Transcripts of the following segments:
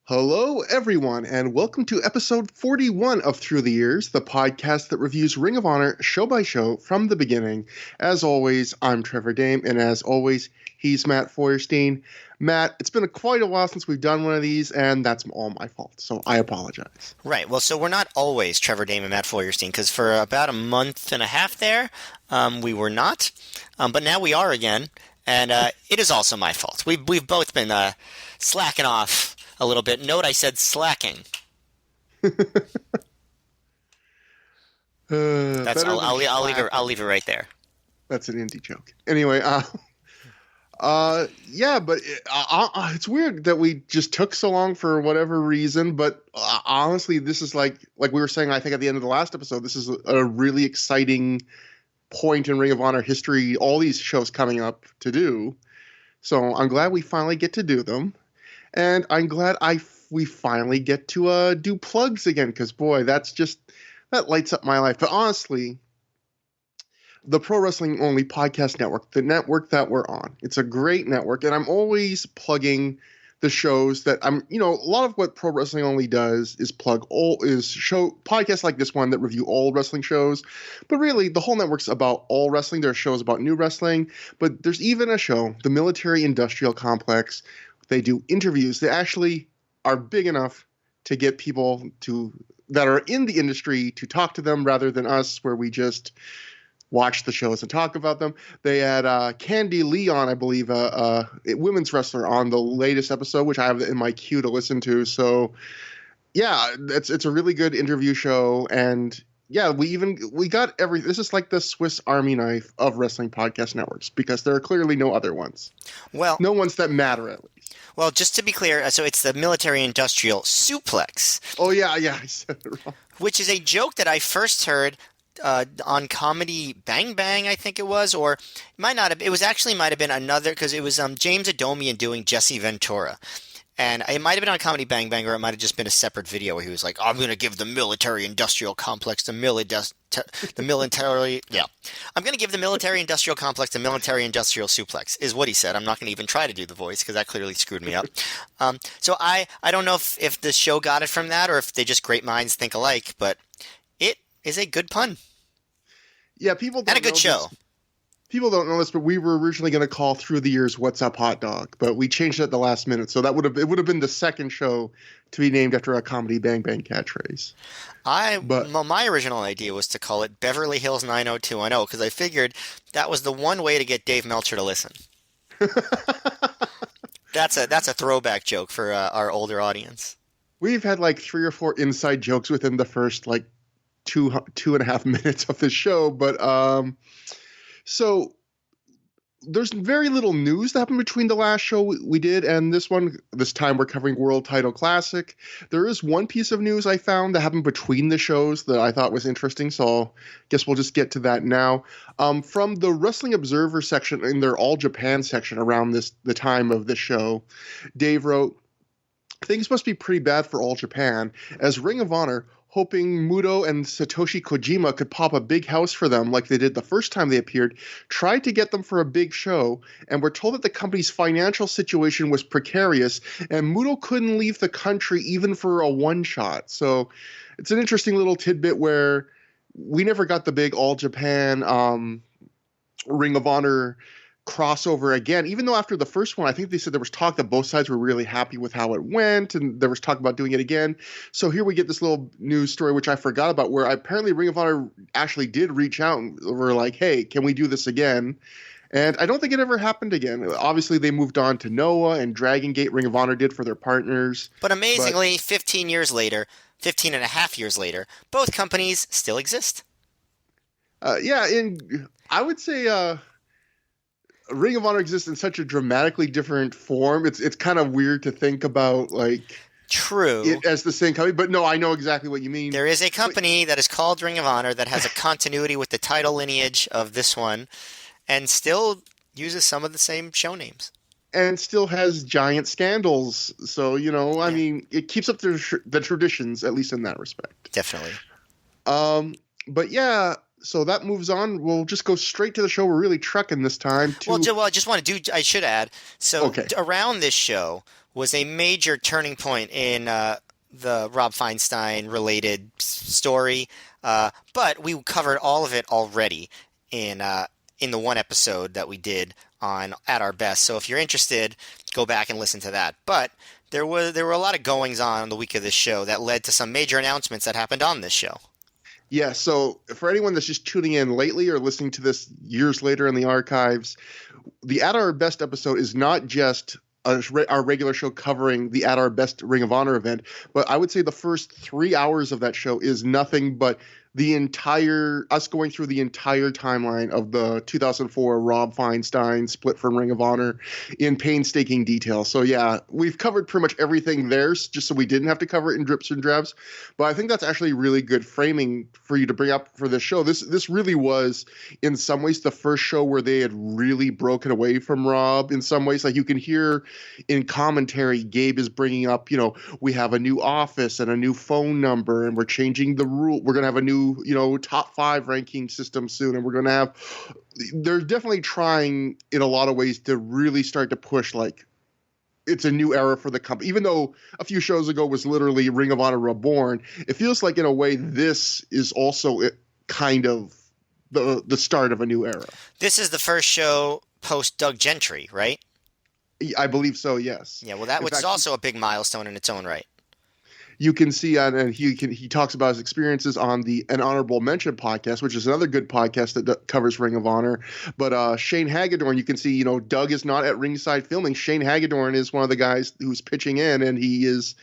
Hello, everyone, and welcome to episode 41 of ThROH The Years, the podcast that reviews Ring of Honor show by show from the beginning. As always, I'm Trevor Dame, and as always, he's Matt Feuerstein. Matt, it's been quite a while since we've done one of these, and that's all my fault, so I apologize. Right. Well, so we're not always Trevor Dame and Matt Feuerstein, because for about a month and a half there, we were not, but now we are again, and it is also my fault. We've both been slacking off a little bit. Note I said slacking. I'll leave it right there. That's an indie joke. Anyway, yeah, but it's weird that we just took so long for whatever reason. But honestly, this is like we were saying, I think at the end of the last episode, this is a really exciting point in Ring of Honor history. All these shows coming up to do. So I'm glad we finally get to do them. And I'm glad we finally get to do plugs again, because boy, that lights up my life. But honestly, the Pro Wrestling Only Podcast Network, the network that we're on, it's a great network, and I'm always plugging the shows that a lot of what Pro Wrestling Only does is show podcasts like this one that review all wrestling shows. But really, the whole network's about all wrestling. There are shows about new wrestling, but there's even a show, the Military Industrial Complex. They do interviews. They actually are big enough to get people that are in the industry to talk to them rather than us, where we just watch the shows and talk about them. They had Candy Lee on, I believe, a women's wrestler, on the latest episode, which I have in my queue to listen to. So, yeah, it's a really good interview show. And yeah, we got everything. This is like the Swiss Army knife of wrestling podcast networks, because there are clearly no other ones. Well, no ones that matter, at least. Well, just to be clear, so it's the Military Industrial Suplex. Oh, yeah, I said it wrong. Which is a joke that I first heard on Comedy Bang Bang, I think it was, or it might not have. It was actually might have been another, because it was James Adomian doing Jesse Ventura. And it might have been on Comedy Bang Bang, or it might have just been a separate video where he was like, I'm going to give the military-industrial complex I'm going to give the military-industrial complex the military-industrial suplex, is what he said. I'm not going to even try to do the voice, because that clearly screwed me up. So I don't know if the show got it from that, or if they just great minds think alike, but it is a good pun. Yeah, people don't and a good show. People don't know this, but we were originally going to call ThROH The Years "What's Up, Hot Dog," but we changed it at the last minute, so it would have been the second show to be named after a Comedy Bang Bang catchphrase. My original idea was to call it Beverly Hills 90210, because I figured that was the one way to get Dave Meltzer to listen. That's a throwback joke for our older audience. We've had like 3 or 4 inside jokes within the first like two and a half minutes of the show, but so there's very little news that happened between the last show we did and this one. This time we're covering World Title Classic. There is one piece of news I found that happened between the shows that I thought was interesting, so I guess we'll just get to that now. From the Wrestling Observer section, in their All Japan section around the time of this show, Dave wrote, "Things must be pretty bad for All Japan, as Ring of Honor, hoping Muto and Satoshi Kojima could pop a big house for them like they did the first time they appeared, tried to get them for a big show, and were told that the company's financial situation was precarious, and Muto couldn't leave the country even for a one-shot." So it's an interesting little tidbit where we never got the big All Japan Ring of Honor crossover again, even though after the first one, I think they said there was talk that both sides were really happy with how it went, and there was talk about doing it again. So here we get this little news story, which I forgot about, where apparently Ring of Honor actually did reach out and were like, hey, can we do this again? And I don't think it ever happened again. Obviously, they moved on to Noah and Dragon Gate. Ring of Honor did for their partners. But amazingly, 15 and a half years later, both companies still exist. Yeah, and I would say Ring of Honor exists in such a dramatically different form. It's kind of weird to think about like true it as the same company, but no, I know exactly what you mean. There is a company that is called Ring of Honor that has a continuity with the title lineage of this one, and still uses some of the same show names. And still has giant scandals. So, I mean, it keeps up the traditions, at least in that respect. Definitely. But yeah, so that moves on. We'll just go straight to the show. We're really trucking this time Well, to. I just want to do. I should add. So Okay. around this show was a major turning point in the Rob Feinstein related story, but we covered all of it already in the one episode that we did on At Our Best. So if you're interested, go back and listen to that. But there were a lot of goings on the week of this show that led to some major announcements that happened on this show. Yeah, so for anyone that's just tuning in lately or listening to this years later in the archives, the At Our Best episode is not just our regular show covering the At Our Best Ring of Honor event, but I would say the first 3 hours of that show is nothing but us going through the entire timeline of the 2004 Rob Feinstein split from Ring of Honor in painstaking detail. So yeah, we've covered pretty much everything there, just so we didn't have to cover it in drips and drabs. But I think that's actually really good framing for you to bring up for this show. This really was, in some ways, the first show where they had really broken away from Rob. In some ways, like you can hear in commentary, Gabe is bringing up, we have a new office and a new phone number, and we're changing the rule. We're going to have a new, top 5 ranking system soon, and we're going to have. They're definitely trying in a lot of ways to really start to push like it's a new era for the company. Even though a few shows ago was literally Ring of Honor Reborn, it feels like in a way this is also kind of the start of a new era. This is the first show post Doug Gentry, right? I believe so, yes. Yeah, well, that was also a big milestone in its own right. You can see and he talks about his experiences on the An Honorable Mention podcast, which is another good podcast that covers Ring of Honor. But Shane Hagedorn, you can see, Doug is not at ringside filming. Shane Hagedorn is one of the guys who's pitching in, and he is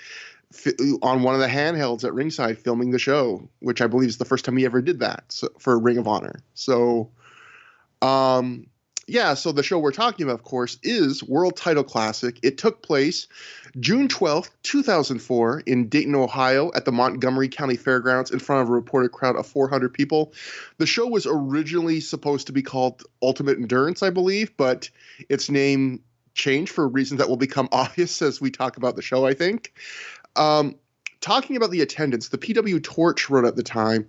on one of the handhelds at ringside filming the show, which I believe is the first time he ever did that for Ring of Honor. So, so the show we're talking about, of course, is World Title Classic. It took place June 12th, 2004 in Dayton, Ohio at the Montgomery County Fairgrounds in front of a reported crowd of 400 people. The show was originally supposed to be called Ultimate Endurance, I believe, but its name changed for reasons that will become obvious as we talk about the show, I think. Talking about the attendance, the PW Torch wrote at the time,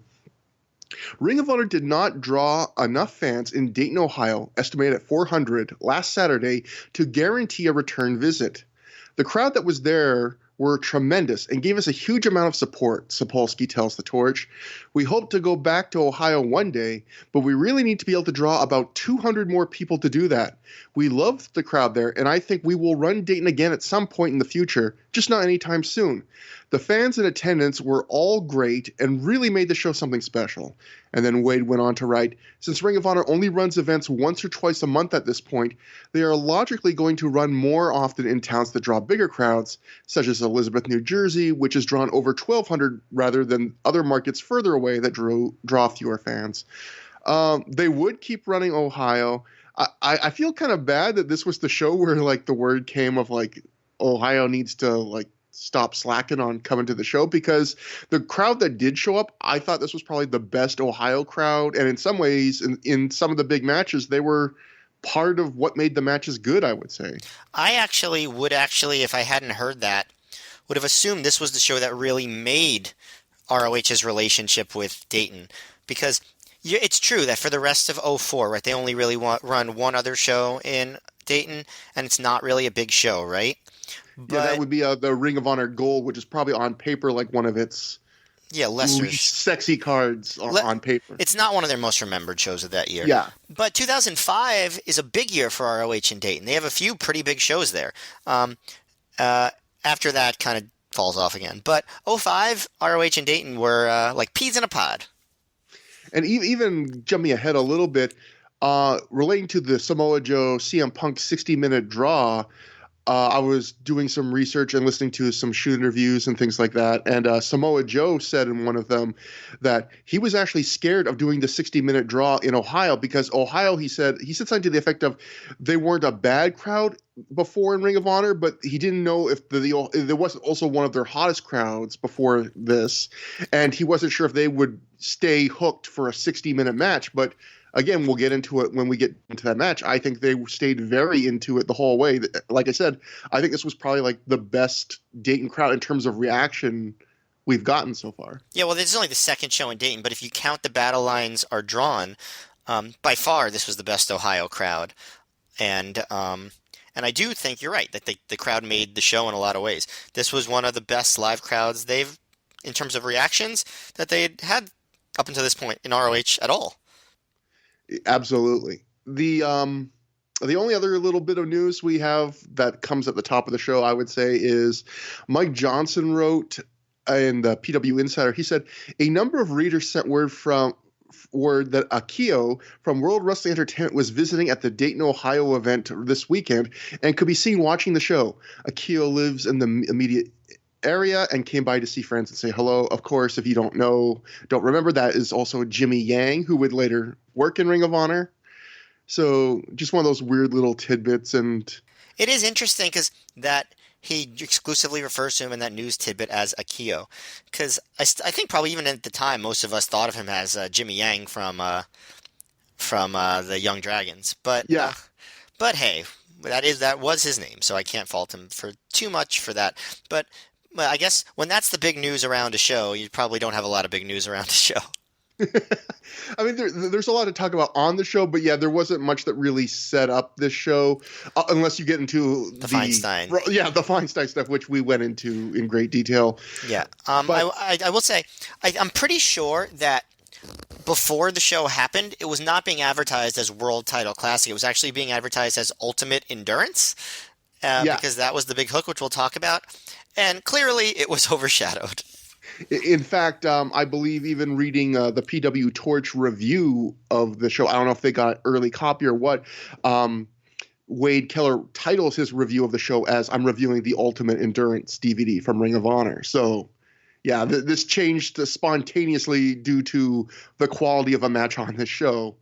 Ring of Honor did not draw enough fans in Dayton, Ohio, estimated at 400, last Saturday to guarantee a return visit. The crowd that was there were tremendous and gave us a huge amount of support, Sapolsky tells the Torch. We hope to go back to Ohio one day, but we really need to be able to draw about 200 more people to do that. We loved the crowd there, and I think we will run Dayton again at some point in the future, just not anytime soon. The fans in attendance were all great and really made the show something special. And then Wade went on to write, since Ring of Honor only runs events once or twice a month at this point, they are logically going to run more often in towns that draw bigger crowds, such as Elizabeth, New Jersey, which has drawn over 1,200 rather than other markets further away that draw fewer fans. They would keep running Ohio. I feel kind of bad that this was the show where like the word came of like Ohio needs to like stop slacking on coming to the show, because the crowd that did show up, I thought this was probably the best Ohio crowd. And in some ways, in some of the big matches, they were part of what made the matches good, I would say. I would, if I hadn't heard that, would have assumed this was the show that really made ROH's relationship with Dayton. Because it's true that for the rest of 04, right, they only really run one other show in Dayton, and it's not really a big show, right? Yeah, that would be the Ring of Honor Gold, which is probably on paper like one of its least sexy cards on paper. It's not one of their most remembered shows of that year. Yeah. But 2005 is a big year for ROH in Dayton. They have a few pretty big shows there. After that, kind of falls off again. But 05, ROH and Dayton were like peas in a pod. And even jumping ahead a little bit, relating to the Samoa Joe CM Punk 60-minute draw, I was doing some research and listening to some shoot interviews and things like that. And Samoa Joe said in one of them that he was actually scared of doing the 60-minute draw in Ohio, because Ohio, he said something to the effect of they weren't a bad crowd before in Ring of Honor, but he didn't know if there wasn't also one of their hottest crowds before this. And he wasn't sure if they would stay hooked for a 60-minute match. But again, we'll get into it when we get into that match. I think they stayed very into it the whole way. Like I said, I think this was probably like the best Dayton crowd in terms of reaction we've gotten so far. Yeah, well, this is only the second show in Dayton, but if you count the battle lines are drawn, by far this was the best Ohio crowd. And I do think you're right that the crowd made the show in a lot of ways. This was one of the best live crowds in terms of reactions, that they had up until this point in ROH at all. Absolutely. The only other little bit of news we have that comes at the top of the show, I would say, is Mike Johnson wrote in the PW Insider. He said a number of readers sent word that Akio from World Wrestling Entertainment was visiting at the Dayton, Ohio event this weekend and could be seen watching the show. Akio lives in the immediate area and came by to see friends and say hello. Of course, if you don't remember, that is also Jimmy Yang, who would later work in Ring of Honor. So just one of those weird little tidbits. And it is interesting because that he exclusively refers to him in that news tidbit as Akio, because I think probably even at the time most of us thought of him as Jimmy Yang from the Young Dragons. But yeah, but hey, that was his name, so I can't fault him for too much for that. But well, I guess when that's the big news around a show, you probably don't have a lot of big news around a show. I mean, there's a lot to talk about on the show, but yeah, there wasn't much that really set up this show, unless you get into the Feinstein. The Feinstein stuff, which we went into in great detail. Yeah, I will say, I'm pretty sure that before the show happened, it was not being advertised as World Title Classic. It was actually being advertised as Ultimate Endurance, because that was the big hook, which we'll talk about. And clearly, it was overshadowed. In fact, I believe even reading the PW Torch review of the show, I don't know if they got early copy or what, Wade Keller titles his review of the show as "I'm reviewing the Ultimate Endurance DVD from Ring of Honor." So, yeah, this changed spontaneously due to the quality of a match on this show.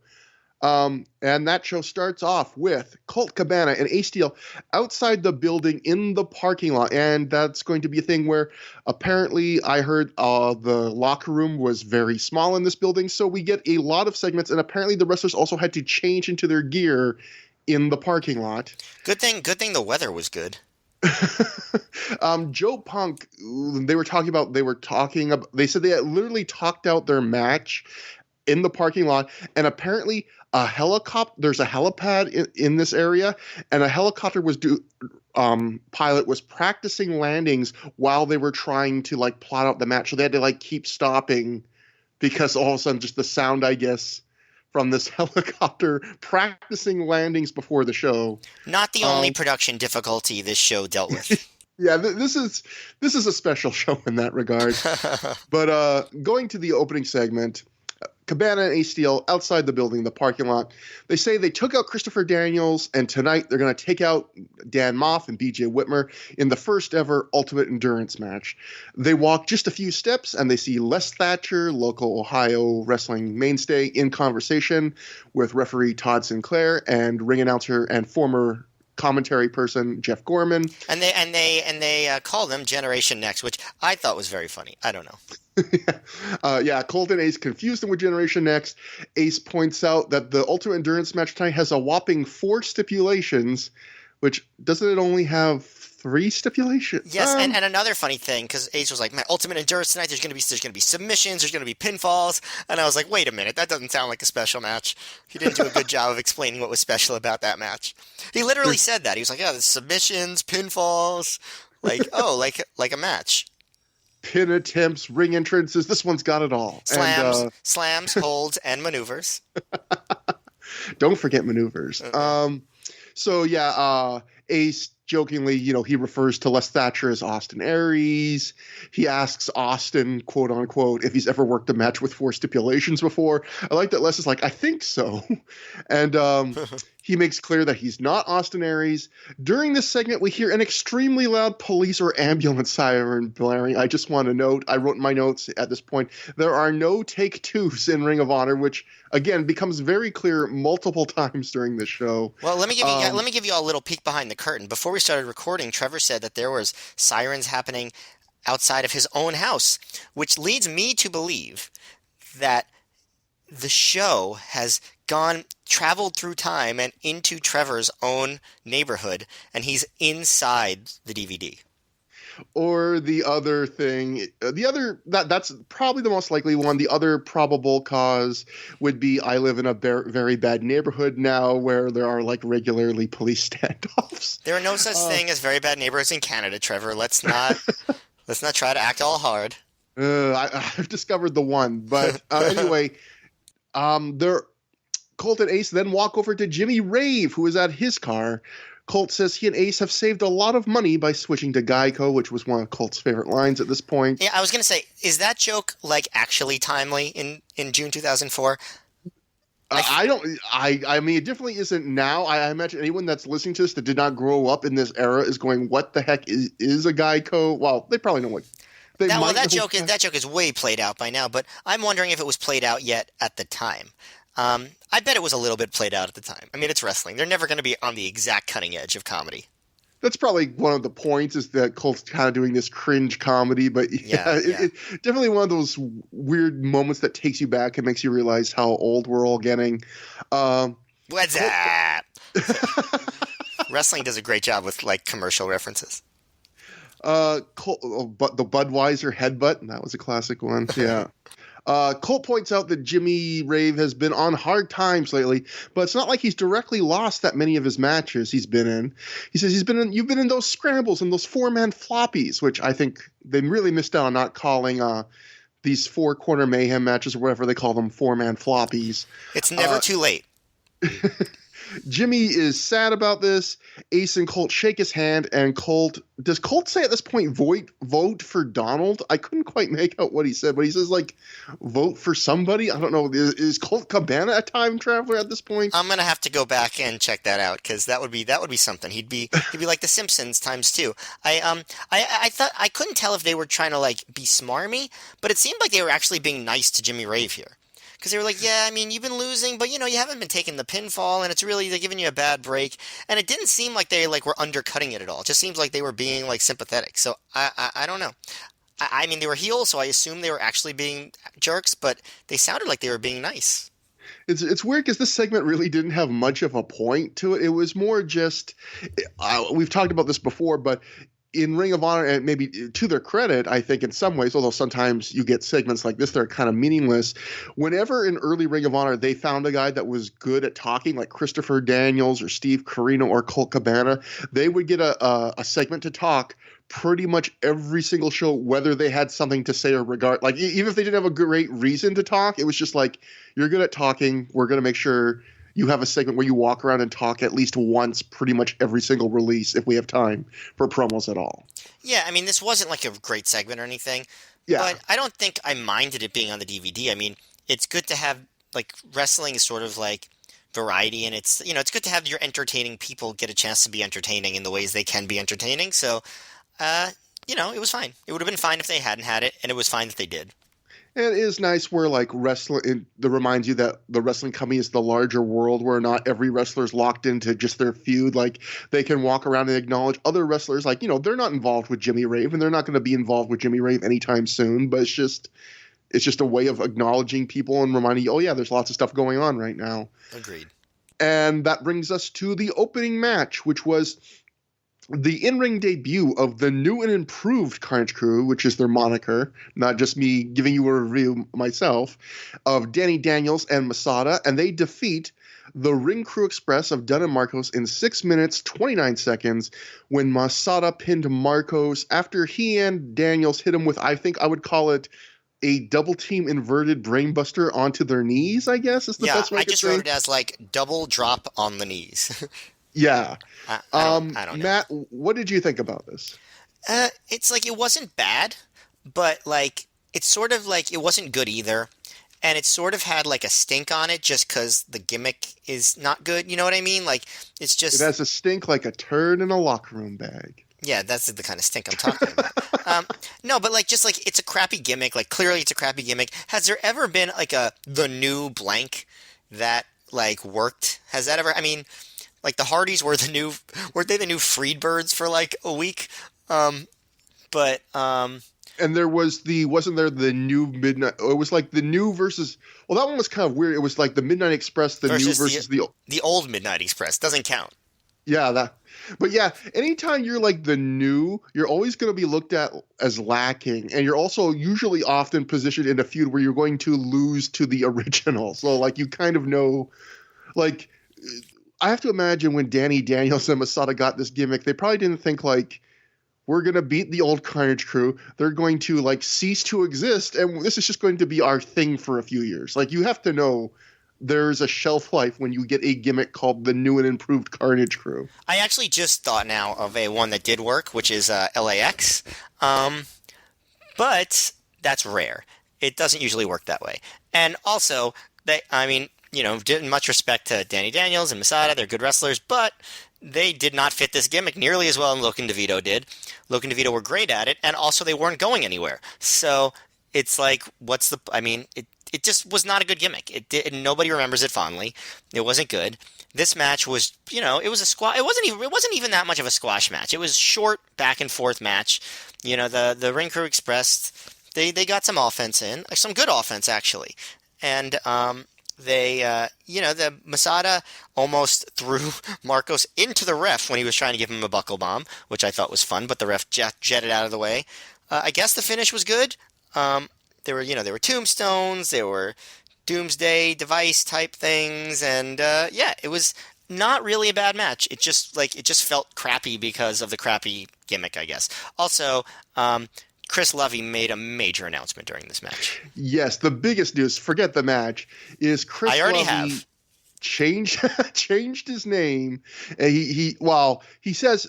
And that show starts off with Colt Cabana and Ace Steel outside the building in the parking lot. And that's going to be a thing where apparently I heard the locker room was very small in this building. So we get a lot of segments. And apparently the wrestlers also had to change into their gear in the parking lot. Good thing the weather was good. Joe Punk, they said they had literally talked out their match in the parking lot, and apparently there's a helipad in this area, and a helicopter pilot was practicing landings while they were trying to plot out the match. So they had to keep stopping because all of a sudden just the sound, I guess, from this helicopter practicing landings before the show. Not the only production difficulty this show dealt with. Yeah, this is a special show in that regard. But going to the opening segment, Cabana and Ace Steel outside the building, the parking lot. They say they took out Christopher Daniels, and tonight they're going to take out Dan Moff and BJ Whitmer in the first ever Ultimate Endurance match. They walk just a few steps, and they see Les Thatcher, local Ohio wrestling mainstay, in conversation with referee Todd Sinclair and ring announcer and former commentary person Jeff Gorman. And they call them Generation Next, which I thought was very funny. I don't know. Colt and Ace confused them with Generation Next. Ace points out that the Ultimate Endurance match tonight has a whopping 4 stipulations, which doesn't it only have 3 stipulations? Yes, and another funny thing, because Ace was like, "Man, Ultimate Endurance tonight, there's gonna be submissions, there's gonna be pinfalls," and I was like, "Wait a minute, that doesn't sound like a special match." He didn't do a good job of explaining what was special about that match. He literally said that. He was like, "Yeah, there's submissions, pinfalls, like a match." Pin attempts, ring entrances. This one's got it all. Slams, holds, and maneuvers. Don't forget maneuvers. Ace jokingly, he refers to Les Thatcher as Austin Aries. He asks Austin, quote unquote, if he's ever worked a match with 4 stipulations before. I like that Les is like, I think so. And he makes clear that he's not Austin Aries. During this segment, we hear an extremely loud police or ambulance siren blaring. I just want to note, I wrote in my notes at this point, there are no take twos in Ring of Honor, which again becomes very clear multiple times during the show. Well, let me give you a little peek behind the curtain. Before we started recording, Trevor said that there was sirens happening outside of his own house, which leads me to believe that the show has traveled through time and into Trevor's own neighborhood, and he's inside the DVD. Or the other thing, that's probably the most likely one. The other probable cause would be I live in a very bad neighborhood now where there are like regularly police standoffs. There are no such thing as very bad neighborhoods in Canada, Trevor. Let's not try to act all hard. I've discovered the one, but anyway, Colt and Ace then walk over to Jimmy Rave, who is at his car. Colt says he and Ace have saved a lot of money by switching to Geico, which was one of Colt's favorite lines at this point. Yeah, I was going to say, is that joke like actually timely in June 2004? I mean, it definitely isn't now. I imagine anyone that's listening to this that did not grow up in this era is going, what the heck is a Geico? Well, they probably know what. That joke is way played out by now, but I'm wondering if it was played out yet at the time. I bet it was a little bit played out at the time. I mean, it's wrestling. They're never going to be on the exact cutting edge of comedy. That's probably one of the points, is that Colt's kind of doing this cringe comedy, but It definitely one of those weird moments that takes you back and makes you realize how old we're all getting. What's up? Wrestling does a great job with like commercial references. Colt, the Budweiser headbutt, that was a classic one. Yeah. Colt points out that Jimmy Rave has been on hard times lately, but it's not like he's directly lost that many of his matches he's been in. He says you've been in those scrambles and those 4-man floppies, which I think they really missed out on not calling these 4-corner mayhem matches or whatever they call them 4-man floppies. It's never too late. Jimmy is sad about this. Ace and Colt shake his hand, and does Colt say at this point, vote for Donald? I couldn't quite make out what he said, but he says, like, vote for somebody? I don't know. Is Colt Cabana a time traveler at this point? I'm going to have to go back and check that out, because that would be something. He'd be like the Simpsons times 2. I thought, I couldn't tell if they were trying to, like, be smarmy, but it seemed like they were actually being nice to Jimmy Rave here. Because they were like, yeah, I mean, you've been losing, but, you know, you haven't been taking the pinfall, and they're giving you a bad break. And it didn't seem like they, like, were undercutting it at all. It just seems like they were being, like, sympathetic. So, I don't know. I mean, they were heels, so I assume they were actually being jerks, but they sounded like they were being nice. It's weird because this segment really didn't have much of a point to it. It was more just, we've talked about this before, but in Ring of Honor, and maybe to their credit, I think in some ways, although sometimes you get segments like this that are kind of meaningless, whenever in early Ring of Honor they found a guy that was good at talking, like Christopher Daniels or Steve Corino or Colt Cabana, they would get a segment to talk pretty much every single show, whether they had something to say or regard. Like, even if they didn't have a great reason to talk, it was just like, you're good at talking, we're going to make sure you have a segment where you walk around and talk at least once pretty much every single release if we have time for promos at all. Yeah, I mean, this wasn't like a great segment or anything, yeah, but I don't think I minded it being on the DVD. I mean, it's good to have, like, wrestling is sort of like variety, and it's, you know, it's good to have your entertaining people get a chance to be entertaining in the ways they can be entertaining. So, you know, it was fine. It would have been fine if they hadn't had it, and it was fine that they did. And it is nice where, like, wrestling, that reminds you that the wrestling company is the larger world where not every wrestler is locked into just their feud. Like, they can walk around and acknowledge other wrestlers. Like, you know, they're not involved with Jimmy Rave, and they're not going to be involved with Jimmy Rave anytime soon. But it's just a way of acknowledging people and reminding you, oh, yeah, there's lots of stuff going on right now. Agreed. And that brings us to the opening match, which was the in-ring debut of the new and improved Carnage Crew, which is their moniker, not just me giving you a review myself, of Danny Daniels and Masada, and they defeat the Ring Crew Express of Dunn and Marcos in 6 minutes, 29 seconds, when Masada pinned Marcos after he and Daniels hit him with, I think I would call it, a double team inverted brainbuster onto their knees, I guess is the best way I just wrote it as like double drop on the knees. Yeah. I don't know. Matt, what did you think about this? It's like, it wasn't bad, but like, it's sort of like, it wasn't good either. And it sort of had like a stink on it just because the gimmick is not good. You know what I mean? Like, it's just. It has a stink like a turd in a locker room bag. Yeah, that's the kind of stink I'm talking about. No, but like, just like, it's a crappy gimmick. Like, clearly it's a crappy gimmick. Has there ever been like the new blank that like worked? Has that ever, I mean, like, the Hardys weren't they the new Freedbirds for like a week? And there wasn't there the new Midnight, it was like the new versus, well, that one was kind of weird. It was like the Midnight Express, the new versus the old Midnight Express doesn't count. Yeah, but yeah, anytime you're like the new, you're always going to be looked at as lacking, and you're also usually often positioned in a feud where you're going to lose to the original. So like you kind of know, like I have to imagine when Danny Daniels and Masada got this gimmick, they probably didn't think like we're going to beat the old Carnage crew. They're going to like cease to exist, and this is just going to be our thing for a few years. Like you have to know there's a shelf life when you get a gimmick called the new and improved Carnage crew. I actually just thought now of a one that did work, which is LAX. Um, but that's rare. It doesn't usually work that way. And also, I mean, didn't much respect to Danny Daniels and Masada. They're good wrestlers, but they did not fit this gimmick nearly as well as Logan DeVito did. Logan DeVito were great at it, and also they weren't going anywhere. So it's like, I mean, it just was not a good gimmick. Nobody remembers it fondly. It wasn't good. This match was, it was a squash. It wasn't even that much of a squash match. It was short back and forth match. The Ring Crew expressed they got some offense in, some good offense actually, and the Masada almost threw Marcos into the ref when he was trying to give him a buckle bomb, which I thought was fun, but the ref jetted out of the way. I guess the finish was good. There were tombstones, there were doomsday device type things, and yeah, it was not really a bad match. It just felt crappy because of the crappy gimmick, I guess. Also, Chris Lovey made a major announcement during this match. Yes, the biggest news, forget the match, is Chris I already Lovey have. changed his name. He says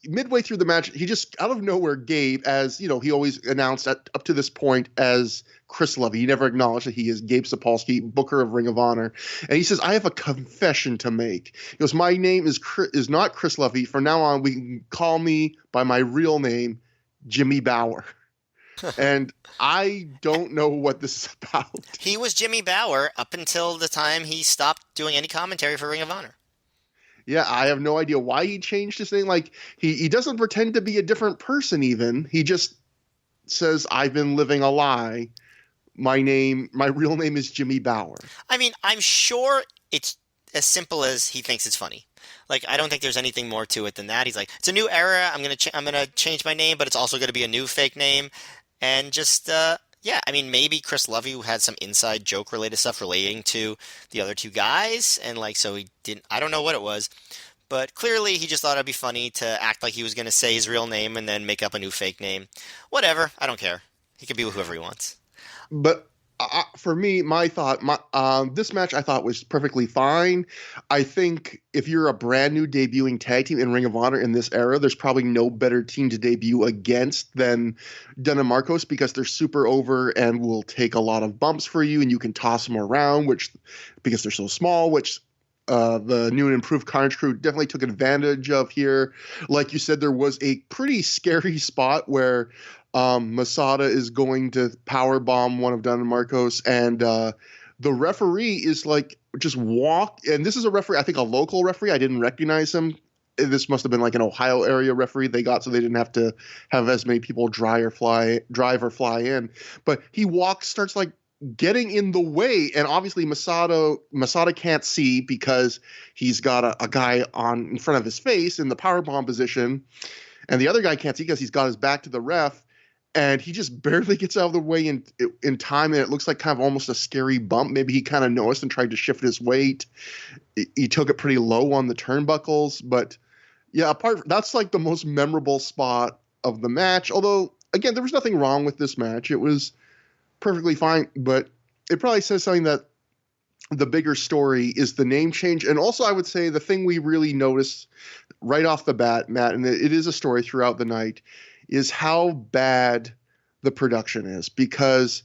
midway through the match, he just out of nowhere gave, as he always announced up to this point as Chris Lovey. He never acknowledged that he is Gabe Sapolsky, Booker of Ring of Honor. And he says, I have a confession to make. He goes, my name is not Chris Lovey. From now on, we can call me by my real name, Jimmy Bauer. And I don't know what this is about. He was Jimmy Bauer up until the time he stopped doing any commentary for Ring of Honor. Yeah, I have no idea why he changed his name. Like he doesn't pretend to be a different person even. He just says, I've been living a lie. My real name is Jimmy Bauer. I mean, I'm sure it's as simple as he thinks it's funny. Like, I don't think there's anything more to it than that. He's like, it's a new era. I'm gonna change my name, but it's also gonna be a new fake name. And just, yeah, I mean, maybe Chris Lovey had some inside joke related stuff relating to the other two guys. And, like, so he didn't, I don't know what it was. But clearly he just thought it'd be funny to act like he was going to say his real name and then make up a new fake name. Whatever. I don't care. He can be with whoever he wants. But for me, this match I thought was perfectly fine. I think if you're a brand new debuting tag team in Ring of Honor in this era, there's probably no better team to debut against than Dunn and Marcos because they're super over and will take a lot of bumps for you, and you can toss them around, because they're so small, which the new and improved Carnage crew definitely took advantage of here. Like you said, there was a pretty scary spot where Masada is going to power bomb one of Dunn and Marcos, and the referee is like just and this is a referee, I think a local referee. I didn't recognize him. This must have been like an Ohio area referee they got, so they didn't have to have as many people drive or fly in. But he starts like getting in the way, and obviously Masada can't see because he's got a guy in front of his face in the powerbomb position, and the other guy can't see because he's got his back to the ref, and he just barely gets out of the way in time, and it looks like kind of almost a scary bump. Maybe he kind of noticed and tried to shift his weight. He took it pretty low on the turnbuckles, but yeah, that's like the most memorable spot of the match. Although again, there was nothing wrong with this match. It was perfectly fine, but it probably says something that the bigger story is the name change. And also I would say the thing we really noticed right off the bat, Matt, and it is a story throughout the night, is how bad the production is, because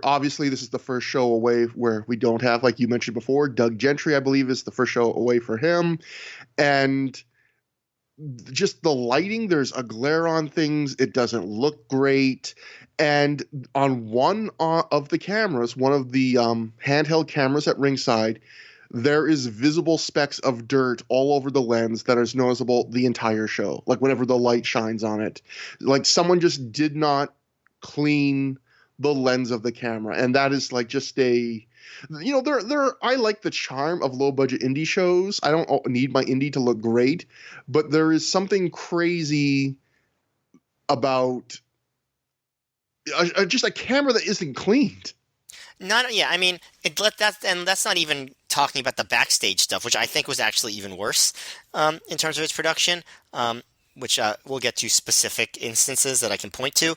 obviously this is the first show away where we don't have, like you mentioned before, Doug Gentry, I believe, is the first show away for him. And just the lighting, there's a glare on things. It doesn't look great. And on one of the cameras, one of the handheld cameras at ringside, there is visible specks of dirt all over the lens that is noticeable the entire show. Like whenever the light shines on it, like someone just did not clean the lens of the camera. And that is like just I like the charm of low budget indie shows. I don't need my indie to look great, but there is something crazy about just a camera that isn't cleaned. I mean, that's not even talking about the backstage stuff, which I think was actually even worse in terms of its production, which we'll get to specific instances that I can point to.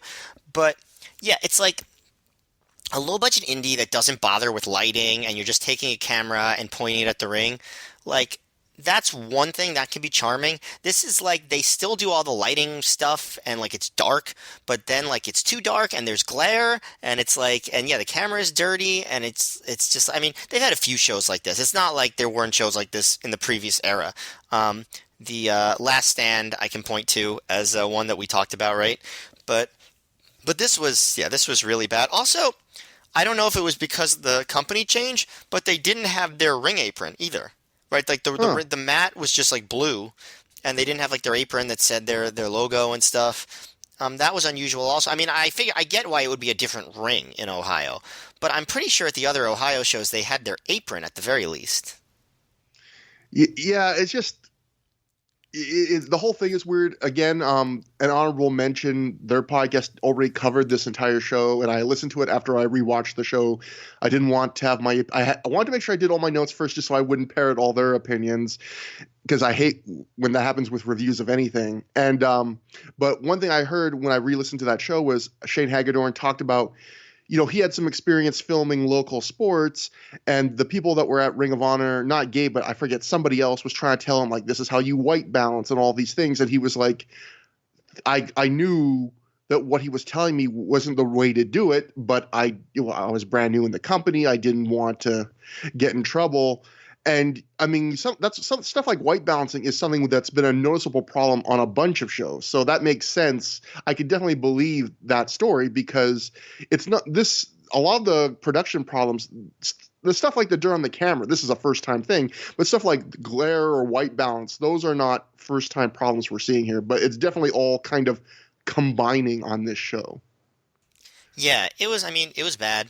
But yeah, it's like a low budget indie that doesn't bother with lighting and you're just taking a camera and pointing it at the ring. Like, that's one thing that can be charming. This is like they still do all the lighting stuff and like it's dark, but then like it's too dark and there's glare and it's like, and yeah, the camera is dirty and it's just, I mean, they've had a few shows like this. It's not like there weren't shows like this in the previous era. The Last Stand I can point to as one that we talked about, right? But this was really bad. Also, I don't know if it was because of the company change, but they didn't have their ring apron either. Right, like the mat was just like blue, and they didn't have like their apron that said their logo and stuff. That was unusual. Also, I mean, I get why it would be a different ring in Ohio, but I'm pretty sure at the other Ohio shows they had their apron at the very least. Yeah, it's just the whole thing is weird. Again, an honorable mention. Their podcast already covered this entire show, and I listened to it after I rewatched the show. I didn't want to have I wanted to make sure I did all my notes first, just so I wouldn't parrot all their opinions, because I hate when that happens with reviews of anything. And but one thing I heard when I re-listened to that show was Shane Hagedorn talked about, he had some experience filming local sports, and the people that were at Ring of Honor, not Gabe, but I forget, somebody else was trying to tell him, like, this is how you white balance and all these things. And he was like, I knew that what he was telling me wasn't the way to do it, but I was brand new in the company. I didn't want to get in trouble. And I mean, some stuff like white balancing is something that's been a noticeable problem on a bunch of shows. So that makes sense. I could definitely believe that story, because it's not this. A lot of the production problems, the stuff like the dirt on the camera, this is a first time thing, but stuff like glare or white balance, those are not first time problems we're seeing here, but it's definitely all kind of combining on this show. Yeah, it was bad.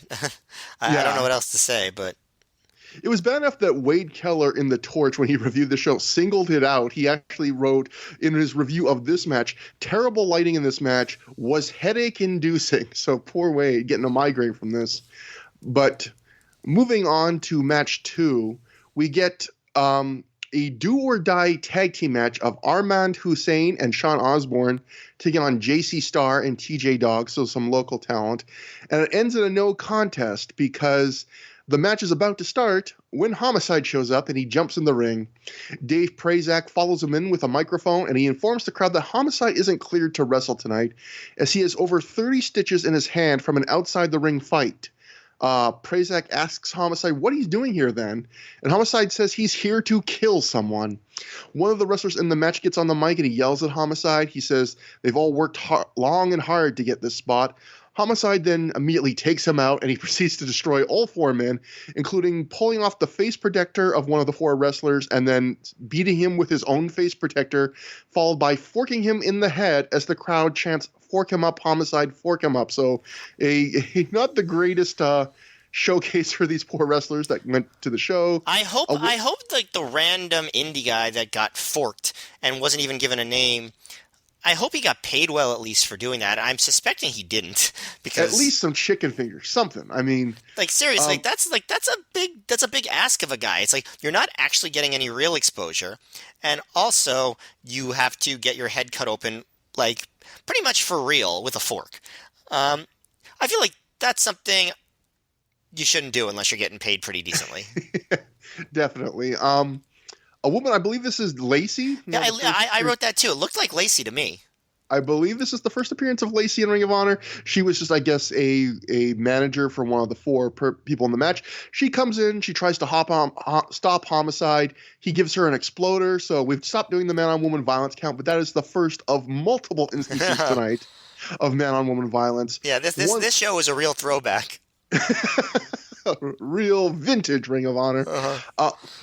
I don't know what else to say, but it was bad enough that Wade Keller in The Torch, when he reviewed the show, singled it out. He actually wrote in his review of this match, terrible lighting in this match was headache-inducing. So poor Wade, getting a migraine from this. But moving on to match 2, we get a do-or-die tag team match of Armand Hussein and Sean Osborne taking on JC Starr and TJ Dog, so some local talent. And it ends in a no contest because the match is about to start when Homicide shows up and he jumps in the ring. Dave Prazak follows him in with a microphone, and he informs the crowd that Homicide isn't cleared to wrestle tonight, as he has over 30 stitches in his hand from an outside the ring fight. Prazak asks Homicide what he's doing here then, and Homicide says he's here to kill someone. One of the wrestlers in the match gets on the mic and he yells at Homicide. He says they've all worked long and hard to get this spot. Homicide then immediately takes him out, and he proceeds to destroy all 4 men, including pulling off the face protector of one of the 4 wrestlers and then beating him with his own face protector, followed by forking him in the head as the crowd chants, "Fork him up, Homicide, fork him up." So a not the greatest showcase for these poor wrestlers that went to the show. I hope like the random indie guy that got forked and wasn't even given a name, I hope he got paid well at least for doing that. I'm suspecting he didn't, because at least some chicken fingers, something. I mean, like seriously, that's a big ask of a guy. It's like you're not actually getting any real exposure, and also you have to get your head cut open like pretty much for real with a fork. I feel like that's something you shouldn't do unless you're getting paid pretty decently. Definitely. A woman, I believe this is Lacey. Yeah, I wrote that too. It looked like Lacey to me. I believe this is the first appearance of Lacey in Ring of Honor. She was just, I guess, a manager for one of the 4 people in the match. She comes in, she tries to stop Homicide. He gives her an exploder, so we've stopped doing the man-on-woman violence count, but that is the first of multiple instances tonight of man-on-woman violence. Yeah, this show is a real throwback. Real vintage Ring of Honor.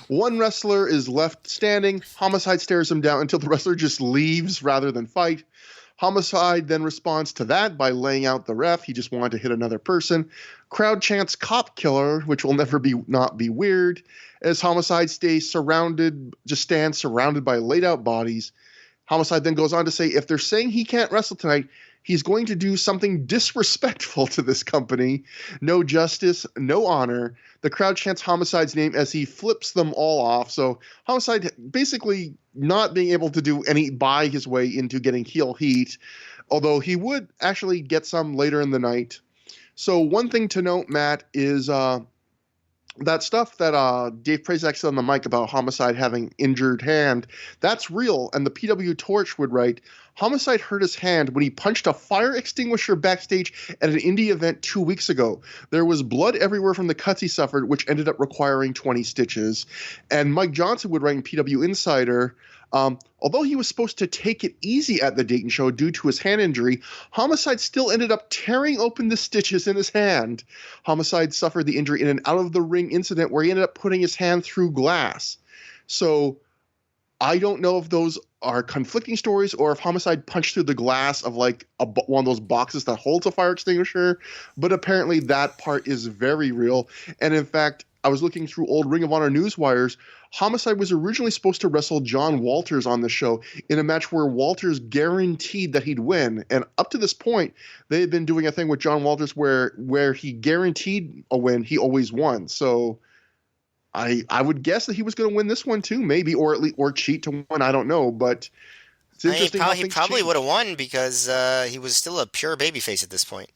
One wrestler is left standing. Homicide stares him down until the wrestler just leaves rather than fight. Homicide then responds to that by laying out the ref. He just wanted to hit another person. Crowd chants "cop killer," which will never be not be weird, as Homicide stands surrounded by laid out bodies. Homicide then goes on to say if they're saying he can't wrestle tonight, he's going to do something disrespectful to this company. No justice, no honor. The crowd chants Homicide's name as he flips them all off. So Homicide basically not being able to buy his way into getting heel heat, although he would actually get some later in the night. So one thing to note, Matt, is that stuff that Dave Prazak said on the mic about Homicide having injured hand, that's real. And the PW Torch would write, Homicide hurt his hand when he punched a fire extinguisher backstage at an indie event 2 weeks ago. There was blood everywhere from the cuts he suffered, which ended up requiring 20 stitches. And Mike Johnson would write in PW Insider, although he was supposed to take it easy at the Dayton show due to his hand injury, Homicide still ended up tearing open the stitches in his hand. Homicide suffered the injury in an out-of-the-ring incident where he ended up putting his hand through glass. So I don't know if those are conflicting stories or if Homicide punched through the glass of like one of those boxes that holds a fire extinguisher, but apparently that part is very real. And in fact, I was looking through old Ring of Honor news wires. Homicide was originally supposed to wrestle John Walters on the show in a match where Walters guaranteed that he'd win. And up to this point, they had been doing a thing with John Walters where he guaranteed a win, he always won. So I would guess that he was going to win this one too, maybe, or at least or cheat to win. I don't know, but it's interesting. He probably would have won because he was still a pure babyface at this point,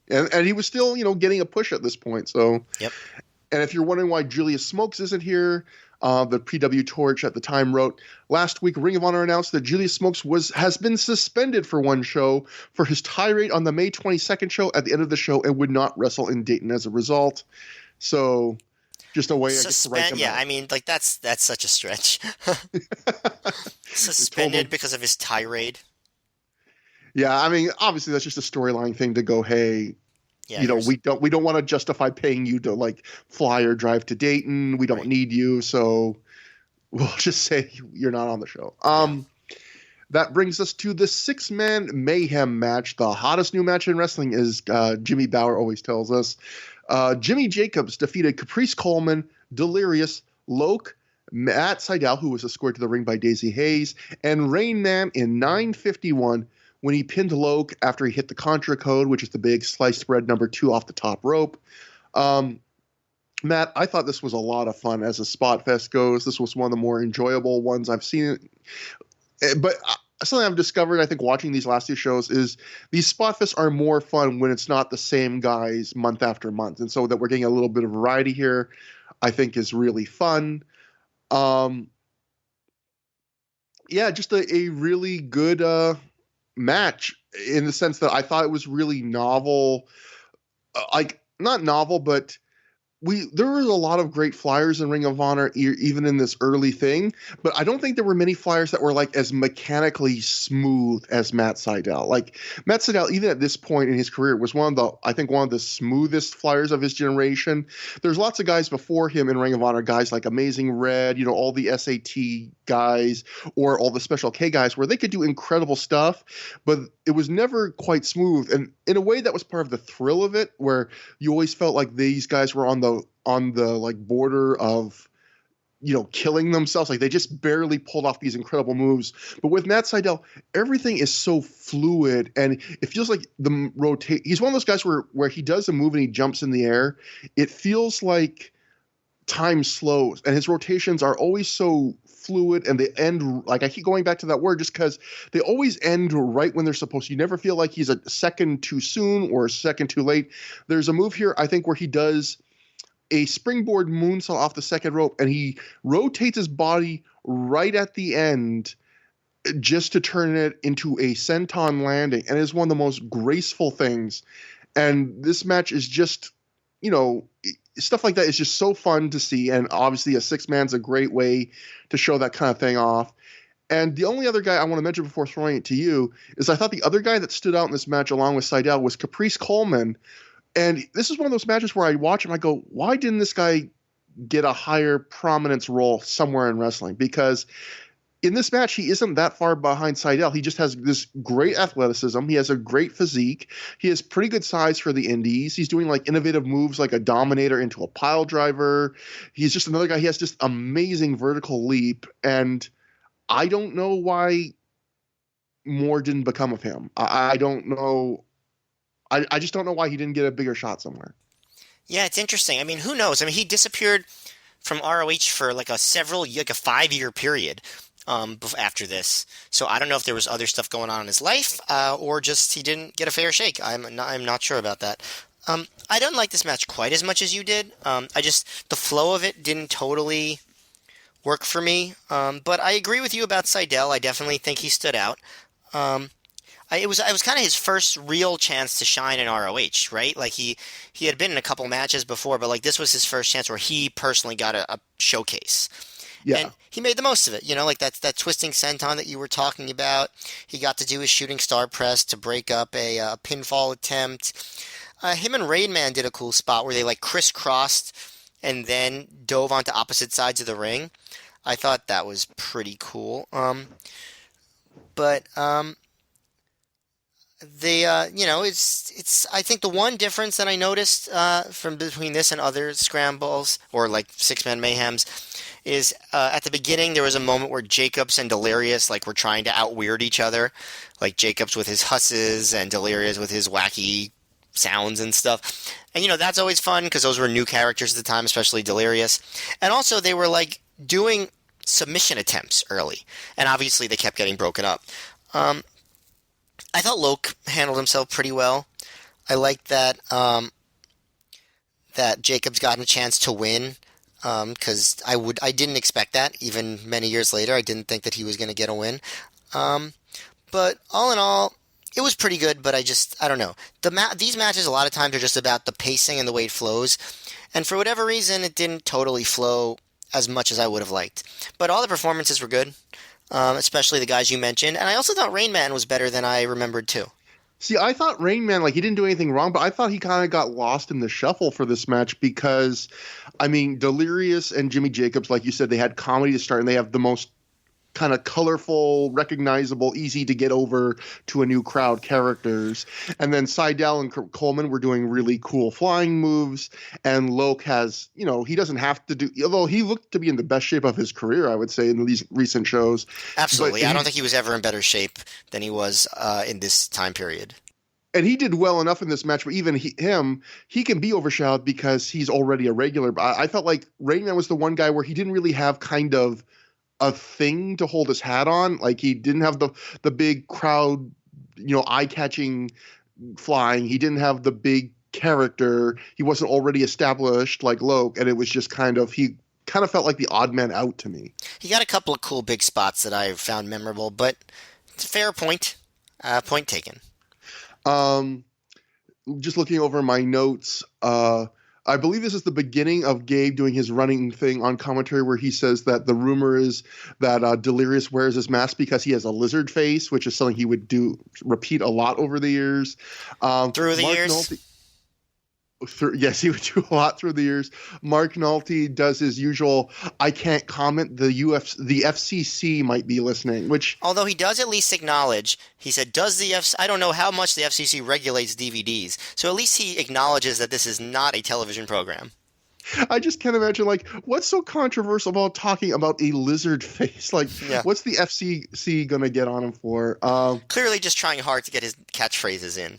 and he was still getting a push at this point. So yep. And if you're wondering why Julius Smokes isn't here, the PW Torch at the time wrote, last week Ring of Honor announced that Julius Smokes has been suspended for one show for his tirade on the May 22nd show at the end of the show and would not wrestle in Dayton as a result. So just a way I guess to write them out. I mean, like that's such a stretch. Suspended because of his tirade. Yeah, I mean, obviously that's just a storyline thing to go, hey, we don't want to justify paying you to like fly or drive to Dayton. We don't need you, so we'll just say you're not on the show. That brings us to the 6-man mayhem match, the hottest new match in wrestling, as Jimmy Bauer always tells us. Jimmy Jacobs defeated Caprice Coleman, Delirious, Loke, Matt Sydal, who was escorted to the ring by Daisy Hayes, and Rain Man in 9:51 when he pinned Loke after he hit the Contra Code, which is the big sliced bread number 2 off the top rope. Matt, I thought this was a lot of fun as a spot fest goes. This was one of the more enjoyable ones I've seen. But something I've discovered, I think, watching these last 2 shows is these spot fests are more fun when it's not the same guys month after month. And so that we're getting a little bit of variety here, I think is really fun. Just a really good match in the sense that I thought it was really novel. Not novel, but there was a lot of great flyers in Ring of Honor, even in this early thing, but I don't think there were many flyers that were like as mechanically smooth as Matt Sydal. Like Matt Sydal, even at this point in his career, was one of the smoothest flyers of his generation. There's lots of guys before him in Ring of Honor, guys like Amazing Red, all the SAT guys or all the Special K guys where they could do incredible stuff, but it was never quite smooth. And in a way that was part of the thrill of it, where you always felt like these guys were on the like border of killing themselves. Like they just barely pulled off these incredible moves. But with Matt Sydal, everything is so fluid and it feels like the rotate. He's one of those guys where he does a move and he jumps in the air. It feels like time slows and his rotations are always so fluid and they end, like I keep going back to that word just because they always end right when they're supposed to. You never feel like he's a second too soon or a second too late. There's a move here, I think, where he does a springboard moonsault off the second rope and he rotates his body right at the end just to turn it into a senton landing, and it's one of the most graceful things. And this match is just, stuff like that is just so fun to see, and obviously a 6-man's a great way to show that kind of thing off. And the only other guy I want to mention before throwing it to you is I thought the other guy that stood out in this match along with Sydal was Caprice Coleman. And this is one of those matches where I watch him, I go, why didn't this guy get a higher prominence role somewhere in wrestling? Because in this match, he isn't that far behind Seidel. He just has this great athleticism. He has a great physique. He has pretty good size for the indies. He's doing like innovative moves like a dominator into a pile driver. He's just another guy. He has just amazing vertical leap. And I don't know why more didn't become of him. I don't know. I just don't know why he didn't get a bigger shot somewhere. Yeah, it's interesting. I mean, who knows? I mean, he disappeared from ROH for like a 5-year period after this. So I don't know if there was other stuff going on in his life, or just he didn't get a fair shake. I'm not sure about that. I didn't like this match quite as much as you did. The flow of it didn't totally work for me. But I agree with you about Seidel. I definitely think he stood out. It was kind of his first real chance to shine in ROH, right? Like he had been in a couple matches before, but like this was his first chance where he personally got a showcase. Yeah. And he made the most of it, like that twisting senton that you were talking about. He got to do his shooting star press to break up a pinfall attempt. Him and Rain Man did a cool spot where they like crisscrossed and then dove onto opposite sides of the ring. I thought that was pretty cool. It's. I think the one difference that I noticed from between this and other scrambles or like 6-man mayhems is at the beginning there was a moment where Jacobs and Delirious like were trying to out-weird each other, like Jacobs with his husses and Delirious with his wacky sounds and stuff. And that's always fun because those were new characters at the time, especially Delirious. And also they were like doing submission attempts early, and obviously they kept getting broken up. I thought Loke handled himself pretty well. I liked that that Jacobs got a chance to win because I didn't expect that. Even many years later, I didn't think that he was going to get a win. But all in all, it was pretty good. But I don't know. These matches a lot of times are just about the pacing and the way it flows, and for whatever reason, it didn't totally flow as much as I would have liked. But all the performances were good. Especially the guys you mentioned. And I also thought Rain Man was better than I remembered, too. See, I thought Rain Man, like, he didn't do anything wrong, but I thought he kind of got lost in the shuffle for this match because, I mean, Delirious and Jimmy Jacobs, like you said, they had comedy to start, and they have the most kind of colorful, recognizable, easy to get over to a new crowd characters. And then Seidel and Coleman were doing really cool flying moves. And Loke has, he doesn't have to do, although he looked to be in the best shape of his career, I would say, in these recent shows. Absolutely. I don't think he was ever in better shape than he was in this time period. And he did well enough in this match, but even he can be overshadowed because he's already a regular. I felt like Rain Man was the one guy where he didn't really have kind of a thing to hold his hat on. Like he didn't have the big crowd, eye-catching flying. He didn't have the big character. He wasn't already established like Loke, and it was just he kind of felt like the odd man out to me. He got a couple of cool big spots that I found memorable, but it's a fair point. Point taken. Just looking over my notes, I believe this is the beginning of Gabe doing his running thing on commentary where he says that the rumor is that Delirious wears his mask because he has a lizard face, which is something he would repeat a lot over the years. Through the years? Yes, he would do a lot through the years. Mark Nolte does his usual, I can't comment, the FCC might be listening, which... Although he does at least acknowledge, he said, I don't know how much the FCC regulates DVDs, so at least he acknowledges that this is not a television program. I just can't imagine, what's so controversial about talking about a lizard face? What's the FCC going to get on him for? Clearly just trying hard to get his catchphrases in.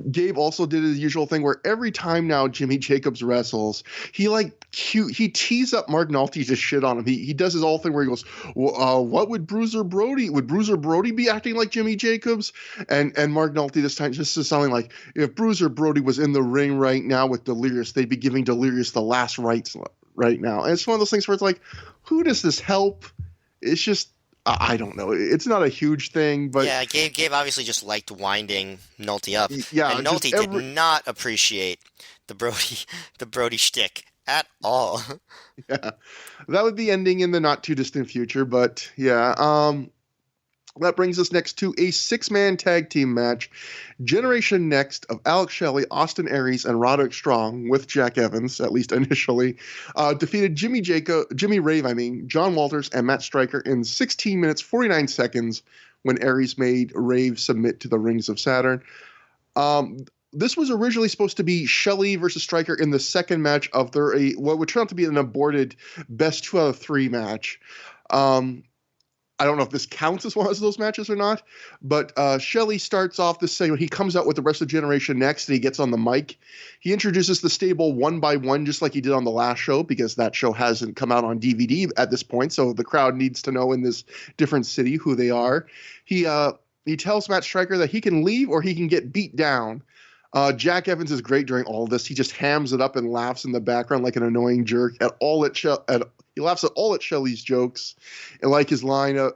Gabe also did his usual thing where every time now Jimmy Jacobs wrestles, he tees up Mark Nolte to shit on him. He does his whole thing where he goes, what would Bruiser Brody be acting like Jimmy Jacobs? And Mark Nolte this time just is sounding like, if Bruiser Brody was in the ring right now with Delirious, they'd be giving Delirious the last rites right now. And it's one of those things where it's like, who does this help? It's just, I don't know. It's not a huge thing, but yeah, Gabe obviously just liked winding Nolte up. Yeah, and Nolte did not appreciate the Brody shtick at all. Yeah, that would be ending in the not too distant future, but yeah. That brings us next to a six-man tag team match. Generation Next of Alex Shelley, Austin Aries, and Roderick Strong, with Jack Evans, at least initially, defeated Jimmy Rave, John Walters, and Matt Striker in 16 minutes, 49 seconds when Aries made Rave submit to the Rings of Saturn. This was originally supposed to be Shelley versus Striker in the second match of what would turn out to be an aborted best 2 out of 3 match. I don't know if this counts as one of those matches or not, but Shelley starts off this segment. He comes out with the rest of Generation Next, and he gets on the mic. He introduces the stable one by one, just like he did on the last show, because that show hasn't come out on DVD at this point, so the crowd needs to know in this different city who they are. He tells Matt Striker that he can leave or he can get beat down. Jack Evans is great during all of this. He just hams it up and laughs in the background like an annoying jerk he laughs at all at Shelley's jokes, and like his line at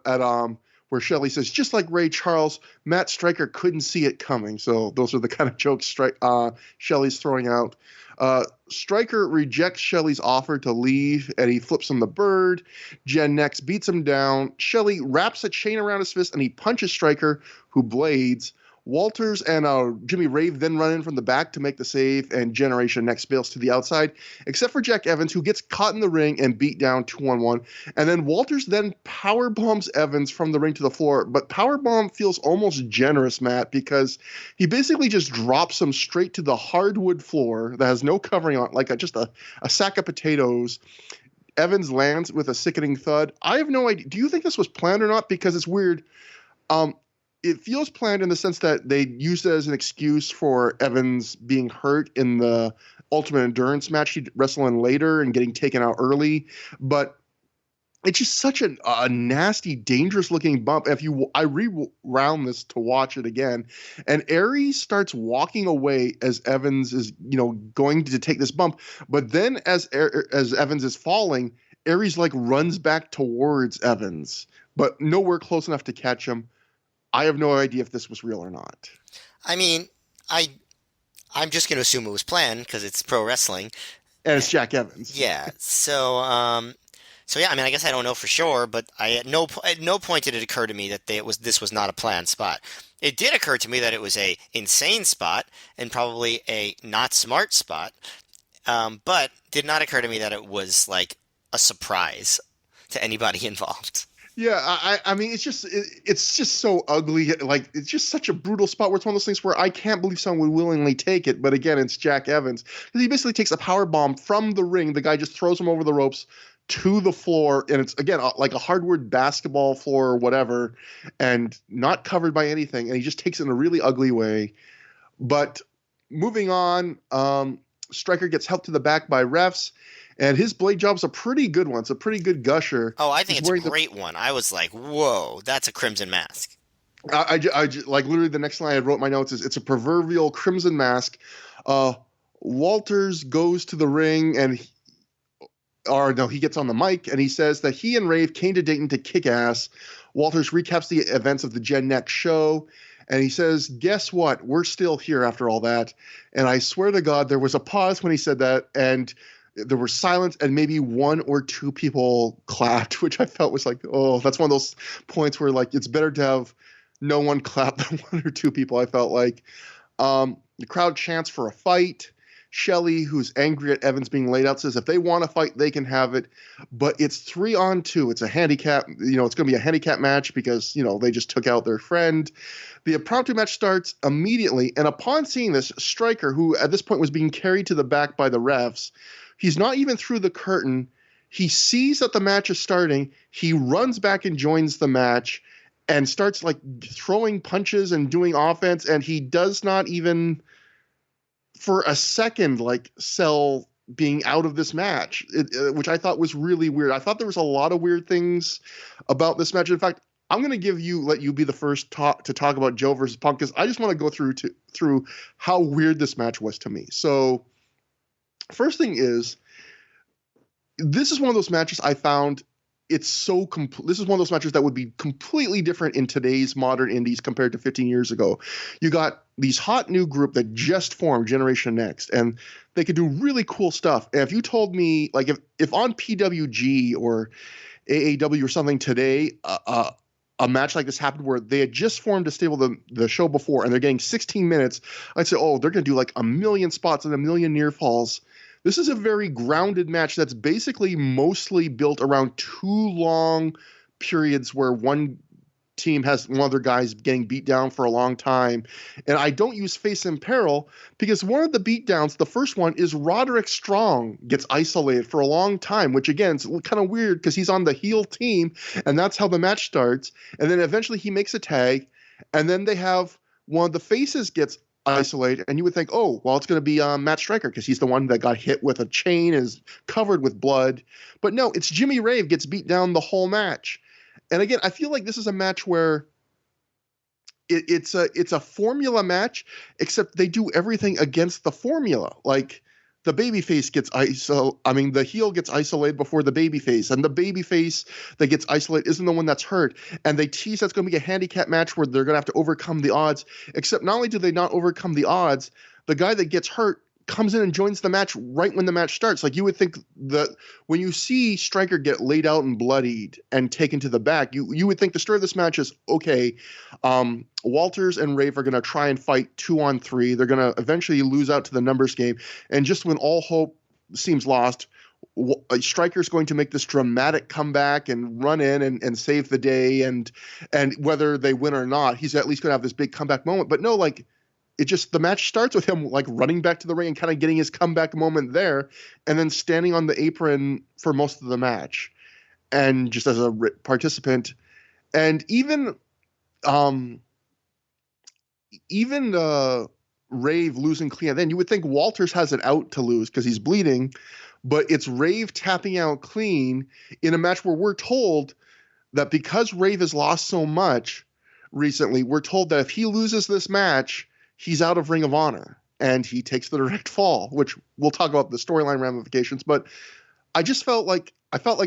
where Shelley says, "Just like Ray Charles, Matt Striker couldn't see it coming." So those are the kind of jokes Shelley's throwing out. Striker rejects Shelley's offer to leave, and he flips him the bird. Gen Next beats him down. Shelley wraps a chain around his fist, and he punches Striker, who blades. Walters and Jimmy Rave then run in from the back to make the save, and Generation Next bails to the outside, except for Jack Evans, who gets caught in the ring and beat down 2-on-1. And then Walters then power bombs Evans from the ring to the floor, but power bomb feels almost generous, Matt, because he basically just drops him straight to the hardwood floor that has no covering on it, like just a sack of potatoes. Evans lands with a sickening thud. I have no idea. Do you think this was planned or not? Because it's weird. It feels planned in the sense that they used it as an excuse for Evans being hurt in the Ultimate Endurance match he'd wrestle in later and getting taken out early. But it's just such a nasty, dangerous-looking bump. I rewound this to watch it again, and Aries starts walking away as Evans is, going to take this bump. But then as Evans is falling, Aries runs back towards Evans, but nowhere close enough to catch him. I have no idea if this was real or not. I'm just going to assume it was planned because it's pro wrestling. And it's Jack Evans. Yeah. So yeah, I guess I don't know for sure, but at no point did it occur to me that this was not a planned spot. It did occur to me that it was a insane spot and probably a not smart spot, but did not occur to me that it was a surprise to anybody involved. Yeah, it's just so ugly. It's just such a brutal spot where it's one of those things where I can't believe someone would willingly take it. But again, it's Jack Evans. Because he basically takes a power bomb from the ring. The guy just throws him over the ropes to the floor. And it's, again, like a hardwood basketball floor or whatever, and not covered by anything. And he just takes it in a really ugly way. But moving on, Striker gets helped to the back by refs. And his blade job's a pretty good one. It's a pretty good gusher. Oh, I think it's a great one. I was like, whoa, that's a Crimson Mask. I literally the next line I wrote in my notes is, it's a proverbial Crimson Mask. Walters goes to the ring he gets on the mic and he says that he and Rave came to Dayton to kick ass. Walters recaps the events of the Gen Next show. And he says, guess what? We're still here after all that. And I swear to God, there was a pause when he said that. And there was silence, and maybe one or two people clapped, which I felt was that's one of those points where it's better to have no one clap than one or two people. I felt like the crowd chants for a fight. Shelley, who's angry at Evans being laid out, says if they want to fight, they can have it. But it's 3-on-2. It's a handicap. It's going to be a handicap match because they just took out their friend. The impromptu match starts immediately, and upon seeing this, Striker, who at this point was being carried to the back by the refs, he's not even through the curtain. He sees that the match is starting. He runs back and joins the match and starts throwing punches and doing offense. And he does not even for a second sell being out of this match, which I thought was really weird. I thought there was a lot of weird things about this match. In fact, I'm going to let you be the first to talk about Joe versus Punk, because I just want to go through how weird this match was to me. So, first thing is, this is one of those matches I found it's so this is one of those matches that would be completely different in today's modern indies compared to 15 years ago. You got these hot new group that just formed, Generation Next, and they could do really cool stuff. And if you told me, if on PWG or AAW or something today, a a match like this happened where they had just formed a stable the show before and they're getting 16 minutes, I'd say, oh, they're going to do like a million spots and a million near falls. This is a very grounded match that's basically mostly built around two long periods where one team has one of their guys getting beat down for a long time. And I don't use face in peril because one of the beatdowns, the first one, is Roderick Strong gets isolated for a long time, which again is kind of weird because he's on the heel team and that's how the match starts. And then eventually he makes a tag and then they have one of the faces gets isolated and you would think, oh, well, it's going to be Matt Striker because he's the one that got hit with a chain, is covered with blood. But no, it's Jimmy Rave gets beat down the whole match. And again, I feel like this is a match where it's a formula match, except they do everything against the formula. Like the babyface the heel gets isolated before the babyface, and the babyface that gets isolated isn't the one that's hurt. And they tease that's going to be a handicap match where they're going to have to overcome the odds. Except not only do they not overcome the odds, the guy that gets hurt comes in and joins the match right when the match starts. Like you would think that when you see Stryker get laid out and bloodied and taken to the back, you would think the story of this match is, okay, Walters and Rave are going to try and fight 2-on-3. They're going to eventually lose out to the numbers game. And just when all hope seems lost, Stryker's going to make this dramatic comeback and run in and save the day. And whether they win or not, he's at least going to have this big comeback moment. But no, like, the match starts with him like running back to the ring and kind of getting his comeback moment there, and then standing on the apron for most of the match, and just as a participant. And even Rave losing clean, then you would think Walters has it out to lose because he's bleeding, but it's Rave tapping out clean in a match where we're told that because Rave has lost so much recently, we're told that if he loses this match, he's out of Ring of Honor and he takes the direct fall, which we'll talk about the storyline ramifications. But I felt like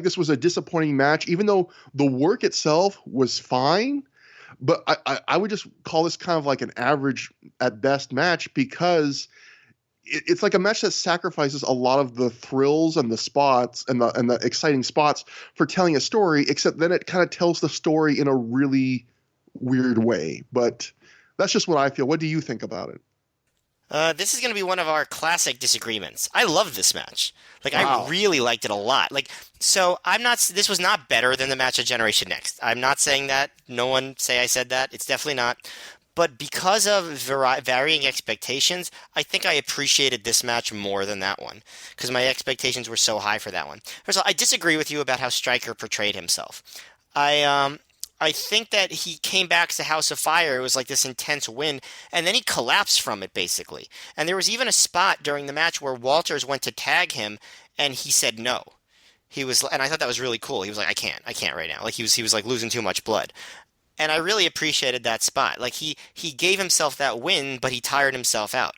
this was a disappointing match, even though the work itself was fine. But I would just call this kind of like an average at best match because it's like a match that sacrifices a lot of the thrills and the spots and the exciting spots for telling a story, except then it kind of tells the story in a really weird way. But that's just what I feel. What do you think about it? This is going to be one of our classic disagreements. I love this match. Like, Wow. I really liked it a lot. Like, so this was not better than the match of Generation Next. I'm not saying that. No one say I said that. It's definitely not. But because of varying expectations, I think I appreciated this match more than that one because my expectations were so high for that one. First of all, I disagree with you about how Stryker portrayed himself. I think that he came back to House of Fire. It was like this intense win, and then he collapsed from it, basically. And there was even a spot during the match where Walters went to tag him, and he said no. And I thought that was really cool. He was like, I can't right now. Like he was like losing too much blood. And I really appreciated that spot. Like he gave himself that win, but he tired himself out.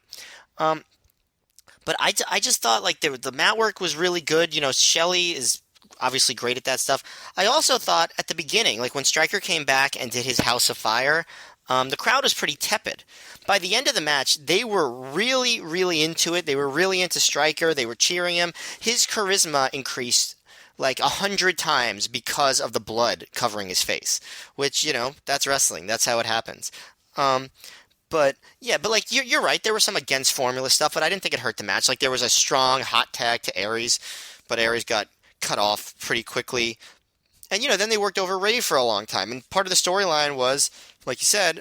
But I just thought like the mat work was really good. You know, Shelley is obviously great at that stuff. I also thought at the beginning, like when Stryker came back and did his House of Fire, the crowd was pretty tepid. By the end of the match, they were really, really into it. They were really into Stryker. They were cheering him. His charisma increased like 100 times because of the blood covering his face, which, you know, that's wrestling. That's how it happens. But yeah, but like you're right. There was some against formula stuff, but I didn't think it hurt the match. Like there was a strong hot tag to Aries, but Aries got cut off pretty quickly. And, you know, then they worked over Rave for a long time. And part of the storyline was, like you said,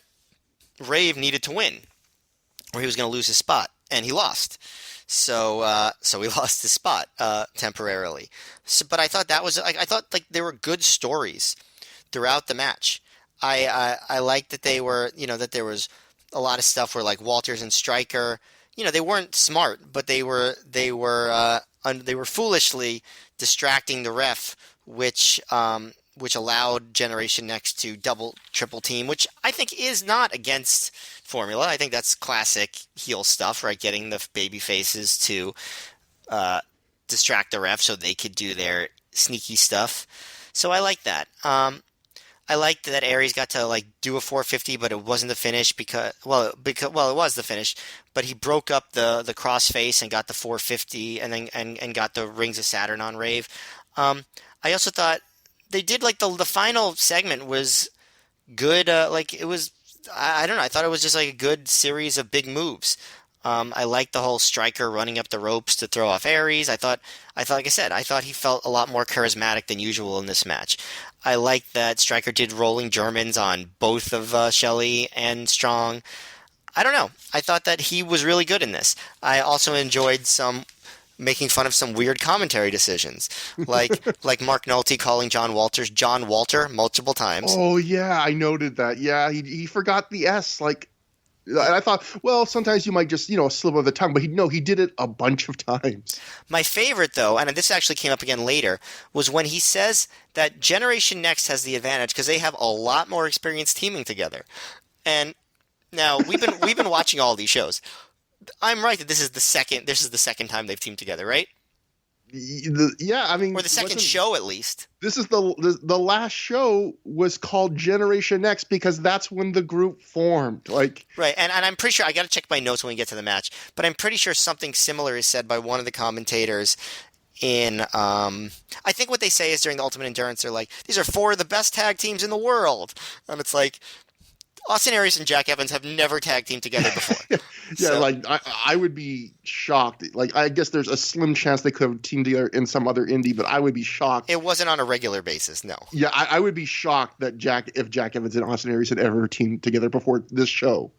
Rave needed to win, or he was going to lose his spot. And he lost. So he lost his spot temporarily. But I thought I thought like there were good stories throughout the match. I liked that they were, you know, that there was a lot of stuff where like Walters and Stryker, you know, they weren't smart, but they were foolishly distracting the ref, which allowed Generation Next to double, triple team, which I think is not against formula. I think that's classic heel stuff, right? Getting the baby faces to distract the ref so they could do their sneaky stuff. So I like that. I liked that Aries got to like do a 450, but it wasn't the finish because it was the finish, but he broke up the crossface and got the 450 and then and got the Rings of Saturn on Rave. I also thought they did like the final segment was good. Like it was, I don't know. I thought it was just like a good series of big moves. I liked the whole Striker running up the ropes to throw off Aries. Like I said, I thought he felt a lot more charismatic than usual in this match. I liked that Striker did rolling Germans on both of Shelley and Strong. I don't know. I thought that he was really good in this. I also enjoyed some making fun of some weird commentary decisions, like Mark Nolte calling John Walters John Walter multiple times. Oh yeah, I noted that. Yeah, he forgot the S. Like, and I thought, well, sometimes you might just slip of the tongue, but he did it a bunch of times. My favorite, though, and this actually came up again later, was when he says that Generation Next has the advantage because they have a lot more experience teaming together. And now we've been watching all these shows. I'm right that this is the second time they've teamed together, right? Yeah, I mean, Or the second show at least. This is the last show was called Generation Next because that's when the group formed. Like, Right, and I'm pretty sure I got to check my notes when we get to the match, but I'm pretty sure something similar is said by one of the commentators in I think what they say is during the Ultimate Endurance they're like, these are four of the best tag teams in the world. And it's like Austin Aries and Jack Evans have never tag teamed together before. yeah, so, like I would be shocked. Like, I guess there's a slim chance they could have teamed together in some other indie, but I would be shocked. It wasn't on a regular basis, no. Yeah, I would be shocked that if Jack Evans and Austin Aries had ever teamed together before this show.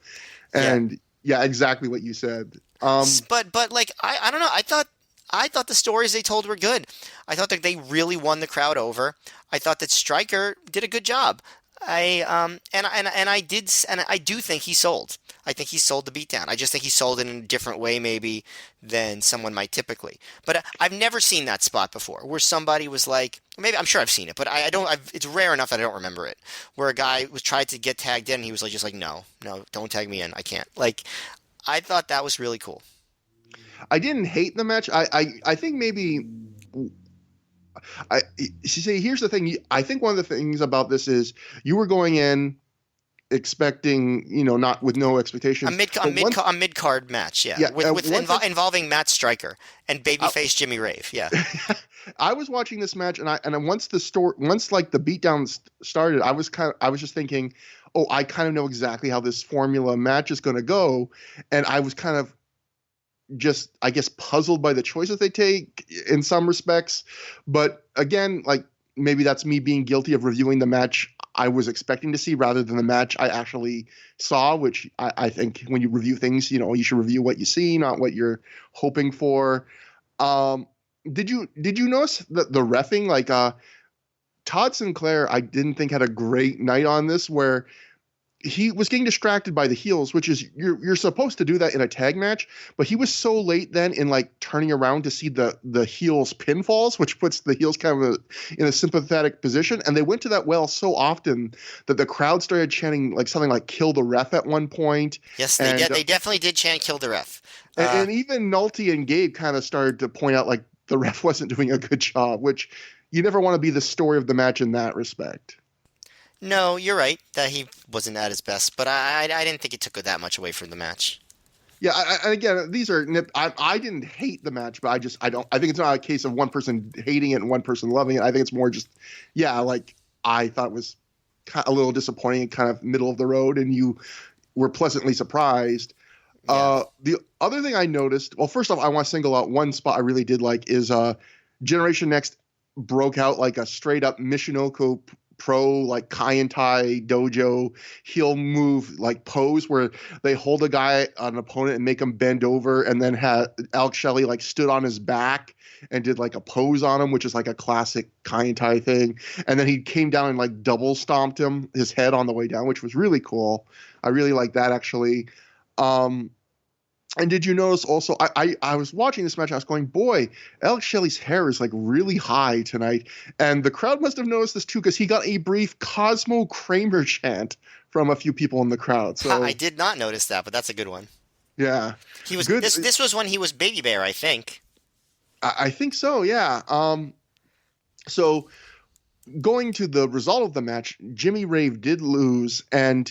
And yeah, exactly what you said. But like I don't know. I thought the stories they told were good. I thought that they really won the crowd over. I thought that Stryker did a good job. I do think he sold. I think he sold the beatdown. I just think he sold it in a different way maybe than someone might typically. But I've never seen that spot before where somebody was like, maybe I'm sure I've seen it, but I don't. It's rare enough that I don't remember it. Where a guy was tried to get tagged in, and he was like, just like, no, don't tag me in. I can't. Like, I thought that was really cool. I didn't hate the match. I think maybe. See, here's the thing. I think one of the things about this is you were going in expecting, not with no expectations. A mid card match, yeah, involving Matt Stryker and babyface Jimmy Rave, yeah. I was watching this match, and once like the beatdown started, I was just thinking, oh, I kind of know exactly how this formula match is going to go, and I was kind of just, I guess, puzzled by the choices they take in some respects. But again, like, maybe that's me being guilty of reviewing the match I was expecting to see rather than the match I actually saw, which I think when you review things, you should review what you see, not what you're hoping for. Did you notice the reffing? Like, Todd Sinclair, I didn't think had a great night on this, where he was getting distracted by the heels, which is you're supposed to do that in a tag match, but he was so late then in like turning around to see the heels pinfalls, which puts the heels kind of in a sympathetic position. And they went to that well so often that the crowd started chanting like something like "kill the ref" at one point. Yes, they did. They definitely did chant "kill the ref." And even Nolte and Gabe kind of started to point out like the ref wasn't doing a good job, which you never want to be the story of the match in that respect. No, you're right that he wasn't at his best, but I didn't think it took that much away from the match. Yeah, and again, these are I didn't hate the match, but I think it's not a case of one person hating it and one person loving it. I think it's more just, like, I thought it was a little disappointing and kind of middle of the road, and you were pleasantly surprised. Yeah. The other thing I noticed, well, first off, I want to single out one spot I really did like is Generation Next broke out like a straight up Michinoku Pro, like Kaientai dojo heel move, like pose where they hold a guy, an opponent, and make him bend over, and then had Alex Shelley like stood on his back and did like a pose on him, which is like a classic Kaientai thing. And then he came down and like double stomped his head on the way down, which was really cool. I really like that, actually. And did you notice also, I was watching this match, I was going, boy, Alex Shelley's hair is like really high tonight. And the crowd must have noticed this too, because he got a brief Cosmo Kramer chant from a few people in the crowd. So I did not notice that, but that's a good one. Yeah. He was good. This was when he was Baby Bear, I think. I think so, yeah. So going to the result of the match, Jimmy Rave did lose, and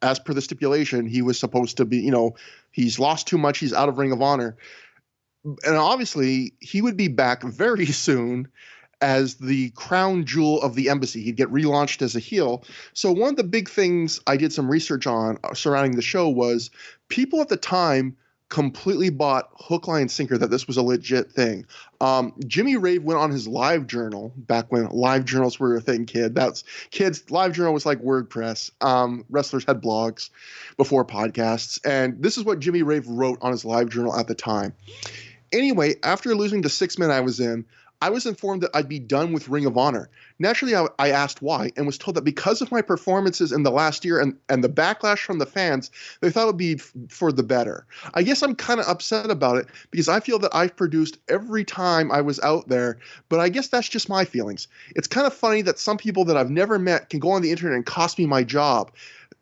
as per the stipulation, he was supposed to be, he's lost too much, he's out of Ring of Honor. And obviously, he would be back very soon, as the crown jewel of the embassy. He'd get relaunched as a heel. So one of the big things I did some research on surrounding the show was people at the time completely bought hook, line, sinker that this was a legit thing. Jimmy Rave went on his live journal back when live journals were a thing, kids. Live journal was like WordPress. Wrestlers had blogs before podcasts. And this is what Jimmy Rave wrote on his live journal at the time. Anyway, after losing the 6-man I was informed that I'd be done with Ring of Honor. Naturally, I asked why and was told that because of my performances in the last year and the backlash from the fans, they thought it would be for the better. I guess I'm kind of upset about it because I feel that I've produced every time I was out there, but I guess that's just my feelings. It's kind of funny that some people that I've never met can go on the internet and cost me my job,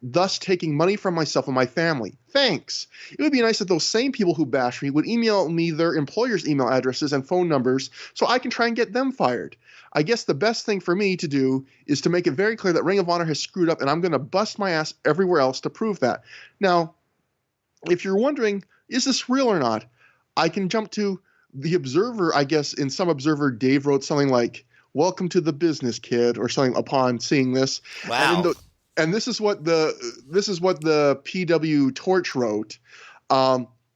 thus taking money from myself and my family. Thanks. It would be nice if those same people who bash me would email me their employers' email addresses and phone numbers so I can try and get them fired. I guess the best thing for me to do is to make it very clear that Ring of Honor has screwed up, and I'm going to bust my ass everywhere else to prove that. Now, if you're wondering, is this real or not, I can jump to the Observer. I guess in some Observer, Dave wrote something like, "Welcome to the business, kid," or something upon seeing this. Wow. And this is what the PW Torch wrote.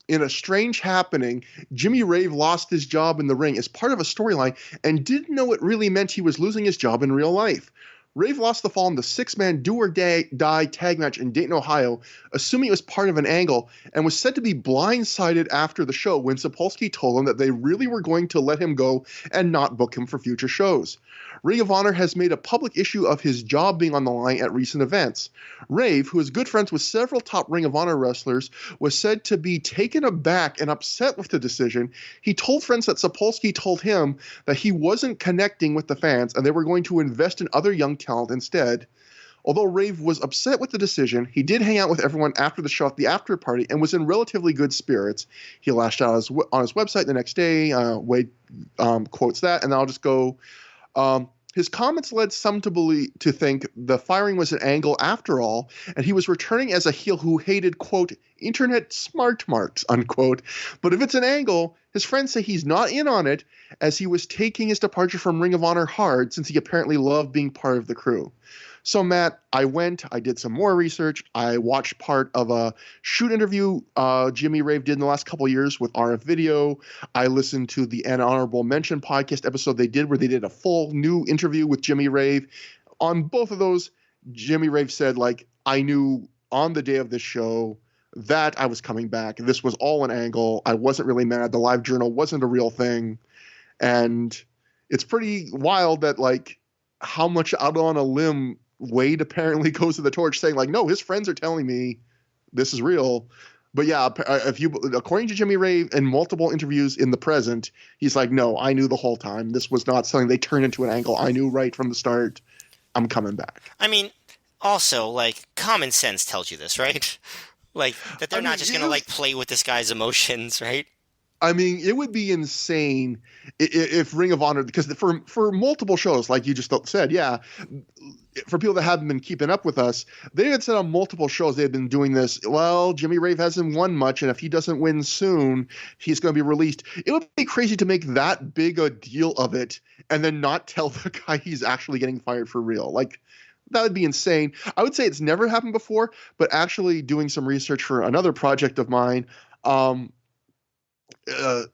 In a strange happening, Jimmy Rave lost his job in the ring as part of a storyline and didn't know it really meant he was losing his job in real life. Rave lost the fall in the 6-man do-or-die tag match in Dayton, Ohio, assuming it was part of an angle, and was said to be blindsided after the show when Sapolsky told him that they really were going to let him go and not book him for future shows. Ring of Honor has made a public issue of his job being on the line at recent events. Rave, who is good friends with several top Ring of Honor wrestlers, was said to be taken aback and upset with the decision. He told friends that Sapolsky told him that he wasn't connecting with the fans and they were going to invest in other young talent instead. Although Rave was upset with the decision, he did hang out with everyone after the show at the after party and was in relatively good spirits. He lashed out on his website the next day. Wade quotes that, and I'll just go. His comments led some to think the firing was an angle after all, and he was returning as a heel who hated, quote, internet smart marks, unquote. But if it's an angle, his friends say he's not in on it, as he was taking his departure from Ring of Honor hard since he apparently loved being part of the crew. So, Matt, I did some more research. I watched part of a shoot interview Jimmy Rave did in the last couple of years with RF Video. I listened to the An Honorable Mention podcast episode they did where they did a full new interview with Jimmy Rave. On both of those, Jimmy Rave said, like, I knew on the day of this show that I was coming back. This was all an angle. I wasn't really mad. The live journal wasn't a real thing. And it's pretty wild that, like, how much out on a limb Wade apparently goes to the Torch saying, like, no, his friends are telling me this is real. But yeah, according to Jimmy Rave in multiple interviews in the present, he's like, no, I knew the whole time. This was not something they turned into an angle. I knew right from the start. I'm coming back. I mean, also, like, common sense tells you this, right? Like, that they're not just going to, like, play with this guy's emotions, right? I mean, it would be insane if Ring of Honor, because for multiple shows, like you just said, yeah, for people that haven't been keeping up with us, they had said on multiple shows they had been doing this. Well, Jimmy Rave hasn't won much, and if he doesn't win soon, he's going to be released. It would be crazy to make that big a deal of it and then not tell the guy he's actually getting fired for real. Like, that would be insane. I would say it's never happened before, but actually doing some research for another project of mine,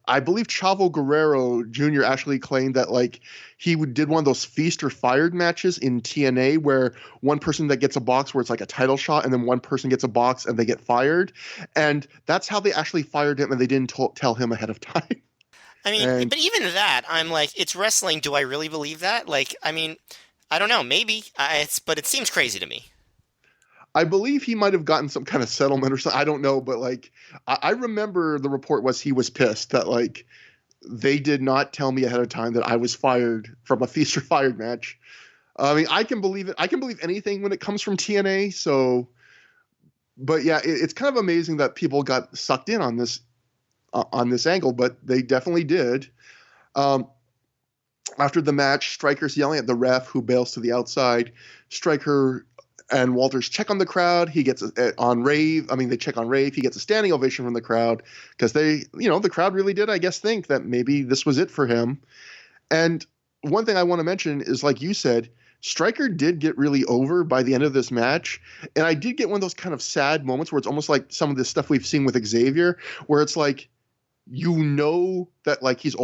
I believe Chavo Guerrero Jr. actually claimed that, like, he did one of those feast or fired matches in TNA where one person that gets a box where it's like a title shot and then one person gets a box and they get fired. And that's how they actually fired him, and they didn't tell him ahead of time. I mean, but even that, I'm like, it's wrestling. Do I really believe that? Like, I mean, I don't know. Maybe. But it seems crazy to me. I believe he might have gotten some kind of settlement or something. I don't know, but like I remember the report was he was pissed that like they did not tell me ahead of time that I was fired from a feast or fired match. I mean, I can believe it. I can believe anything when it comes from TNA. So, but yeah, it's kind of amazing that people got sucked in on this angle, but they definitely did. After the match, Stryker's yelling at the ref who bails to the outside. Stryker and Walters check on the crowd. He gets on Rave. I mean, they check on Rave. He gets a standing ovation from the crowd because the crowd really did, I guess, think that maybe this was it for him. And one thing I want to mention is, like you said, Stryker did get really over by the end of this match. And I did get one of those kind of sad moments where it's almost like some of the stuff we've seen with Xavier, where it's like, you know that like his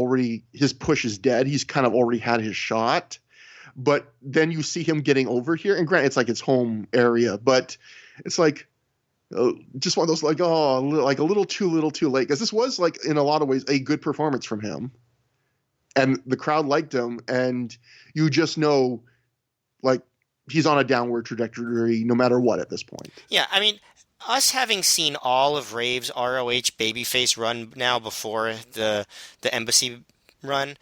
push is dead. He's kind of already had his shot. But then you see him getting over here. And granted, it's like his home area, but it's like, just one of those like, oh, like a little too late. Because this was like, in a lot of ways, a good performance from him. And the crowd liked him. And you just know, like, he's on a downward trajectory no matter what at this point. Yeah, I mean, us having seen all of Rave's ROH babyface run now before the Embassy run,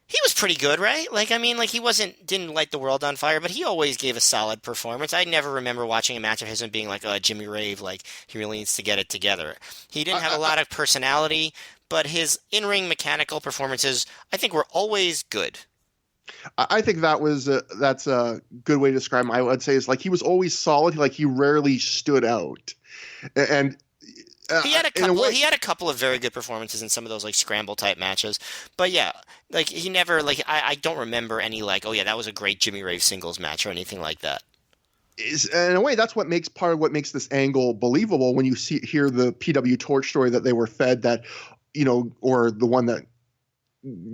he was pretty good, right? Like, I mean, like, he didn't light the world on fire, but he always gave a solid performance. I never remember watching a match of his and being like, oh, Jimmy Rave, like, he really needs to get it together. He didn't have a lot of personality, but his in-ring mechanical performances, I think, were always good. I think that's a good way to describe him. I would say is like, he was always solid. Like, he rarely stood out. And he had a couple of very good performances in some of those like scramble type matches, but yeah, like he never like I don't remember any like, oh yeah, that was a great Jimmy Rave singles match or anything like that. In a way, that's what makes this angle believable when you hear the PW Torch story that they were fed, that, you know, or the one that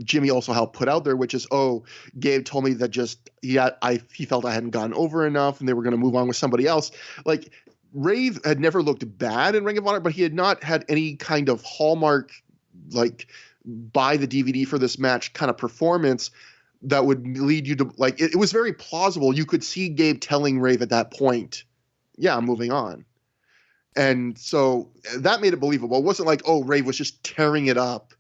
Jimmy also helped put out there, which is, oh, Gabe told me that he felt I hadn't gone over enough and they were going to move on with somebody else. Like, Rave had never looked bad in Ring of Honor, but he had not had any kind of hallmark, like, buy the DVD for this match kind of performance that would lead you to, like, it was very plausible. You could see Gabe telling Rave at that point, yeah, I'm moving on. And so that made it believable. It wasn't like, oh, Rave was just tearing it up,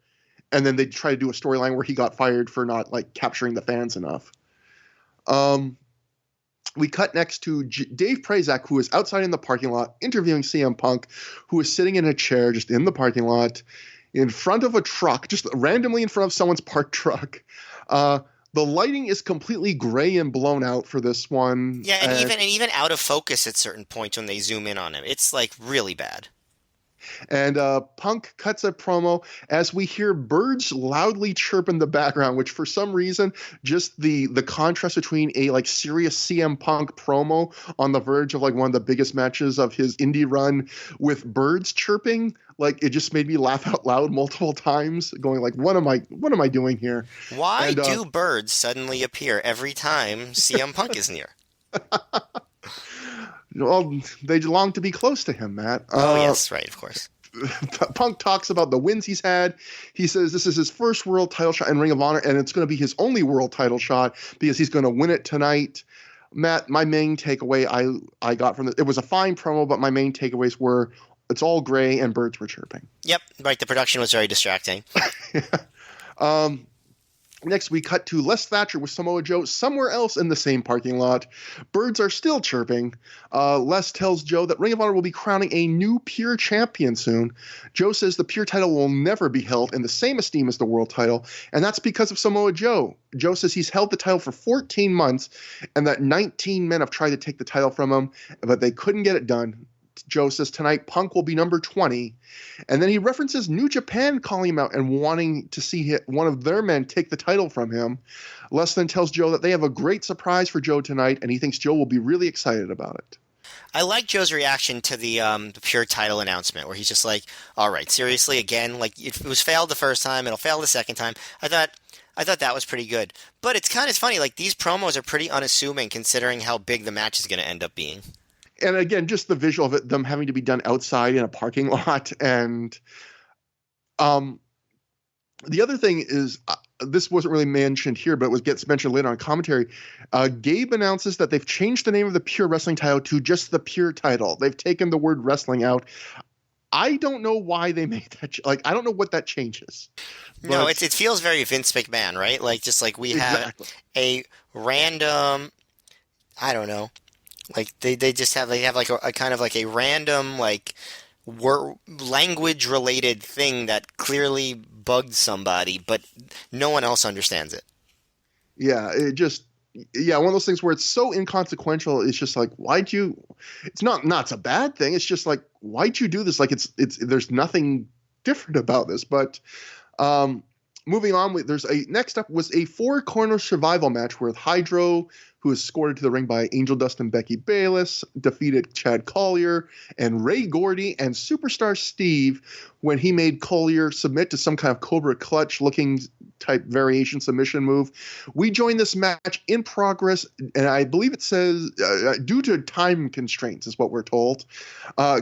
and then they try to do a storyline where he got fired for not, like, capturing the fans enough. We cut next to Dave Prazak, who is outside in the parking lot interviewing CM Punk, who is sitting in a chair just in the parking lot in front of a truck, just randomly in front of someone's parked truck. The lighting is completely gray and blown out for this one. Yeah, and even out of focus at certain points when they zoom in on him. It's like really bad. And Punk cuts a promo as we hear birds loudly chirp in the background, which for some reason, just the contrast between a like serious CM Punk promo on the verge of like one of the biggest matches of his indie run with birds chirping, like it just made me laugh out loud multiple times, going like, what am I doing here? Why do birds suddenly appear every time CM Punk is near? Well, they long to be close to him, Matt. Oh, yes, right, of course. Punk talks about the wins he's had. He says this is his first world title shot in Ring of Honor, and it's going to be his only world title shot because he's going to win it tonight. Matt, my main takeaway I got from it was a fine promo, but my main takeaways were it's all gray and birds were chirping. Yep, right. The production was very distracting. Next, we cut to Les Thatcher with Samoa Joe somewhere else in the same parking lot. Birds are still chirping. Les tells Joe that Ring of Honor will be crowning a new Pure champion soon. Joe says the Pure title will never be held in the same esteem as the world title, and that's because of Samoa Joe. Joe says he's held the title for 14 months, and that 19 men have tried to take the title from him, but they couldn't get it done. Joe says tonight Punk will be number 20. And then he references New Japan calling him out and wanting to see one of their men take the title from him. Les then tells Joe that they have a great surprise for Joe tonight, and he thinks Joe will be really excited about it. I like Joe's reaction to the Pure title announcement, where he's just like, all right, seriously, again, like it was failed the first time, it'll fail the second time. I thought that was pretty good. But it's kind of funny, like these promos are pretty unassuming considering how big the match is going to end up being. And again, just the visual of it, them having to be done outside in a parking lot. And the other thing is, this wasn't really mentioned here, but gets mentioned later on commentary. Gabe announces that they've changed the name of the Pure Wrestling title to just the Pure title. They've taken the word wrestling out. I don't know why they made that. I don't know what that changes. No, it feels very Vince McMahon, right? Like, just like we have a random, I don't know. Like they have like a kind of like a random like language related thing that clearly bugged somebody, but no one else understands it. Yeah, one of those things where it's so inconsequential. It's just like, why'd you? It's not it's a bad thing. It's just like, why'd you do this? Like it's there's nothing different about this. But moving on, next up was a 4-corner survival match where Hydro, who was escorted to the ring by Angel Dust and Becky Bayless, defeated Chad Collier and Ray Gordy and Superstar Steve when he made Collier submit to some kind of Cobra Clutch looking type variation submission move. We joined this match in progress, and I believe it says due to time constraints is what we're told.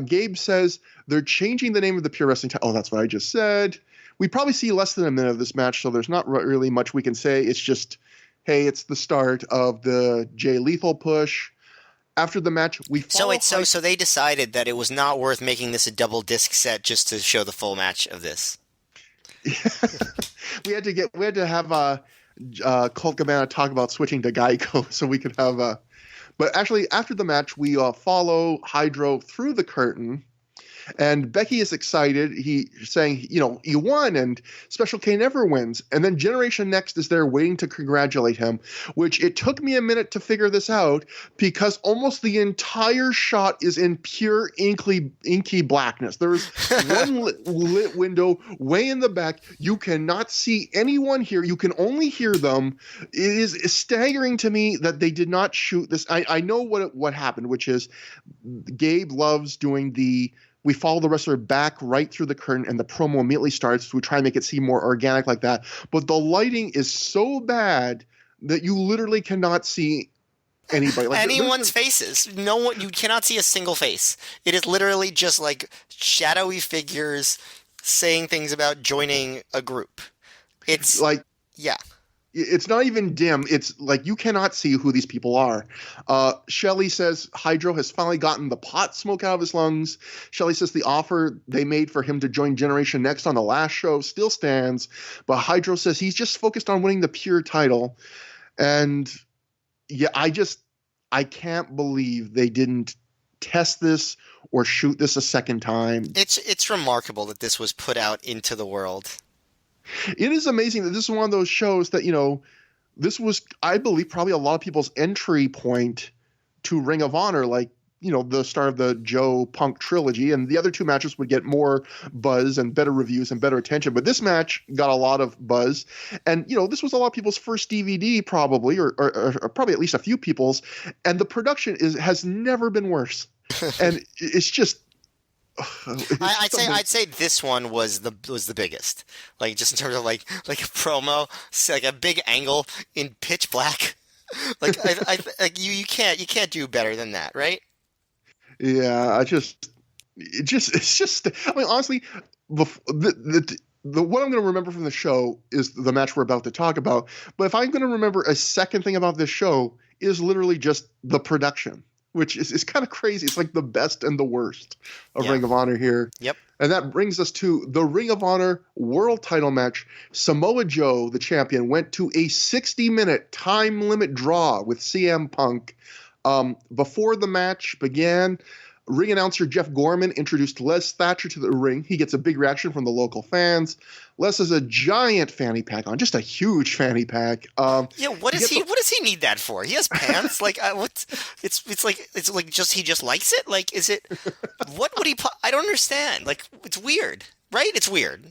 Gabe says they're changing the name of the Pure Wrestling title. Oh, that's what I just said. We probably see less than a minute of this match, so there's not really much we can say. It's just, hey, it's the start of the Jay Lethal push. After the match, we follow So they decided that it was not worth making this a double disc set just to show the full match of this. we had to have Colt Cabana talk about switching to Geico so we could have but actually after the match we follow Hydro through the curtain. And Becky is excited. He's saying, you won, and Special K never wins. And then Generation Next is there waiting to congratulate him, which it took me a minute to figure this out because almost the entire shot is in pure inky blackness. There is one lit window way in the back. You cannot see anyone here. You can only hear them. It is staggering to me that they did not shoot this. I know what happened, which is Gabe loves doing we follow the wrestler back right through the curtain, and the promo immediately starts. We try and make it seem more organic like that. But the lighting is so bad that you literally cannot see anybody. Like, anyone's faces. No one. You cannot see a single face. It is literally just like shadowy figures saying things about joining a group. It's like, yeah. It's not even dim. It's like you cannot see who these people are. Shelley says Hydro has finally gotten the pot smoke out of his lungs. Shelley says the offer they made for him to join Generation Next on the last show still stands, but Hydro says he's just focused on winning the Pure title. And yeah, I can't believe they didn't test this or shoot this a second time. It's remarkable that this was put out into the world. It is amazing that this is one of those shows that, this was, I believe, probably a lot of people's entry point to Ring of Honor, like, the start of the Joe Punk trilogy. And the other two matches would get more buzz and better reviews and better attention. But this match got a lot of buzz. And, this was a lot of people's first DVD probably, or probably at least a few people's. And the production has never been worse. And it's just... I'd say this one was the biggest, like just in terms of like a promo, like a big angle in pitch black. Like you can't do better than that, right? Yeah, it's just. I mean, honestly, the what I'm going to remember from the show is the match we're about to talk about. But if I'm going to remember a second thing about this show, is literally just the production. Which is kind of crazy. It's like the best and the worst of Ring of Honor here. Yep. And that brings us to the Ring of Honor World Title match. Samoa Joe, the champion, went to a 60-minute time limit draw with CM Punk. Before the match began, ring announcer Jeff Gorman introduced Les Thatcher to the ring. He gets a big reaction from the local fans. Les has a giant fanny pack on, just a huge fanny pack. What does he need that for? He has pants. Like what? It's like just he just likes it. Like is it? What would he? I don't understand. Like it's weird, right? It's weird.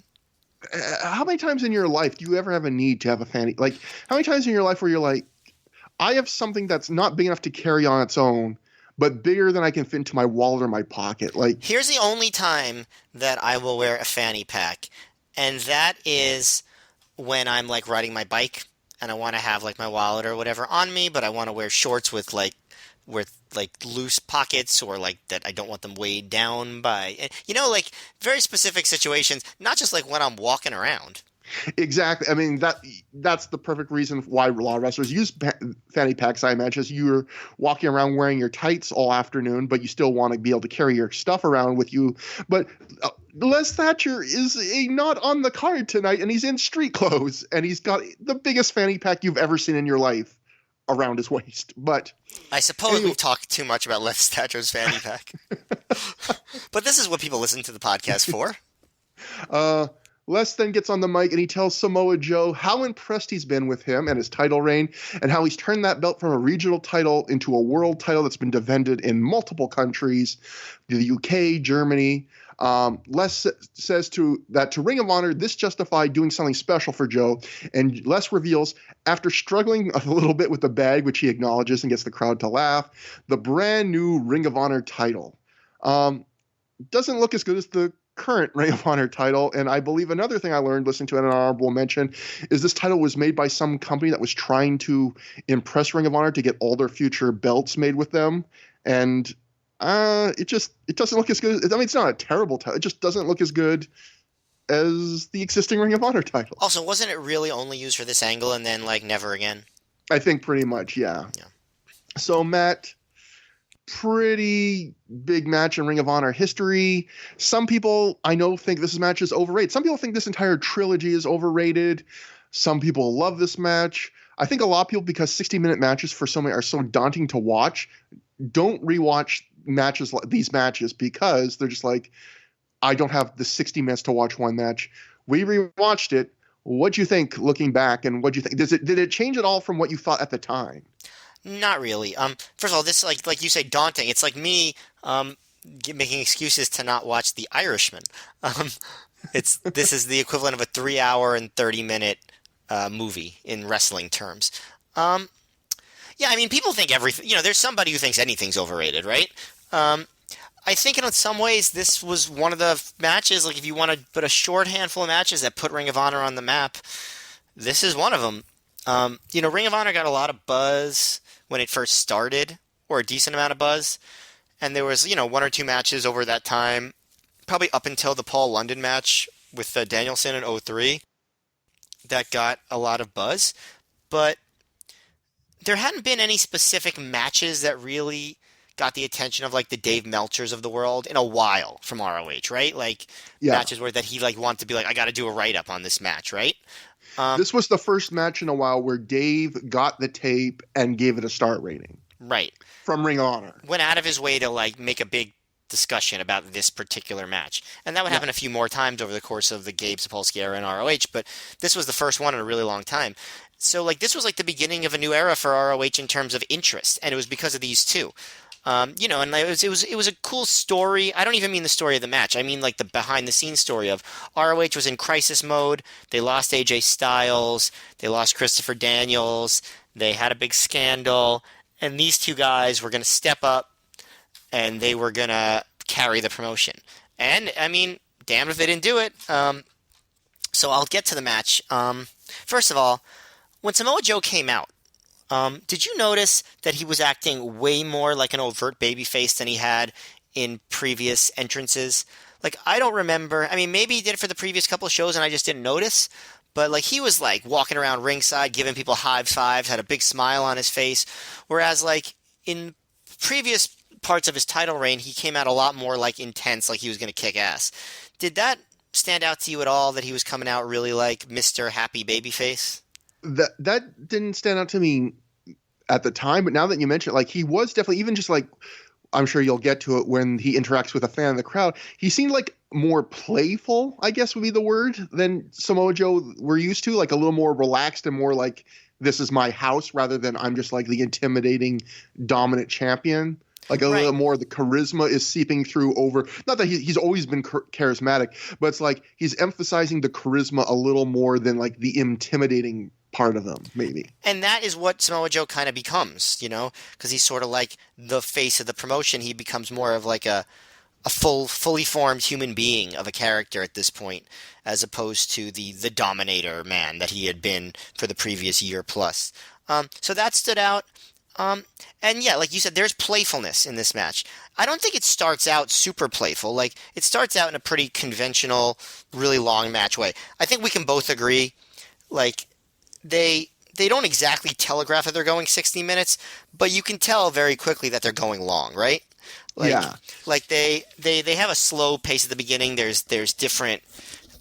How many times in your life do you ever have a need to have a fanny? Like how many times in your life where you're like, I have something that's not big enough to carry on its own, but bigger than I can fit into my wallet or my pocket. Like here's the only time that I will wear a fanny pack, and that is when I'm like riding my bike and I want to have like my wallet or whatever on me, but I want to wear shorts with loose pockets or like that I don't want them weighed down by, like very specific situations, not just like when I'm walking around. Exactly. I mean, that's the perfect reason why a lot of wrestlers use fanny packs, I imagine, is you're walking around wearing your tights all afternoon, but you still want to be able to carry your stuff around with you. But Les Thatcher is not on the card tonight, and he's in street clothes, and he's got the biggest fanny pack you've ever seen in your life around his waist. But I suppose we've talked too much about Les Thatcher's fanny pack. But this is what people listen to the podcast for. Les then gets on the mic and he tells Samoa Joe how impressed he's been with him and his title reign, and how he's turned that belt from a regional title into a world title that's been defended in multiple countries, the UK, Germany. Les says to Ring of Honor, this justified doing something special for Joe, and Les reveals, after struggling a little bit with the bag, which he acknowledges and gets the crowd to laugh, the brand new Ring of Honor title. Doesn't look as good as the current Ring of Honor title. And I believe another thing I learned listening to an honorable mention is this title was made by some company that was trying to impress Ring of Honor to get all their future belts made with them. And it doesn't look as good. I mean, it's not a terrible title. It just doesn't look as good as the existing Ring of Honor title. Also, wasn't it really only used for this angle and then like never again? I think pretty much, yeah. So Matt, pretty big match in Ring of Honor history. Some people I know think this match is overrated. Some people think this entire trilogy is overrated. Some people love this match. I think a lot of people, because 60-minute matches for so many are so daunting to watch, don't rewatch matches like these matches because they're just like, I don't have the 60 minutes to watch one match. We rewatched it. What'd you think looking back, and what'd you think? Did it change at all from what you thought at the time? Not really. First of all, this like you say, daunting. It's like me making excuses to not watch The Irishman. This is the equivalent of a 3-hour and 30-minute movie in wrestling terms. Yeah, I mean, people think everything. There's somebody who thinks anything's overrated, right? I think in some ways this was one of the matches. Like, if you want to put a short handful of matches that put Ring of Honor on the map, this is one of them. Ring of Honor got a lot of buzz when it first started, or a decent amount of buzz. And there was, one or two matches over that time, probably up until the Paul London match with Danielson in 2003, that got a lot of buzz. But there hadn't been any specific matches that really got the attention of like the Dave Meltzers of the world in a while from ROH, right? Like matches where that he like wanted to be like, I got to do a write-up on this match, right? This was the first match in a while where Dave got the tape and gave it a start rating. Right. From Ring of Honor. Went out of his way to like make a big discussion about this particular match. And that would happen a few more times over the course of the Gabe Sapolsky era in ROH, but this was the first one in a really long time. So like this was like the beginning of a new era for ROH in terms of interest, and it was because of these two. And it was a cool story. I don't even mean the story of the match. I mean like the behind the scenes story of ROH was in crisis mode. They lost AJ Styles. They lost Christopher Daniels. They had a big scandal. And these two guys were going to step up and they were going to carry the promotion. And, I mean, damn if they didn't do it. So I'll get to the match. First of all, when Samoa Joe came out, did you notice that he was acting way more like an overt babyface than he had in previous entrances? Like, I don't remember. I mean, maybe he did it for the previous couple of shows and I just didn't notice. But, like, he was, like, walking around ringside, giving people high fives, had a big smile on his face. Whereas, like, in previous parts of his title reign, he came out a lot more, like, intense, like he was going to kick ass. Did that stand out to you at all, that he was coming out really like Mr. Happy Babyface? That didn't stand out to me at the time, but now that you mention it, like, he was definitely, even just like, I'm sure you'll get to it when he interacts with a fan in the crowd, he seemed like more playful, I guess would be the word, than Samoa Joe we're used to, like a little more relaxed and more like, this is my house, rather than I'm just like the intimidating dominant champion. Like a little more, the charisma is seeping through over. Not that he's always been charismatic, but it's like he's emphasizing the charisma a little more than like the intimidating part of him, maybe. And that is what Samoa Joe kind of becomes, because he's sort of like the face of the promotion. He becomes more of like a fully formed human being of a character at this point, as opposed to the dominator man that he had been for the previous year plus. So that stood out. And yeah, like you said, there's playfulness in this match. I don't think it starts out super playful. Like, it starts out in a pretty conventional, really long match way. I think we can both agree, like, they don't exactly telegraph that they're going 60 minutes, but you can tell very quickly that they're going long, right? Like, yeah. Like, they have a slow pace at the beginning. There's different,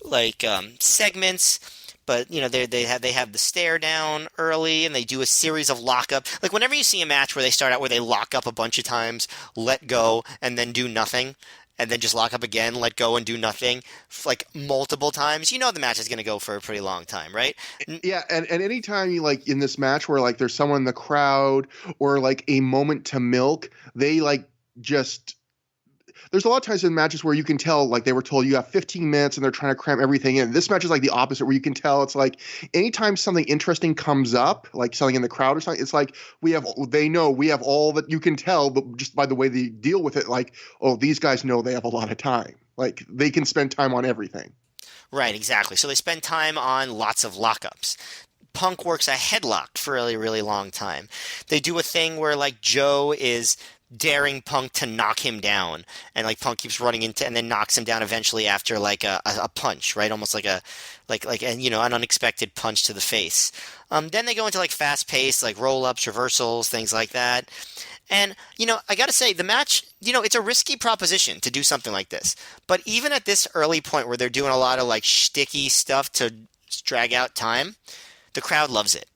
like, segments. But, they have the stare down early, and they do a series of lockup. Like, whenever you see a match where they start out where they lock up a bunch of times, let go, and then do nothing, and then just lock up again, let go and do nothing like multiple times, you know the match is going to go for a pretty long time, right? Yeah, and anytime you like in this match where like there's someone in the crowd or like a moment to milk, they like just there's a lot of times in matches where you can tell like they were told you have 15 minutes and they're trying to cram everything in. This match is like the opposite where you can tell it's like anytime something interesting comes up, like something in the crowd or something, it's like they know we have all that you can tell, but just by the way they deal with it, like, oh, these guys know they have a lot of time. Like they can spend time on everything. Right, exactly. So they spend time on lots of lockups. Punk works a headlock for a really, really long time. They do a thing where like Joe is daring Punk to knock him down, and like Punk keeps running into and then knocks him down eventually after like a punch, right? Almost like a like and you know an unexpected punch to the face. Then they go into like fast paced like roll ups, reversals, things like that. And, I got to say, the match, it's a risky proposition to do something like this. But even at this early point where they're doing a lot of like shticky stuff to drag out time, the crowd loves it,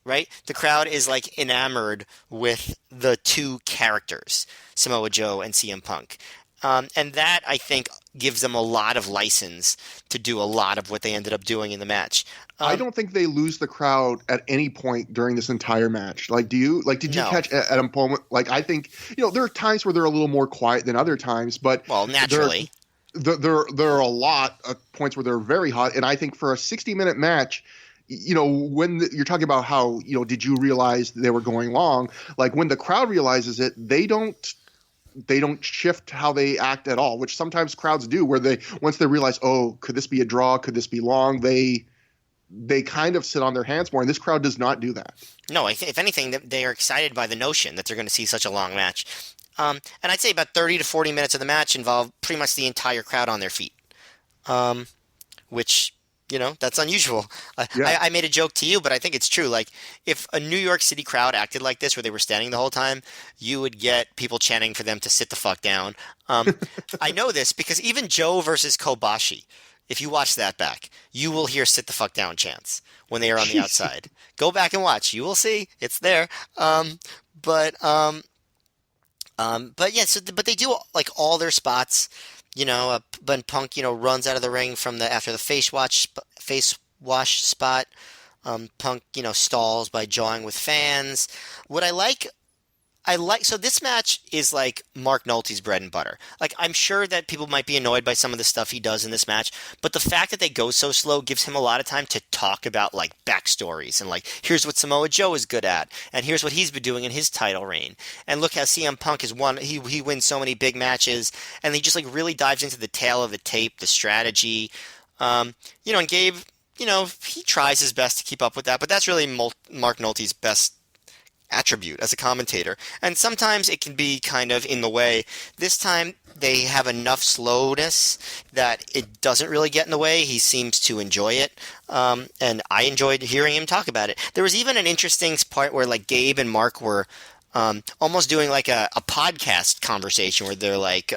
right? The crowd is like enamored with the two characters, Samoa Joe and CM Punk. And that, I think, gives them a lot of license to do a lot of what they ended up doing in the match. I don't think they lose the crowd at any point during this entire match. Like, do you? Like, did you No. catch at a moment? Like, I think there are times where they're a little more quiet than other times, but Well, naturally. There are a lot of points where they're very hot, and I think for a 60-minute match, when you're talking about how did you realize they were going long? Like when the crowd realizes it, they don't shift how they act at all, which sometimes crowds do, where they once they realize, oh, could this be a draw? Could this be long? They kind of sit on their hands more, and this crowd does not do that. No, if anything, they are excited by the notion that they're going to see such a long match. And I'd say about 30 to 40 minutes of the match involve pretty much the entire crowd on their feet, which, that's unusual. Yeah. I made a joke to you, but I think it's true. Like, if a New York City crowd acted like this, where they were standing the whole time, you would get people chanting for them to sit the fuck down. I know this because even Joe versus Kobashi, if you watch that back, you will hear "sit the fuck down" chants when they are on the outside. Go back and watch; you will see it's there. But yeah, but they do like all their spots. When Punk runs out of the ring from after the face wash spot. Punk stalls by jawing with fans. What so this match is like Mark Nolte's bread and butter. Like, I'm sure that people might be annoyed by some of the stuff he does in this match, but the fact that they go so slow gives him a lot of time to talk about like backstories and like, here's what Samoa Joe is good at, and here's what he's been doing in his title reign. And look how CM Punk has won. He wins so many big matches, and he just like really dives into the tail of the tape, the strategy. And Gabe, he tries his best to keep up with that, but that's really Mark Nolte's best attribute as a commentator, and sometimes it can be kind of in the way. This time they have enough slowness that it doesn't really get in the way. He seems to enjoy it, and I enjoyed hearing him talk about it. There was even an interesting part where like Gabe and Mark were almost doing like a podcast conversation where they're like,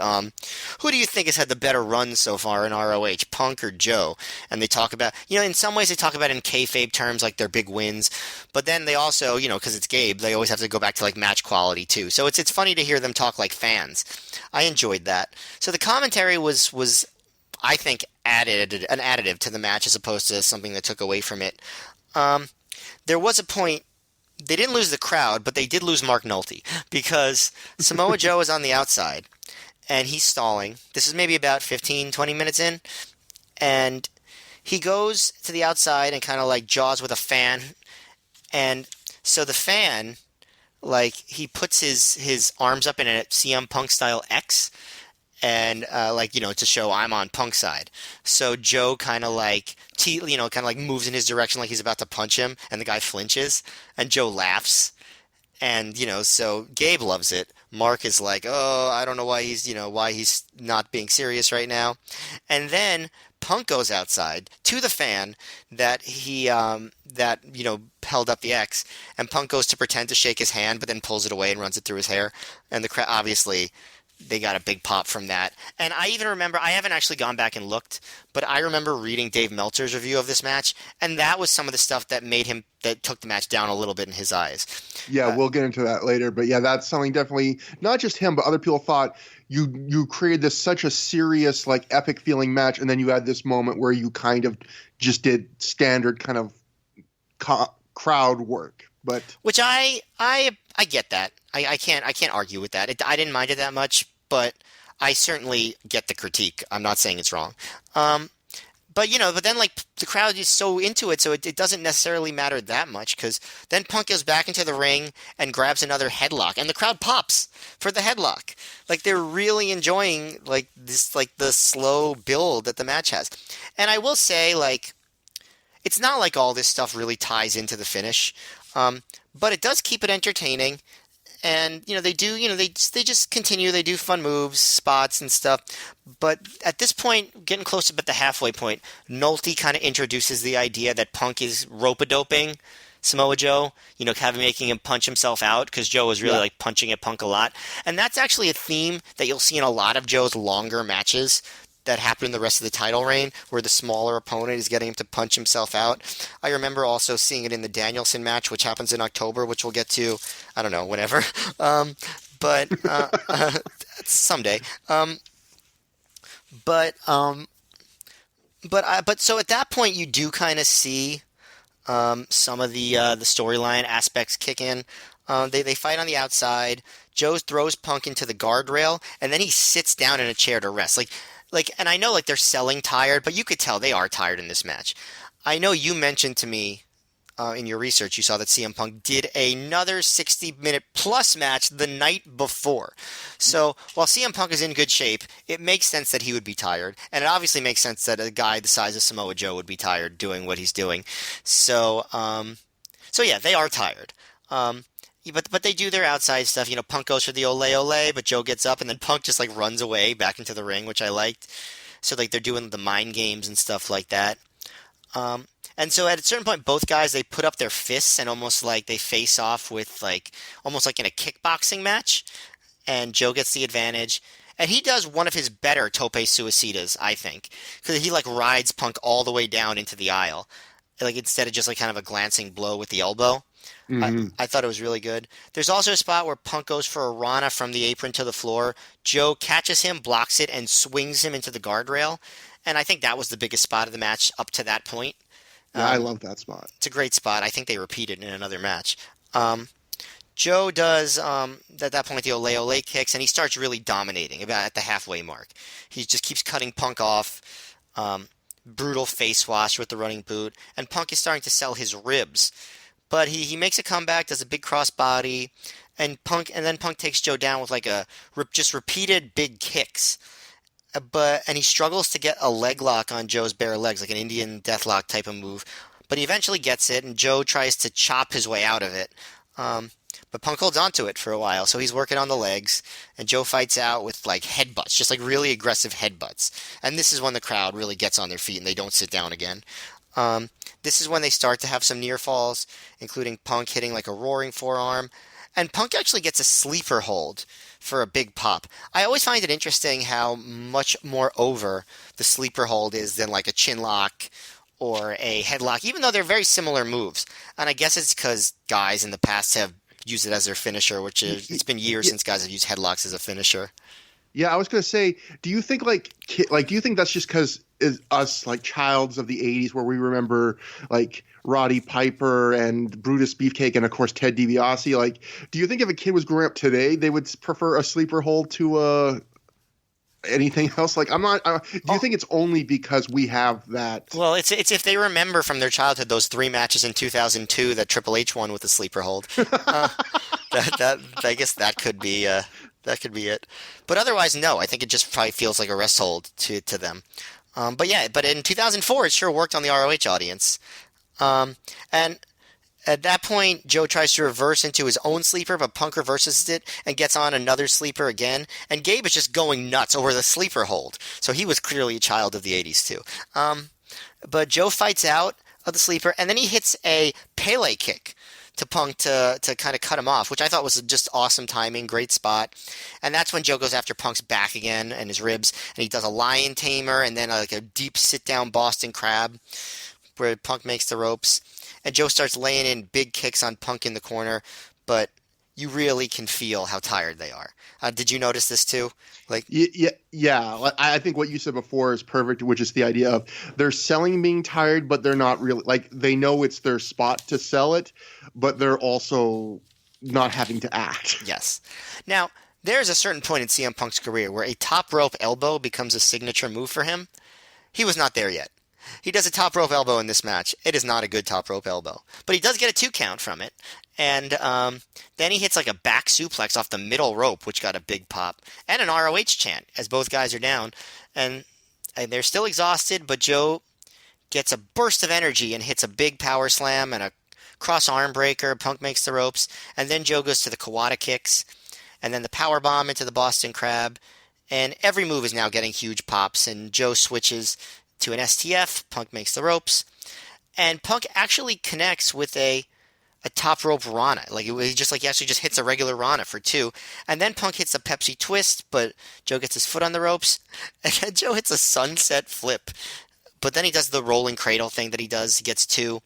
who do you think has had the better run so far in ROH, Punk or Joe? And they talk about, in some ways they talk about it in kayfabe terms, like their big wins. But then they also, because it's Gabe, they always have to go back to like match quality too. So it's funny to hear them talk like fans. I enjoyed that. So the commentary was I think, added an additive to the match as opposed to something that took away from it. There was a point. They didn't lose the crowd, but they did lose Mark Nolte because Samoa Joe is on the outside and he's stalling. This is maybe about 15, 20 minutes in. And he goes to the outside and kind of like jaws with a fan. And so the fan, like, he puts his arms up in a CM Punk style X and to show I'm on Punk's side. So Joe kind of like moves in his direction like he's about to punch him, and the guy flinches, and Joe laughs, and so Gabe loves it. Mark is like, oh, I don't know why he's not being serious right now, and then Punk goes outside to the fan that he held up the X, and Punk goes to pretend to shake his hand, but then pulls it away and runs it through his hair, and the crowd obviously. they got a big pop from that. And I even remember, I haven't actually gone back and looked, but I remember reading Dave Meltzer's review of this match, and that was some of the stuff that took the match down a little bit in his eyes. Yeah, we'll get into that later. But yeah, that's something definitely, not just him, but other people thought you created this such a serious, like epic feeling match, and then you had this moment where you kind of just did standard kind of crowd work. But which I get that. I can't argue with that. I didn't mind it that much, but I certainly get the critique. I'm not saying it's wrong. But then like the crowd is so into it, so it doesn't necessarily matter that much, because then Punk goes back into the ring and grabs another headlock, and the crowd pops for the headlock. Like they're really enjoying like this, like the slow build that the match has. And I will say, like, it's not like all this stuff really ties into the finish, but it does keep it entertaining. And they do, they just continue. They do fun moves, spots, and stuff. But at this point, getting close to the halfway point, Nolte kind of introduces the idea that Punk is rope-a-doping Samoa Joe. Making him punch himself out, because Joe was really like punching at Punk a lot. And that's actually a theme that you'll see in a lot of Joe's longer matches that happen in the rest of the title reign, where the smaller opponent is getting him to punch himself out. I remember also seeing it in the Danielson match, which happens in October, which we'll get to, I don't know, whenever. But someday. But so at that point, you do kind of see some of the storyline aspects kick in. They fight on the outside. Joe throws Punk into the guardrail, and then he sits down in a chair to rest. And I know, like, they're selling tired, but you could tell they are tired in this match. I know you mentioned to me in your research, you saw that CM Punk did another 60-minute plus match the night before. So while CM Punk is in good shape, it makes sense that he would be tired. And it obviously makes sense that a guy the size of Samoa Joe would be tired doing what he's doing. So yeah, they are tired. But they do their outside stuff. Punk goes for the ole ole, but Joe gets up, and then Punk just like runs away back into the ring, which I liked. So like they're doing the mind games and stuff like that. And so at a certain point, both guys, they put up their fists and almost like they face off with almost like in a kickboxing match. And Joe gets the advantage. And he does one of his better tope suicidas, I think, because he like rides Punk all the way down into the aisle, like instead of just like kind of a glancing blow with the elbow. Mm-hmm. I thought it was really good. There's also a spot where Punk goes for a Rana from the apron to the floor. Joe catches him, blocks it, and swings him into the guardrail. And I think that was the biggest spot of the match up to that point. Yeah, I love that spot. It's a great spot. I think they repeat it in another match. Joe does, at that point, the ole ole kicks, and he starts really dominating about at the halfway mark. He just keeps cutting Punk off. Brutal face wash with the running boot. And Punk is starting to sell his ribs. But he makes a comeback, does a big crossbody, and then Punk takes Joe down with like just repeated big kicks. And he struggles to get a leg lock on Joe's bare legs, like an Indian deathlock type of move. But he eventually gets it, and Joe tries to chop his way out of it. But Punk holds onto it for a while, so he's working on the legs, and Joe fights out with like headbutts, just like really aggressive headbutts. And this is when the crowd really gets on their feet and they don't sit down again. This is when they start to have some near falls, including Punk hitting like a roaring forearm. And Punk actually gets a sleeper hold for a big pop. I always find it interesting how much more over the sleeper hold is than like a chin lock or a headlock, even though they're very similar moves. And I guess it's because guys in the past have used it as their finisher, which is, it's been years since guys have used headlocks as a finisher. Yeah, I was going to say, do you think do you think that's just because us like childs of the 80s where we remember like Roddy Piper and Brutus Beefcake and of course Ted DiBiase? Like, do you think if a kid was growing up today, they would prefer a sleeper hold to anything else? Like, I'm not. Do you think it's only because we have that? Well, it's if they remember from their childhood those 3 matches in 2002 that Triple H won with a sleeper hold. That I guess that could be. That could be it. But otherwise, no. I think it just probably feels like a rest hold to them. But in 2004, it sure worked on the ROH audience. And at that point, Joe tries to reverse into his own sleeper, but Punk reverses it and gets on another sleeper again. And Gabe is just going nuts over the sleeper hold. So he was clearly a child of the 80s, too. But Joe fights out of the sleeper, and then he hits a Pele kick to Punk to kind of cut him off, which I thought was just awesome timing, great spot. And that's when Joe goes after Punk's back again and his ribs, and he does a lion tamer and then like a deep sit down Boston Crab where Punk makes the ropes. And Joe starts laying in big kicks on Punk in the corner, but you really can feel how tired they are. Did you notice this too? Like, Yeah. I think what you said before is perfect, which is the idea of they're selling being tired, but they're not really like they know it's their spot to sell it, but they're also not having to act. yes. Now, there's a certain point in CM Punk's career where a top rope elbow becomes a signature move for him. He was not there yet. He does a top rope elbow in this match. It is not a good top rope elbow, but he does get a 2 count from it. And then he hits like a back suplex off the middle rope, which got a big pop, and an ROH chant as both guys are down. And they're still exhausted, but Joe gets a burst of energy and hits a big power slam and a cross arm breaker. Punk makes the ropes, and then Joe goes to the Kawada kicks, and then the power bomb into the Boston Crab. And every move is now getting huge pops, and Joe switches to an STF. Punk makes the ropes, and Punk actually connects with a top rope Rana. Like he actually just hits a regular Rana for 2, and then Punk hits a Pepsi twist, but Joe gets his foot on the ropes, and then Joe hits a sunset flip, but then he does the rolling cradle thing that he does. He gets 2,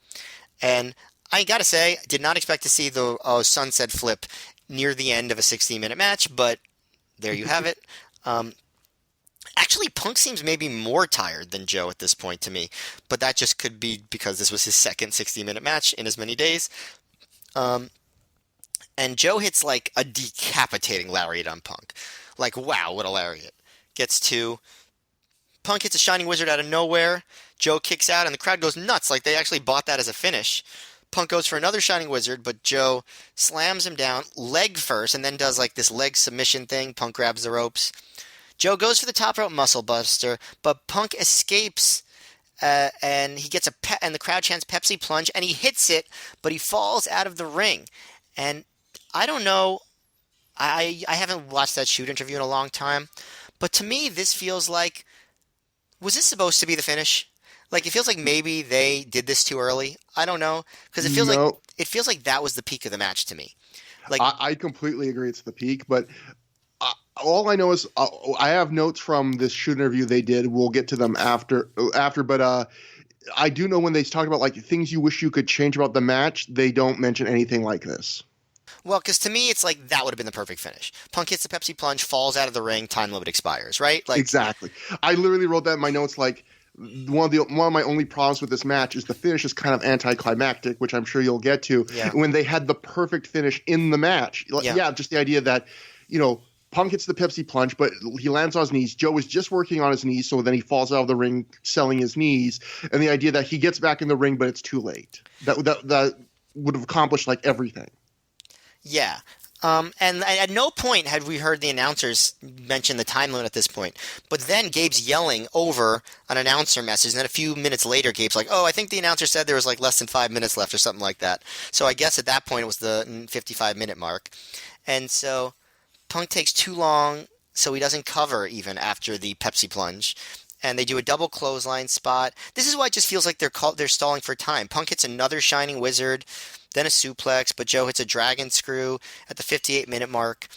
and I gotta say, did not expect to see the sunset flip near the end of a 60-minute match, but there you have it. Actually, Punk seems maybe more tired than Joe at this point to me, but that just could be because this was his second 60-minute match in as many days. And Joe hits like a decapitating lariat on Punk. Like, wow, what a lariat. Gets 2. Punk hits a Shining Wizard out of nowhere. Joe kicks out, and the crowd goes nuts, like they actually bought that as a finish. Punk goes for another Shining Wizard, but Joe slams him down, leg first, and then does like this leg submission thing. Punk grabs the ropes. Joe goes for the top rope muscle buster, but Punk escapes, and he gets and the crowd chants Pepsi plunge, and he hits it, but he falls out of the ring. And I don't know, I haven't watched that shoot interview in a long time, but to me this feels like, was this supposed to be the finish? Like, it feels like maybe they did this too early. I don't know, because it feels like that was the peak of the match to me. Like, I completely agree it's the peak, but all I know is I have notes from this shoot interview they did. We'll get to them after, but I do know when they talk about like things you wish you could change about the match, they don't mention anything like this. well, because to me, it's like that would have been the perfect finish. Punk hits the Pepsi plunge, falls out of the ring, time limit expires, right? Like, exactly. I literally wrote that in my notes. Like one of my only problems with this match is the finish is kind of anticlimactic, which I'm sure you'll get to. Yeah. When they had the perfect finish in the match, just the idea that Punk hits the Pepsi plunge, but he lands on his knees. Joe was just working on his knees, so then he falls out of the ring selling his knees. And the idea that he gets back in the ring, but it's too late. That would have accomplished like everything. Yeah. And at no point had we heard the announcers mention the time limit at this point. But then Gabe's yelling over an announcer message, and then a few minutes later, Gabe's like, "Oh, I think the announcer said there was like less than 5 minutes left," or something like that. So I guess at that point it was the 55-minute mark. And so Punk takes too long, so he doesn't cover even after the Pepsi plunge. And they do a double clothesline spot. This is why it just feels like they're stalling for time. Punk hits another Shining Wizard, then a suplex, but Joe hits a dragon screw at the 58-minute mark.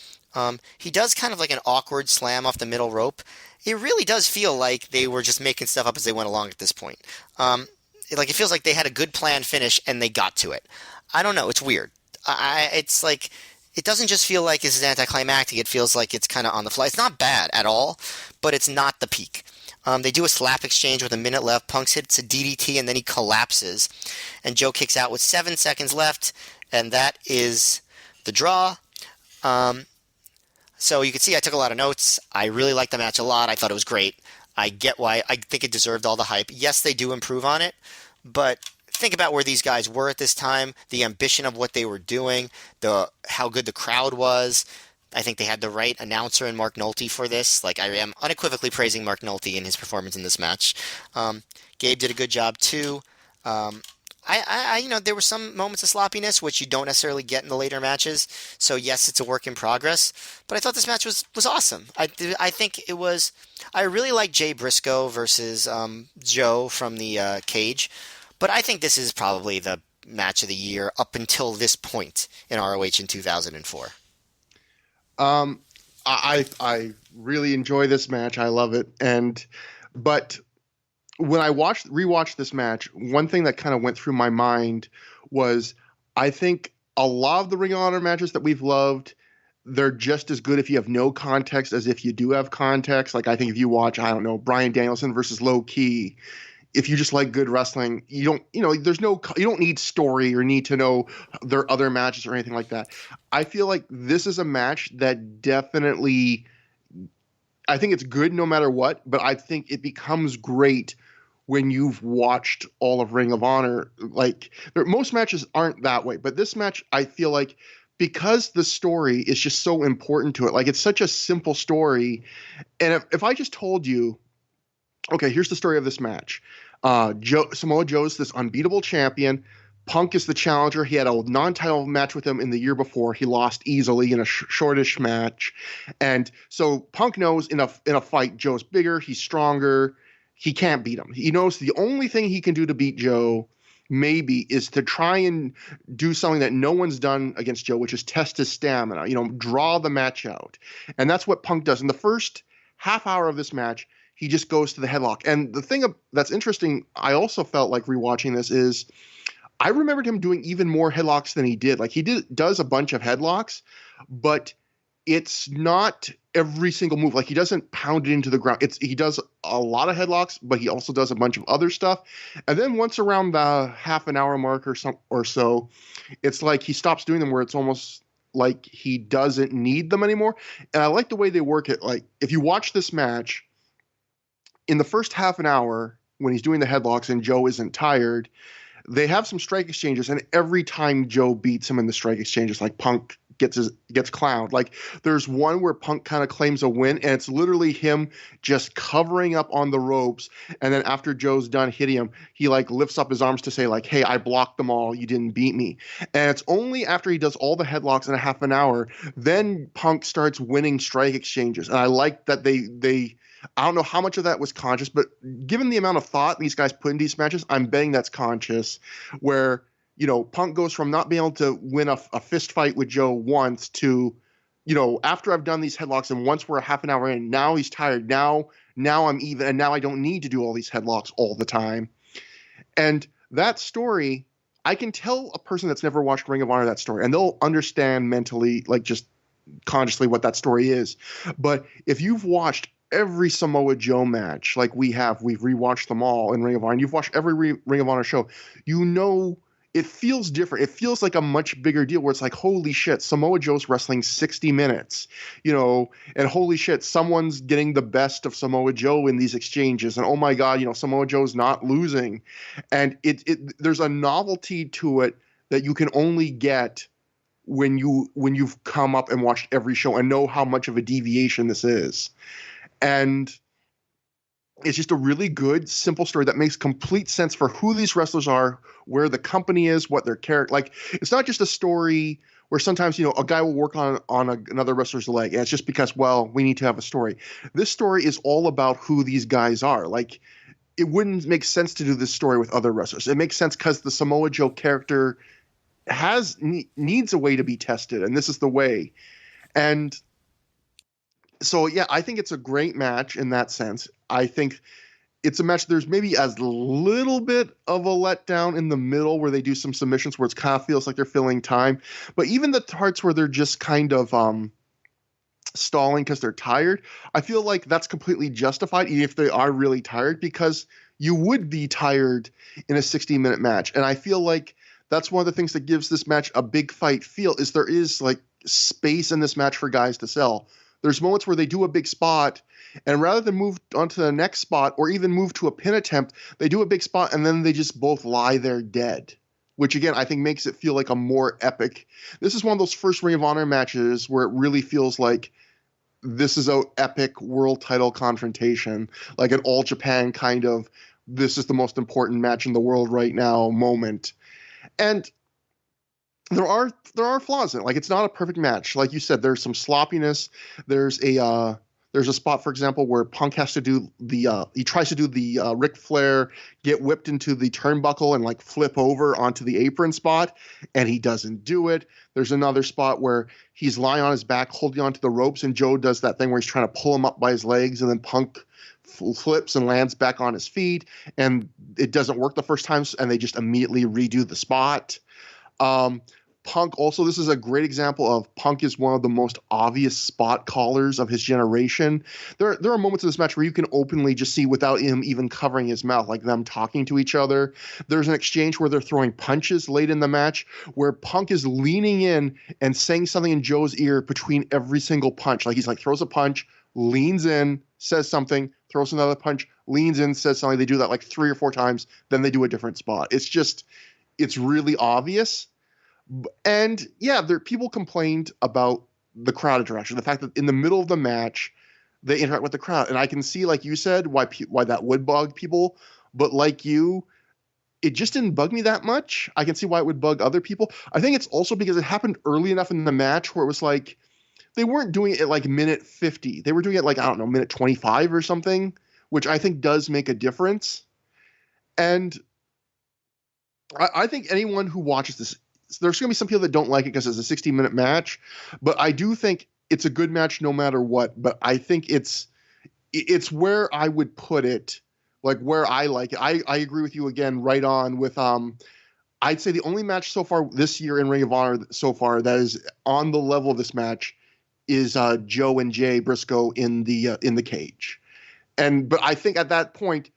He does kind of like an awkward slam off the middle rope. It really does feel like they were just making stuff up as they went along at this point. It feels like they had a good planned finish and they got to it. I don't know. It's weird. It's like, it doesn't just feel like this is anticlimactic. It feels like it's kind of on the fly. It's not bad at all, but it's not the peak. They do a slap exchange with a minute left. Punk hits a DDT, and then he collapses. And Joe kicks out with 7 seconds left, and that is the draw. So you can see I took a lot of notes. I really liked the match a lot. I thought it was great. I get why. I think it deserved all the hype. Yes, they do improve on it, but think about where these guys were at this time, the ambition of what they were doing, how good the crowd was. I think they had the right announcer in Mark Nolte for this. Like, I am unequivocally praising Mark Nolte in his performance in this match. Gabe did a good job too. There were some moments of sloppiness which you don't necessarily get in the later matches. So yes, it's a work in progress. But I thought this match was awesome. I think it was. I really like Jay Briscoe versus Joe from the cage. But I think this is probably the match of the year up until this point in ROH in 2004? Um, I really enjoy this match. I love it. But when I rewatched this match, one thing that kind of went through my mind was I think a lot of the Ring of Honor matches that we've loved, they're just as good if you have no context as if you do have context. Like I think if you watch, I don't know, Bryan Danielson versus Low Ki, if you just like good wrestling, you don't need story or need to know their other matches or anything like that. I feel like this is a match that definitely, I think it's good no matter what, but I think it becomes great when you've watched all of Ring of Honor. Like most matches aren't that way, but this match, I feel like because the story is just so important to it, like it's such a simple story. And if I just told you, okay, here's the story of this match. Samoa Joe's this unbeatable champion. Punk is the challenger. He had a non-title match with him in the year before. He lost easily in a shortish match. And so Punk knows in a fight, Joe's bigger, he's stronger. He can't beat him. He knows the only thing he can do to beat Joe maybe is to try and do something that no one's done against Joe, which is test his stamina, draw the match out. And that's what Punk does. In the first half hour of this match, he just goes to the headlock. And the thing that's interesting, I also felt like rewatching this is I remembered him doing even more headlocks than he did. Like does a bunch of headlocks, but it's not every single move. Like he doesn't pound it into the ground. He does a lot of headlocks, but he also does a bunch of other stuff. And then once around the half an hour mark or so, it's like he stops doing them where it's almost like he doesn't need them anymore. And I like the way they work it. Like if you watch this match, in the first half an hour, when he's doing the headlocks and Joe isn't tired, they have some strike exchanges, and every time Joe beats him in the strike exchanges, like Punk gets clowned. Like there's one where Punk kind of claims a win, and it's literally him just covering up on the ropes, and then after Joe's done hitting him, he like lifts up his arms to say like, "Hey, I blocked them all. You didn't beat me." And it's only after he does all the headlocks in a half an hour, then Punk starts winning strike exchanges. And I like that they I don't know how much of that was conscious, but given the amount of thought these guys put in these matches, I'm betting that's conscious, where, Punk goes from not being able to win a fist fight with Joe once to, after I've done these headlocks and once we're a half an hour in, now he's tired. Now I'm even, and now I don't need to do all these headlocks all the time. And that story, I can tell a person that's never watched Ring of Honor that story, and they'll understand mentally, like just consciously what that story is. But if you've watched every Samoa Joe match, like we've rewatched them all in Ring of Honor, and you've watched every Ring of Honor show, it feels different. It feels like a much bigger deal where it's like, holy shit, Samoa Joe's wrestling 60 minutes, and holy shit, someone's getting the best of Samoa Joe in these exchanges. And oh my God, Samoa Joe's not losing. And there's a novelty to it that you can only get when you've come up and watched every show and know how much of a deviation this is. And it's just a really good, simple story that makes complete sense for who these wrestlers are, where the company is, what their character. Like, it's not just a story where sometimes, a guy will work on another wrestler's leg, and it's just because, well, we need to have a story. This story is all about who these guys are. Like, it wouldn't make sense to do this story with other wrestlers. It makes sense because the Samoa Joe character needs a way to be tested, and this is the way. And so, yeah, I think it's a great match in that sense. I think it's a match. There's maybe a little bit of a letdown in the middle where they do some submissions where it kind of feels like they're filling time. But even the parts where they're just kind of stalling because they're tired, I feel like that's completely justified, even if they are really tired, because you would be tired in a 60-minute match. And I feel like that's one of the things that gives this match a big fight feel, is there is like space in this match for guys to sell. There's moments where they do a big spot, and rather than move on to the next spot or even move to a pin attempt, they do a big spot and then they just both lie there dead, which again, I think makes it feel like a more epic. This is one of those first Ring of Honor matches where it really feels like this is an epic world title confrontation, like an All Japan kind of, this is the most important match in the world right now moment. And there are flaws in it. Like, it's not a perfect match. Like you said, there's some sloppiness. There's There's a spot, for example, where Punk has to do he tries to do the Ric Flair get whipped into the turnbuckle and like flip over onto the apron spot, and he doesn't do it. There's another spot where he's lying on his back holding onto the ropes, and Joe does that thing where he's trying to pull him up by his legs, and then Punk flips and lands back on his feet, and it doesn't work the first time, and they just immediately redo the spot. Punk also, this is a great example of Punk is one of the most obvious spot callers of his generation. There are moments in this match where you can openly just see without him even covering his mouth, like them talking to each other. There's an exchange where they're throwing punches late in the match where Punk is leaning in and saying something in Joe's ear between every single punch. Like he's like throws a punch, leans in, says something, throws another punch, leans in, says something. They do that like 3 or 4 times. Then they do a different spot. It's really obvious. And yeah, people complained about the crowd interaction, the fact that in the middle of the match they interact with the crowd, and I can see, like you said, why that would bug people. But like you, it just didn't bug me that much. I can see why it would bug other people. I think it's also because it happened early enough in the match where it was like they weren't doing it at like minute 50. They were doing it like, I don't know, minute 25 or something, which I think does make a difference. And I think anyone who watches this, there's going to be some people that don't like it because it's a 60-minute match, but I do think it's a good match no matter what. But I think it's where I would put it, like where I like it. I agree with you again, right on with I'd say the only match so far this year in Ring of Honor so far that is on the level of this match is Joe and Jay Briscoe in the cage. But I think at that point,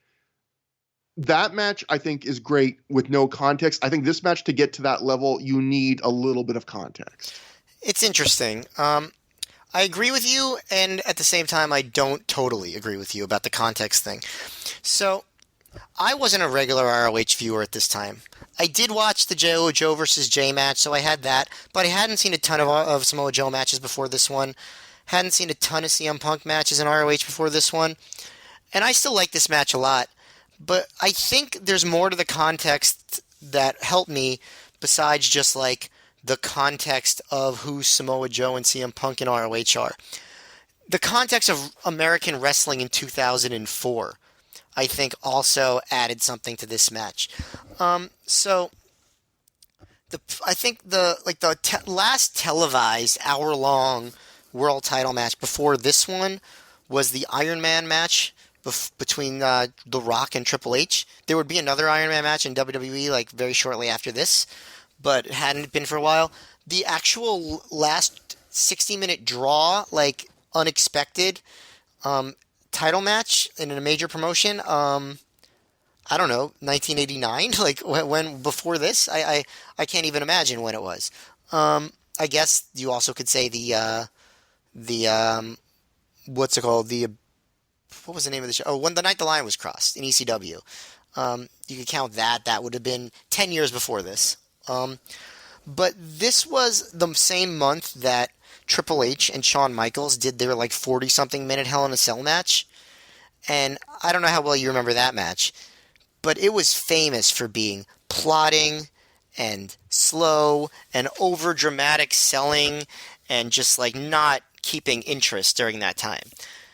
that match, I think, is great with no context. I think this match, to get to that level, you need a little bit of context. It's interesting. I agree with you, and at the same time, I don't totally agree with you about the context thing. So, I wasn't a regular ROH viewer at this time. I did watch the Joe versus Jay match, so I had that, but I hadn't seen a ton of Samoa Joe matches before this one. Hadn't seen a ton of CM Punk matches in ROH before this one. And I still like this match a lot. But I think there's more to the context that helped me besides just like the context of who Samoa Joe and CM Punk in ROH are. The context of American wrestling in 2004, I think, also added something to this match. I think the last televised hour-long world title match before this one was the Iron Man match between ThROH and Triple H. There would be another Iron Man match in WWE like very shortly after this, but it hadn't been for a while. The actual last 60-minute draw, like unexpected title match in a major promotion, I don't know, 1989, like when before this, I can't even imagine when it was. I guess you also could say the what's it called, what was the name of the show? Oh, when the Night the Line was crossed in ECW. You could count that. That would have been 10 years before this. But this was the same month that Triple H and Shawn Michaels did their like 40-something minute Hell in a Cell match. And I don't know how well you remember that match, but it was famous for being plotting and slow and over-dramatic selling and just like not keeping interest during that time.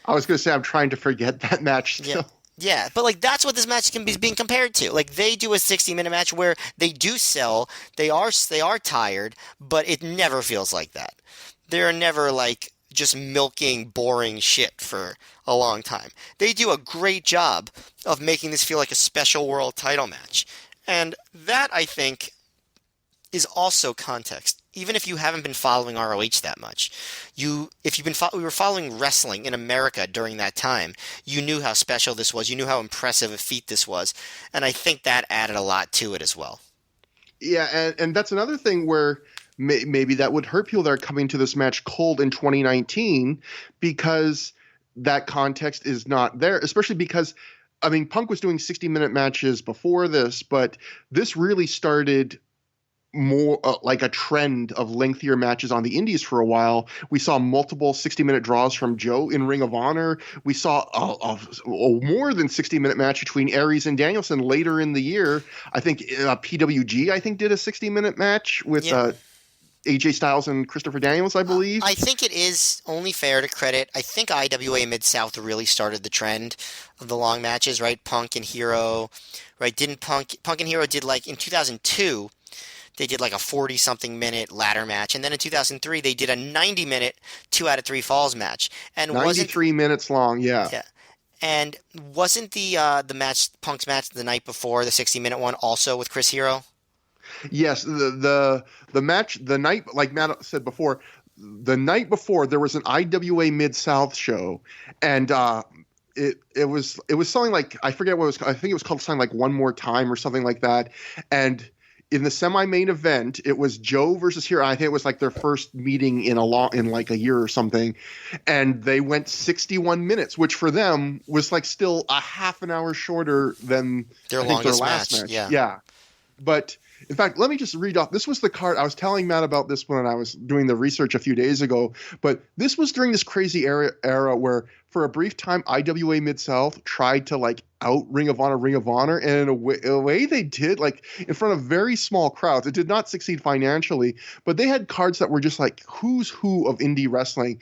I was going to say, I'm trying to forget that match still. Yeah, but like that's what this match can be being compared to. Like they do a 60-minute match where they do sell, they are tired, but it never feels like that. They're never like just milking boring shit for a long time. They do a great job of making this feel like a special world title match. And that, I think, is also context. Even if you haven't been following ROH that much, if we were following wrestling in America during that time, you knew how special this was. You knew how impressive a feat this was, and I think that added a lot to it as well. Yeah, and that's another thing where maybe that would hurt people that are coming to this match cold in 2019 because that context is not there, especially because, I mean, Punk was doing 60-minute matches before this, but this really started more like a trend of lengthier matches on the indies for a while. We saw multiple 60-minute draws from Joe in Ring of Honor. We saw a more than 60-minute match between Aries and Danielson later in the year. I think PWG, did a 60-minute match with AJ Styles and Christopher Daniels, I believe. I think it is only fair to credit. I think IWA Mid-South really started the trend of the long matches, right? Punk and Hero, right? Didn't Punk and Hero did like in 2002, they did like a 40-something minute ladder match, and then in 2003 they did a 90-minute 2 out of 3 falls match. And wasn't 93 minutes long, yeah. yeah. And wasn't the match Punk's match the night before, the 60-minute one, also with Chris Hero? Yes, the match the night, like Matt said before, the night before there was an IWA Mid-South show, and it was something like, I forget what it was. I think it was called something like One More Time or something like that. And in the semi-main event, it was Joe versus Hero. I think it was like their first meeting in like a year or something, and they went 61 minutes, which for them was like still a half an hour shorter than Their I think their longest last match. match. Yeah. Yeah, but in fact, let me just read off. This was the card. I was telling Matt about this when I was doing the research a few days ago. But this was during this crazy era where, for a brief time, IWA Mid-South tried to like out Ring of Honor, and in a way they did, like in front of very small crowds. It did not succeed financially, but they had cards that were just like who's who of indie wrestling.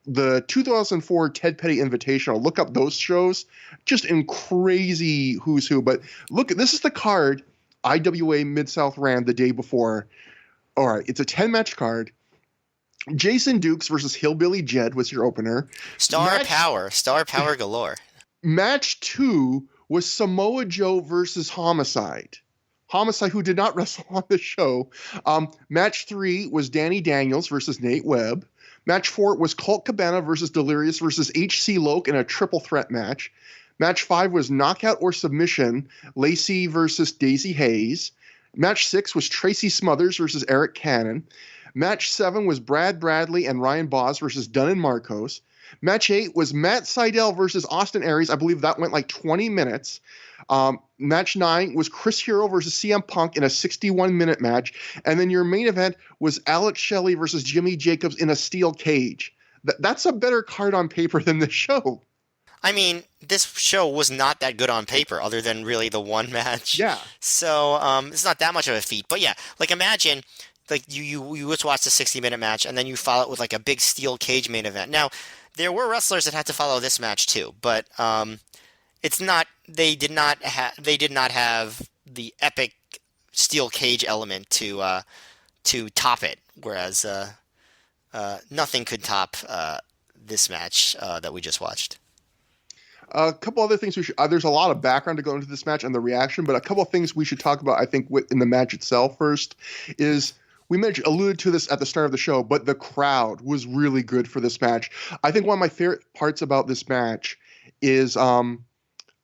The 2004 Ted Petty Invitational. Look up those shows, just in crazy who's who. But look, this is the card IWA Mid-South ran the day before. All right, it's a 10-match card. Jason Dukes versus Hillbilly Jed was your opener. Star power galore. Match 2 was Samoa Joe versus Homicide. Homicide, who did not wrestle on the show. Match 3 was Danny Daniels versus Nate Webb. Match 4 was Colt Cabana versus Delirious versus H.C. Loke in a triple threat match. Match 5 was Knockout or Submission, Lacey versus Daisy Hayes. Match 6 was Tracy Smothers versus Eric Cannon. Match 7 was Brad Bradley and Ryan Boss versus Dunn and Marcos. Match 8 was Matt Sydal versus Austin Aries. I believe that went like 20 minutes. Match 9 was Chris Hero versus CM Punk in a 61-minute match. And then your main event was Alex Shelley versus Jimmy Jacobs in a steel cage. That's a better card on paper than the show. I mean, this show was not that good on paper, other than really the one match. Yeah. So it's not that much of a feat. But yeah, like imagine, like you just watch the 60-minute match, and then you follow it with like a big steel cage main event. Now, there were wrestlers that had to follow this match too, but it's not. They did not have the epic steel cage element to top it. Whereas nothing could top this match that we just watched. A couple other things there's a lot of background to go into this match and the reaction, but a couple of things we should talk about, I think, in the match itself first is we alluded to this at the start of the show, but the crowd was really good for this match. I think one of my favorite parts about this match is I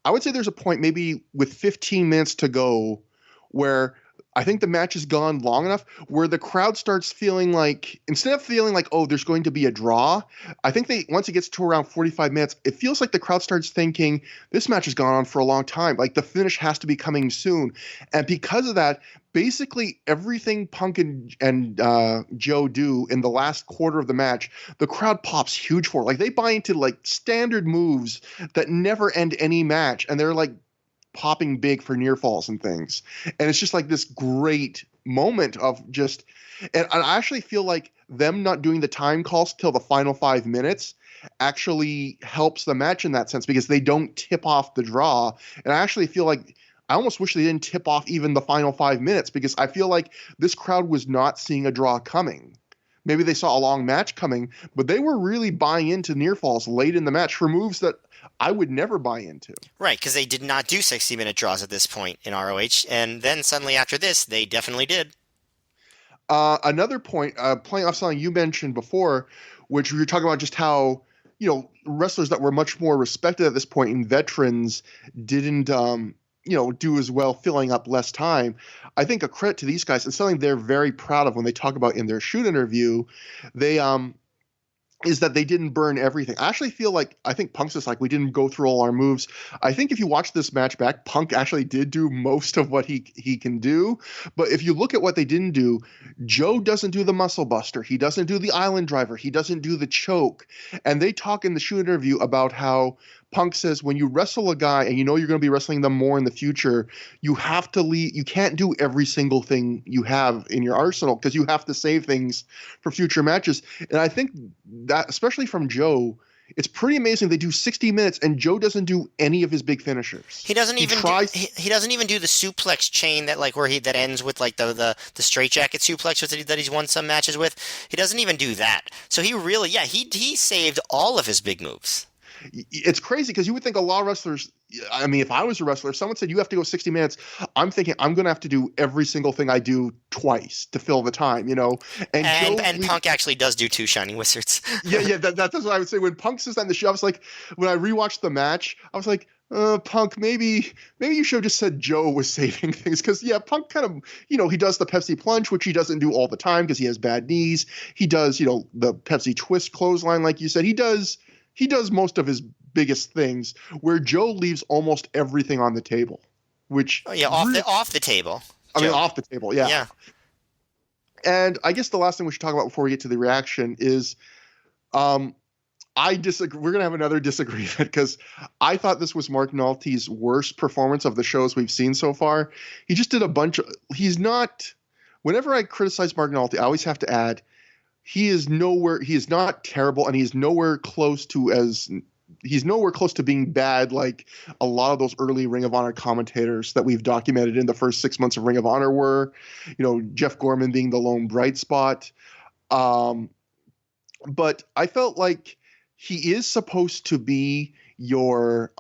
would say there's a point maybe with 15 minutes to go where I think the match has gone long enough where the crowd starts feeling like, instead of feeling like, oh, there's going to be a draw, I think once it gets to around 45 minutes, it feels like the crowd starts thinking this match has gone on for a long time. Like the finish has to be coming soon. And because of that, basically everything Punk and Joe do in the last quarter of the match, the crowd pops huge for. Like they buy into like standard moves that never end any match. And they're like popping big for near falls and things. And it's just like this great moment of just, and I actually feel like them not doing the time calls till the final 5 minutes actually helps the match in that sense because they don't tip off the draw. And I actually feel like I almost wish they didn't tip off even the final 5 minutes because I feel like this crowd was not seeing a draw coming. Maybe they saw a long match coming, but they were really buying into near falls late in the match for moves that I would never buy into. Right, because they did not do 60-minute draws at this point in ROH, and then suddenly after this, they definitely did. Another point, playing off something you mentioned before, which we were talking about just how, wrestlers that were much more respected at this point and veterans didn't, do as well, filling up less time. I think a credit to these guys and something they're very proud of when they talk about in their shoot interview, they is that they didn't burn everything. I actually feel like, I think Punk's just like, we didn't go through all our moves. I think if you watch this match back, Punk actually did do most of what he can do. But if you look at what they didn't do, Joe doesn't do the muscle buster. He doesn't do the island driver. He doesn't do the choke. And they talk in the shoot interview about how Punk says when you wrestle a guy and you know you're going to be wrestling them more in the future, you have to leave. You can't do every single thing you have in your arsenal because you have to save things for future matches. And I think that, especially from Joe, it's pretty amazing. They do 60 minutes and Joe doesn't do any of his big finishers. He doesn't He even tries. he doesn't even do the suplex chain that like where he that ends with like the straitjacket suplex that he's won some matches with. He doesn't even do that. So he really he saved all of his big moves. It's crazy because you would think a lot of wrestlers. I mean, if I was a wrestler, if someone said you have to go 60 minutes, I'm thinking I'm going to have to do every single thing I do twice to fill the time, you know. And Punk actually does do two Shining Wizards. Yeah, that's what I would say. When Punk says that in the show, I was like, when I rewatched the match, I was like, Punk, maybe you should have just said Joe was saving things because Punk kind of, he does the Pepsi plunge, which he doesn't do all the time because he has bad knees. He does, the Pepsi twist clothesline, like you said. He does most of his biggest things where Joe leaves almost everything on the table, which off the table. I mean, off the table, yeah. Yeah. And I guess the last thing we should talk about before we get to the reaction is, I disagree. We're gonna have another disagreement because I thought this was Mark Nolte's worst performance of the shows we've seen so far. He just did a bunch of. He's not. Whenever I criticize Mark Nolte, I always have to add. He is not terrible, and he's nowhere close to being bad like a lot of those early Ring of Honor commentators that we've documented in the first 6 months of Ring of Honor were, Jeff Gorman being the lone bright spot. But I felt like he is supposed to be your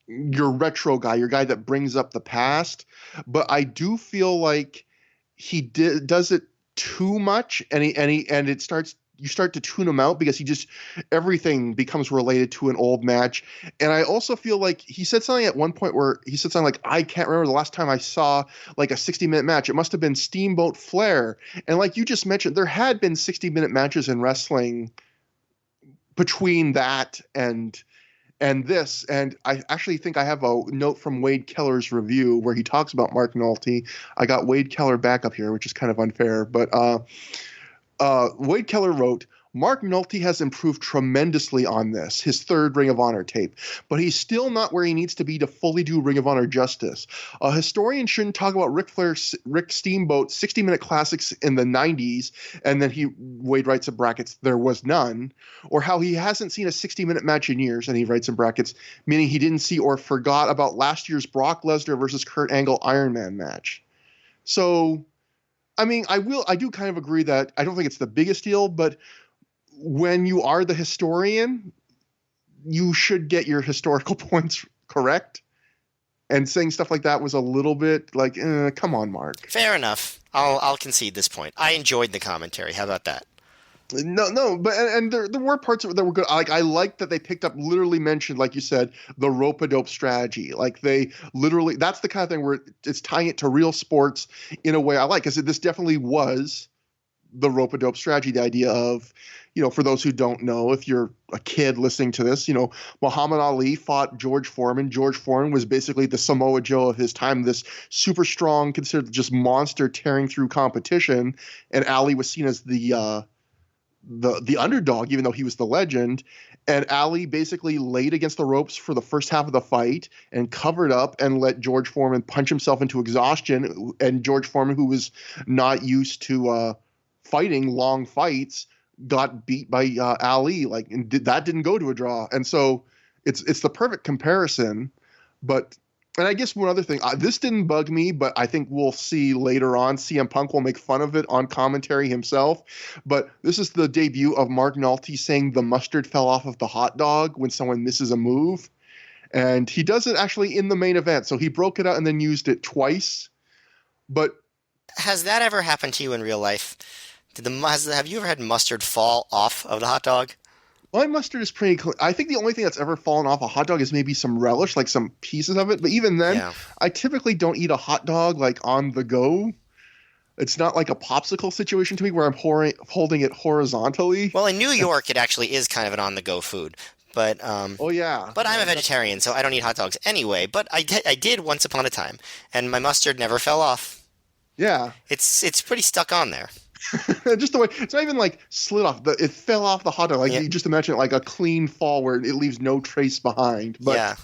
retro guy, your guy that brings up the past. But I do feel like he does it too much, and you start to tune him out because everything becomes related to an old match. And I also feel like he said something at one point where he said something like, I can't remember the last time I saw like a 60-minute match. It must have been Steamboat Flair. And like you just mentioned, there had been 60-minute matches in wrestling between that and this. And I actually think I have a note from Wade Keller's review where he talks about Mark Nolte. I got Wade Keller back up here, which is kind of unfair, but Wade Keller wrote, Mark Nolte has improved tremendously on this, his third Ring of Honor tape, but he's still not where he needs to be to fully do Ring of Honor justice. A historian shouldn't talk about Rick Steamboat 60-minute classics in the 90s, and then Wade writes in brackets, there was none, or how he hasn't seen a 60-minute match in years, and he writes in brackets, meaning he didn't see or forgot about last year's Brock Lesnar versus Kurt Angle Iron Man match. So, I mean, I do kind of agree that I don't think it's the biggest deal, but when you are the historian, you should get your historical points correct. And saying stuff like that was a little bit like, come on, Mark. Fair enough. I'll concede this point. I enjoyed the commentary. How about that? No, but and there were parts of it that were good. Like I liked that they picked up, literally mentioned, like you said, the rope-a-dope strategy. Like they literally, that's the kind of thing where it's tying it to real sports in a way I like, because this definitely was the rope-a-dope strategy. The idea of, for those who don't know, if you're a kid listening to this, Muhammad Ali fought George Foreman. George Foreman was basically the Samoa Joe of his time, this super strong, considered just monster tearing through competition. And Ali was seen as the underdog, even though he was the legend. And Ali basically laid against the ropes for the first half of the fight and covered up and let George Foreman punch himself into exhaustion. And George Foreman, who was not used to fighting long fights, got beat by Ali. That didn't go to a draw. And so it's the perfect comparison. And I guess one other thing, this didn't bug me, but I think we'll see later on, CM Punk will make fun of it on commentary himself. But this is the debut of Mark Nolte saying the mustard fell off of the hot dog when someone misses a move. And he does it actually in the main event. So he broke it out and then used it twice. But has that ever happened to you in real life? Have you ever had mustard fall off of the hot dog? My mustard is pretty clean. I think the only thing that's ever fallen off a hot dog is maybe some relish, like some pieces of it. But even then, I typically don't eat a hot dog like on the go. It's not like a popsicle situation to me where I'm holding it horizontally. Well, in New York, it actually is kind of an on-the-go food. But oh yeah. But I'm a vegetarian, so I don't eat hot dogs anyway. But I did once upon a time, and my mustard never fell off. Yeah. It's pretty stuck on there. Just the way it's not even like slid off. It fell off the hot dog. Like Yeah, you just imagine it like a clean fall where it leaves no trace behind. But yeah.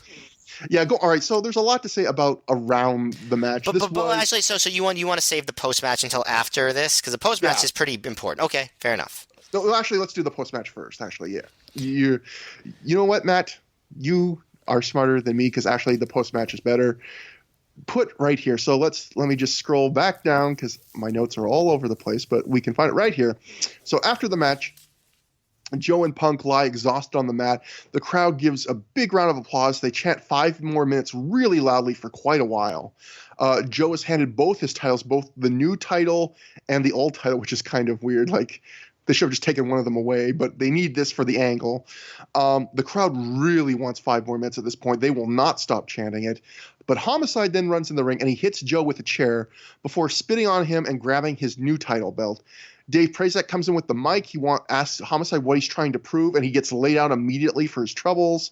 yeah, go. All right. So there's a lot to say about around the match. But This but but was actually, so you want to save the post match until after this because the post match yeah. is pretty important. Okay, fair enough. No, actually, let's do the post match first. Actually, yeah. You know what, Matt? You are smarter than me because actually the post match is better. Put right here. So let me just scroll back down because my notes are all over the place, but we can find it right here. So after the match, Joe and Punk lie exhausted on the mat. The crowd gives a big round of applause. They chant 5 more minutes really loudly for quite a while. Joe is handed both his titles, both the new title and the old title, which is kind of weird. Like they should have just taken one of them away, but they need this for the angle. The crowd really wants 5 more minutes at this point. They will not stop chanting it. But Homicide then runs in the ring and he hits Joe with a chair before spitting on him and grabbing his new title belt. Dave Prazak comes in with the mic. Asks Homicide what he's trying to prove, and he gets laid out immediately for his troubles.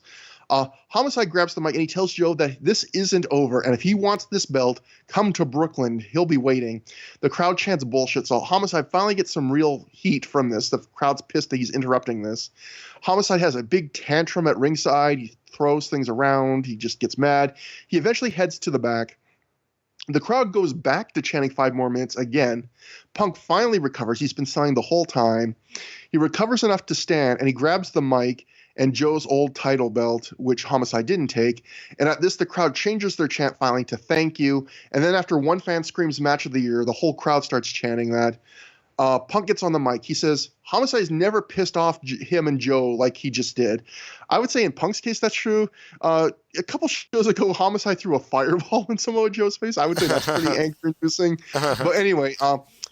Homicide grabs the mic and he tells Joe that this isn't over, and if he wants this belt, come to Brooklyn. He'll be waiting. The crowd chants bullshit, so Homicide finally gets some real heat from this. The crowd's pissed that he's interrupting this. Homicide has a big tantrum at ringside. He throws things around. He just gets mad. He eventually heads to the back. The crowd goes back to chanting 5 more minutes again. Punk finally recovers. He's been selling the whole time. He recovers enough to stand, and he grabs the mic and Joe's old title belt, which Homicide didn't take. And at this, the crowd changes their chant finally to thank you. And then after one fan screams match of the year, the whole crowd starts chanting that. Punk gets on the mic. He says, Homicide's never pissed off him and Joe like he just did. I would say in Punk's case, that's true. A couple shows ago, Homicide threw a fireball in Samoa Joe's face. I would say that's pretty anger-inducing. But anyway,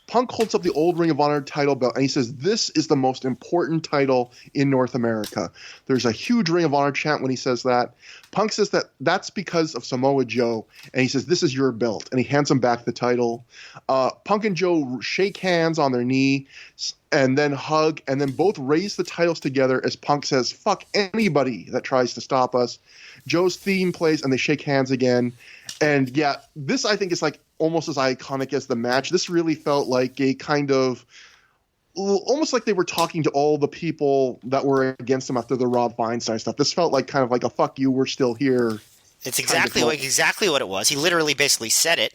Punk holds up the old Ring of Honor title belt, and he says, this is the most important title in North America. There's a huge Ring of Honor chant when he says that. Punk says that that's because of Samoa Joe, and he says, this is your belt, and he hands him back the title. Punk and Joe shake hands on their knee and then hug, and then both raise the titles together as Punk says, fuck anybody that tries to stop us. Joe's theme plays, and they shake hands again. And yeah, this I think is like almost as iconic as the match. This really felt like a kind of almost like they were talking to all the people that were against them after the Rob Feinstein stuff. This felt like kind of like a fuck you, we're still here. It's exactly what it was. He literally basically said it.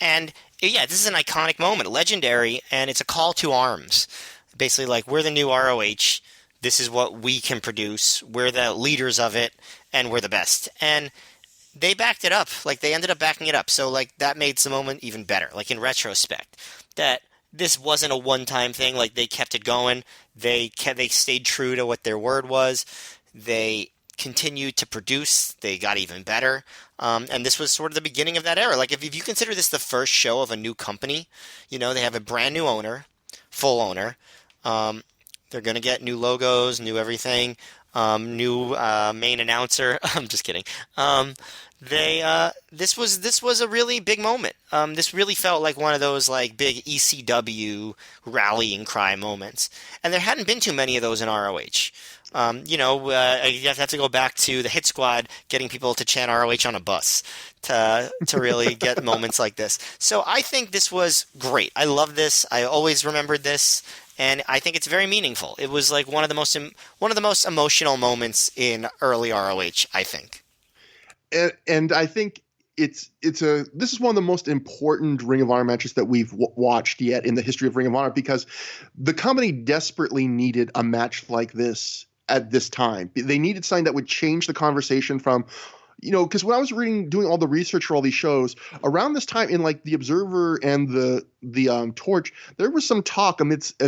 And yeah, this is an iconic moment, legendary, and it's a call to arms. Basically like, we're the new ROH. This is what we can produce. We're the leaders of it, and we're the best. And they backed it up. Like, they ended up backing it up. So, like, that made the moment even better. Like, in retrospect, that this wasn't a one-time thing. Like, they kept it going. They stayed true to what their word was. They continued to produce. They got even better. And this was sort of the beginning of that era. Like, if you consider this the first show of a new company, you know, they have a brand new owner, full owner. They're going to get new logos, new everything, new main announcer. I'm just kidding. This was a really big moment. This really felt like one of those like big ECW rallying cry moments, and there hadn't been too many of those in ROH. You have to go back to the Hit Squad getting people to chant ROH on a bus to really get moments like this. So I think this was great. I love this. I always remembered this. And I think it's very meaningful. It was like one of the most emotional moments in early ROH, I think. And I think this is one of the most important Ring of Honor matches that we've watched yet in the history of Ring of Honor, because the company desperately needed a match like this at this time. They needed something that would change the conversation from, you know, because when I was doing all the research for all these shows around this time in like the Observer and the Torch, there was some talk amidst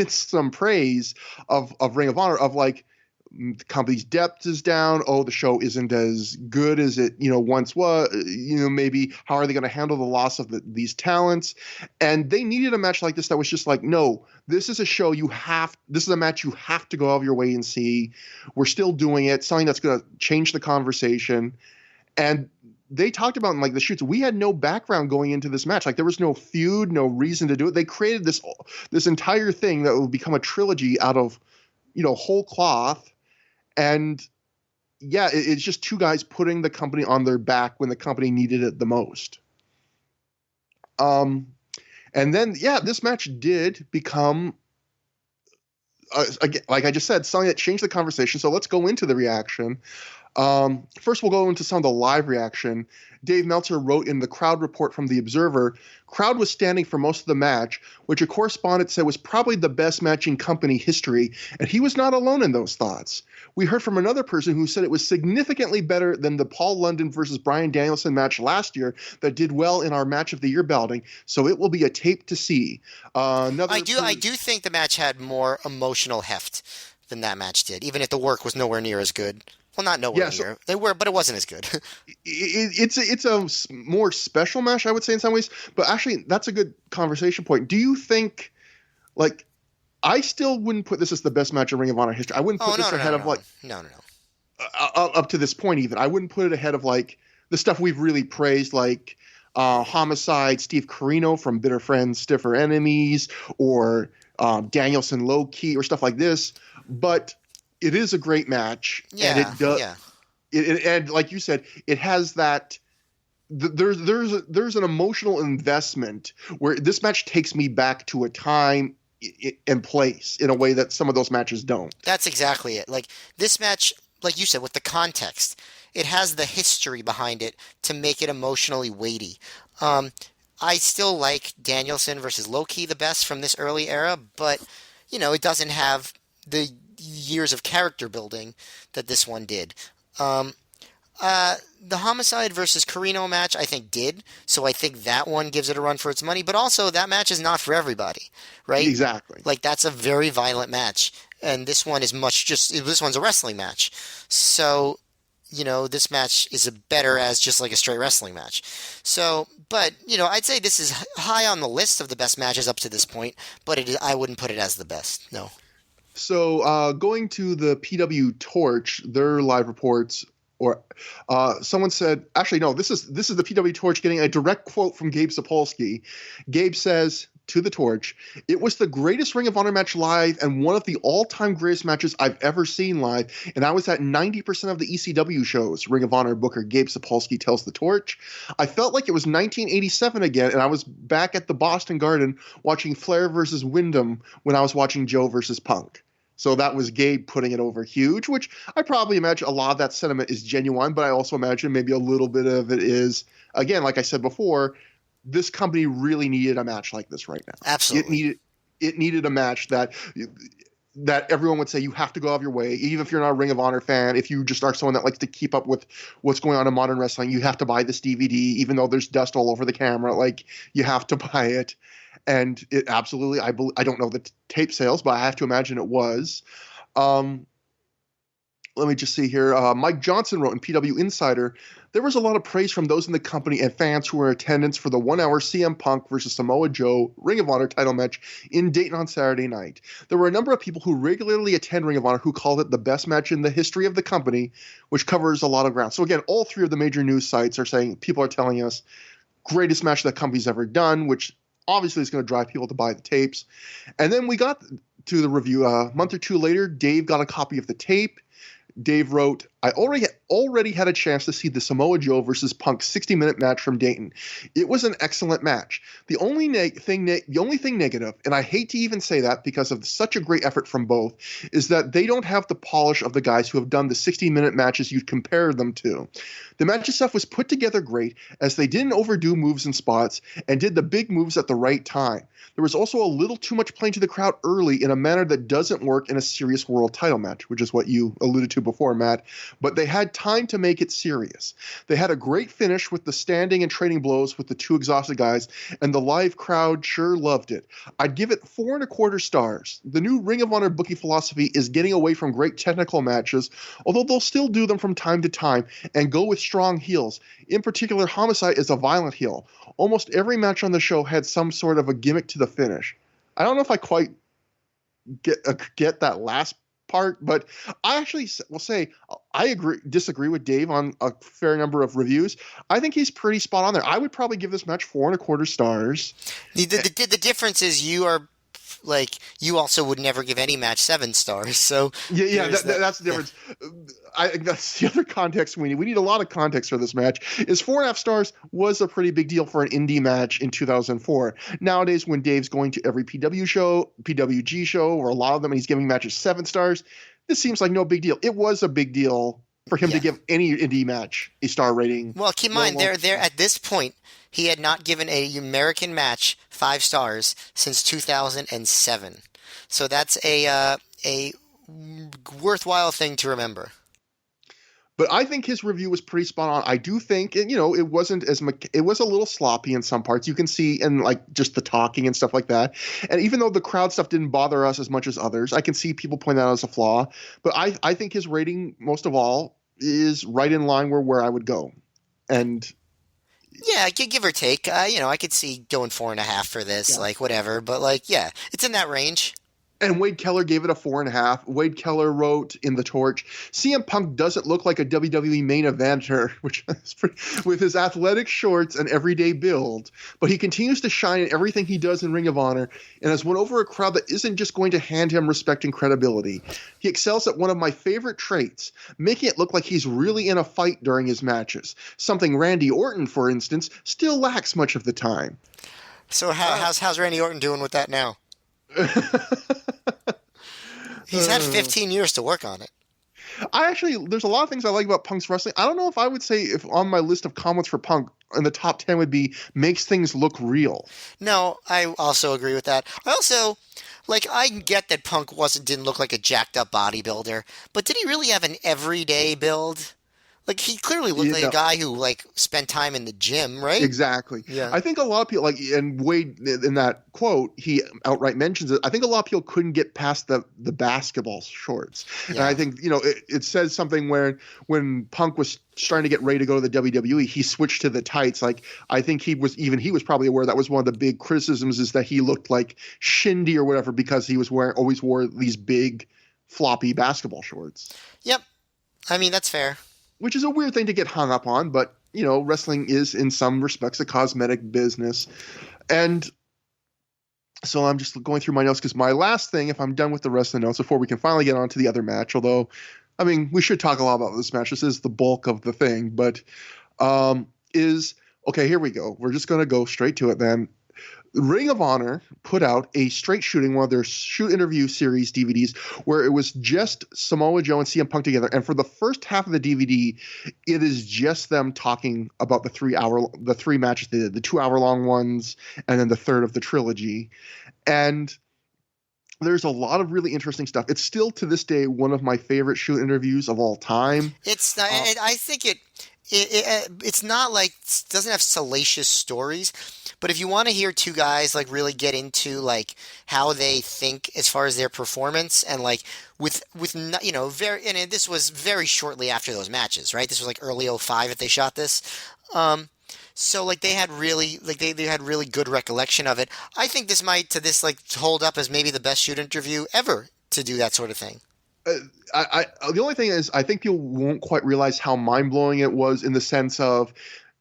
some praise of Ring of Honor of like, the company's depth is down. Oh, the show isn't as good as it, once was. Maybe how are they going to handle the loss of these talents? And they needed a match like this that was just like, no, this is a show this is a match you have to go out of your way and see. We're still doing it. Something that's going to change the conversation. And they talked about in like the shoots, we had no background going into this match. Like there was no feud, no reason to do it. They created this entire thing that will become a trilogy out of, whole cloth. And yeah, it's just two guys putting the company on their back when the company needed it the most. And And then, yeah, this match did become, again, like I just said, something that changed the conversation. So let's go into the reaction. First, we'll go into some of the live reaction. Dave Meltzer wrote in the crowd report from The Observer, crowd was standing for most of the match, which a correspondent said was probably the best match in company history, and he was not alone in those thoughts. We heard from another person who said it was significantly better than the Paul London versus Bryan Danielson match last year that did well in our match of the year balloting, so it will be a tape to see. I do think the match had more emotional heft than that match did, even if the work was nowhere near as good. Well, not nowhere near. They were, but it wasn't as good. It's a more special match, I would say, in some ways. But actually, that's a good conversation point. Do you think, like, I still wouldn't put this as the best match in Ring of Honor history. I wouldn't put this ahead of like up to this point even. I wouldn't put it ahead of like the stuff we've really praised, like Homicide, Steve Corino from Bitter Friends, Stiffer Enemies, or Danielson Low Key, or stuff like this. But it is a great match, and it does. Yeah. And like you said, it has that. There's an emotional investment where this match takes me back to a time and place in a way that some of those matches don't. That's exactly it. Like this match, like you said, with the context, it has the history behind it to make it emotionally weighty. I still like Danielson versus Low Key the best from this early era, but it doesn't have the years of character building that this one did. The Homicide versus Corino match, I think, did. So I think that one gives it a run for its money. But also, that match is not for everybody, right? Exactly. Like, that's a very violent match. And this one is this one's a wrestling match. So, this match is better as just like a straight wrestling match. So, but, I'd say this is high on the list of the best matches up to this point. But I wouldn't put it as the best, no. So going to the PW Torch, their live reports, or someone said, actually, no, this is the PW Torch getting a direct quote from Gabe Sapolsky. Gabe says to the Torch, "It was the greatest Ring of Honor match live and one of the all-time greatest matches I've ever seen live, and I was at 90% of the ECW shows," Ring of Honor booker Gabe Sapolsky tells the Torch. "I felt like it was 1987 again, and I was back at the Boston Garden watching Flair versus Wyndham when I was watching Joe versus Punk." So that was Gabe putting it over huge, which I probably imagine a lot of that sentiment is genuine, but I also imagine maybe a little bit of it is, again, like I said before, this company really needed a match like this right now. Absolutely. It needed a match that everyone would say you have to go out of your way, even if you're not a Ring of Honor fan, if you just are someone that likes to keep up with what's going on in modern wrestling, you have to buy this DVD, even though there's dust all over the camera, like you have to buy it. And it absolutely, I don't know the tape sales, but I have to imagine it was. Let me just see here. Mike Johnson wrote in PW Insider, "There was a lot of praise from those in the company and fans who were in attendance for the 1-hour CM Punk versus Samoa Joe Ring of Honor title match in Dayton on Saturday night. There were a number of people who regularly attend Ring of Honor who called it the best match in the history of the company, which covers a lot of ground." So again, all three of the major news sites are saying, people are telling us, greatest match the company's ever done, which obviously is going to drive people to buy the tapes. And then we got to the review. A month or two later, Dave got a copy of the tape. Dave wrote, "I already had a chance to see the Samoa Joe versus Punk 60-minute match from Dayton. It was an excellent match. The only thing negative, and I hate to even say that because of such a great effort from both, is that they don't have the polish of the guys who have done the 60-minute matches you'd compare them to. The match itself was put together great, as they didn't overdo moves and spots and did the big moves at the right time. There was also a little too much playing to the crowd early in a manner that doesn't work in a serious world title match," which is what you alluded to before, Matt. "But they had time to make it serious. They had a great finish with the standing and trading blows with the two exhausted guys, and the live crowd sure loved it. I'd give it 4.25 stars. The new Ring of Honor booking philosophy is getting away from great technical matches, although they'll still do them from time to time, and go with strong heels. In particular, Homicide is a violent heel. Almost every match on the show had some sort of a gimmick to the finish." I don't know if I quite get that last part, but I actually will say I disagree with Dave on a fair number of reviews. I think he's pretty spot on there. I would probably give this match 4.25 stars. The difference is you are like you also would never give any match 7 stars. So Yeah, there's that. that's the Yeah. difference. That's the other context we need. We need a lot of context for this match. Is 4.5 stars was a pretty big deal for an indie match in 2004. Nowadays, when Dave's going to every PWG show, or a lot of them, and he's giving matches 7 stars, this seems like no big deal. It was a big deal for him to Yeah. give any indie match a star rating. Well, keep in mind, there at this point, he had not given a American match 5 stars since 2007. So that's a worthwhile thing to remember. But I think his review was pretty spot on. I do think, and it wasn't it was a little sloppy in some parts. You can see in like just the talking and stuff like that. And even though the crowd stuff didn't bother us as much as others, I can see people point that out as a flaw. But I think his rating, most of all, is right in line where I would go. And Yeah, give or take. I could see going 4.5 for this, yeah. like whatever. But like, yeah, it's in that range. And Wade Keller gave it a 4.5. Wade Keller wrote in the Torch, CM Punk doesn't look like a WWE main eventer, which is pretty, with his athletic shorts and everyday build, but he continues to shine in everything he does in Ring of Honor and has won over a crowd that isn't just going to hand him respect and credibility. He excels at one of my favorite traits, making it look like he's really in a fight during his matches, something Randy Orton, for instance, still lacks much of the time. So how's Randy Orton doing with that now? He's had 15 years to work on it. There's a lot of things I like about Punk's wrestling. I don't know if I would say if on my list of comments for Punk in the top 10 would be makes things look real. No, I also agree with that. I also, I get that Punk didn't look like a jacked up bodybuilder, but did he really have an everyday build? Like, he clearly looked like a guy who, spent time in the gym, right? Exactly. Yeah. I think a lot of people, and Wade, in that quote, he outright mentions it. I think a lot of people couldn't get past the basketball shorts. Yeah. And I think, it says something where when Punk was starting to get ready to go to the WWE, he switched to the tights. I think he was probably aware that was one of the big criticisms, is that he looked like Shindy or whatever because he was always wore these big floppy basketball shorts. Yep. I mean, that's fair. Which is a weird thing to get hung up on, but, wrestling is in some respects a cosmetic business. And so I'm just going through my notes because my last thing, if I'm done with the rest of the notes before we can finally get on to the other match, although, I mean, we should talk a lot about this match. This is the bulk of the thing, but okay, here we go. We're just going to go straight to it then. Ring of Honor put out a straight shooting, one of their shoot interview series DVDs, where it was just Samoa Joe and CM Punk together. And for the first half of the DVD, it is just them talking about the 3 matches they did, the 2-hour-long ones, and then the third of the trilogy. And there's a lot of really interesting stuff. It's still to this day one of my favorite shoot interviews of all time. It's not, I think it's not doesn't have salacious stories, but if you want to hear two guys really get into how they think as far as their performance and with very, and this was very shortly after those matches, right? This was early 05 that they shot this. So they had really they had really good recollection of it. I think this might hold up as maybe the best shoot interview ever to do that sort of thing. The only thing is, I think people won't quite realize how mind-blowing it was in the sense of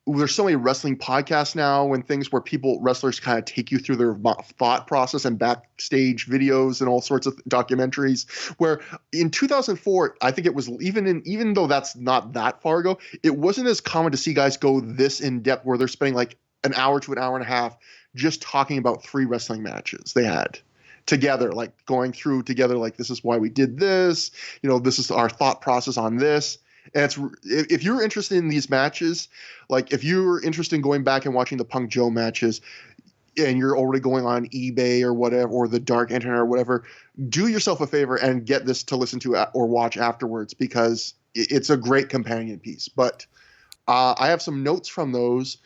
there's so many wrestling podcasts now and things where wrestlers kind of take you through their thought process and backstage videos and all sorts of documentaries, where in 2004, I think it was even though that's not that far ago, it wasn't as common to see guys go this in depth where they're spending an hour to an hour and a half just talking about 3 wrestling matches they had together, going through together, this is why we did this, this is our thought process on this. And if you're interested in these matches, if you're interested in going back and watching the Punk Joe matches and you're already going on eBay or whatever, or the dark internet or whatever, do yourself a favor and get this to listen to or watch afterwards, because it's a great companion piece. But I have some notes from those.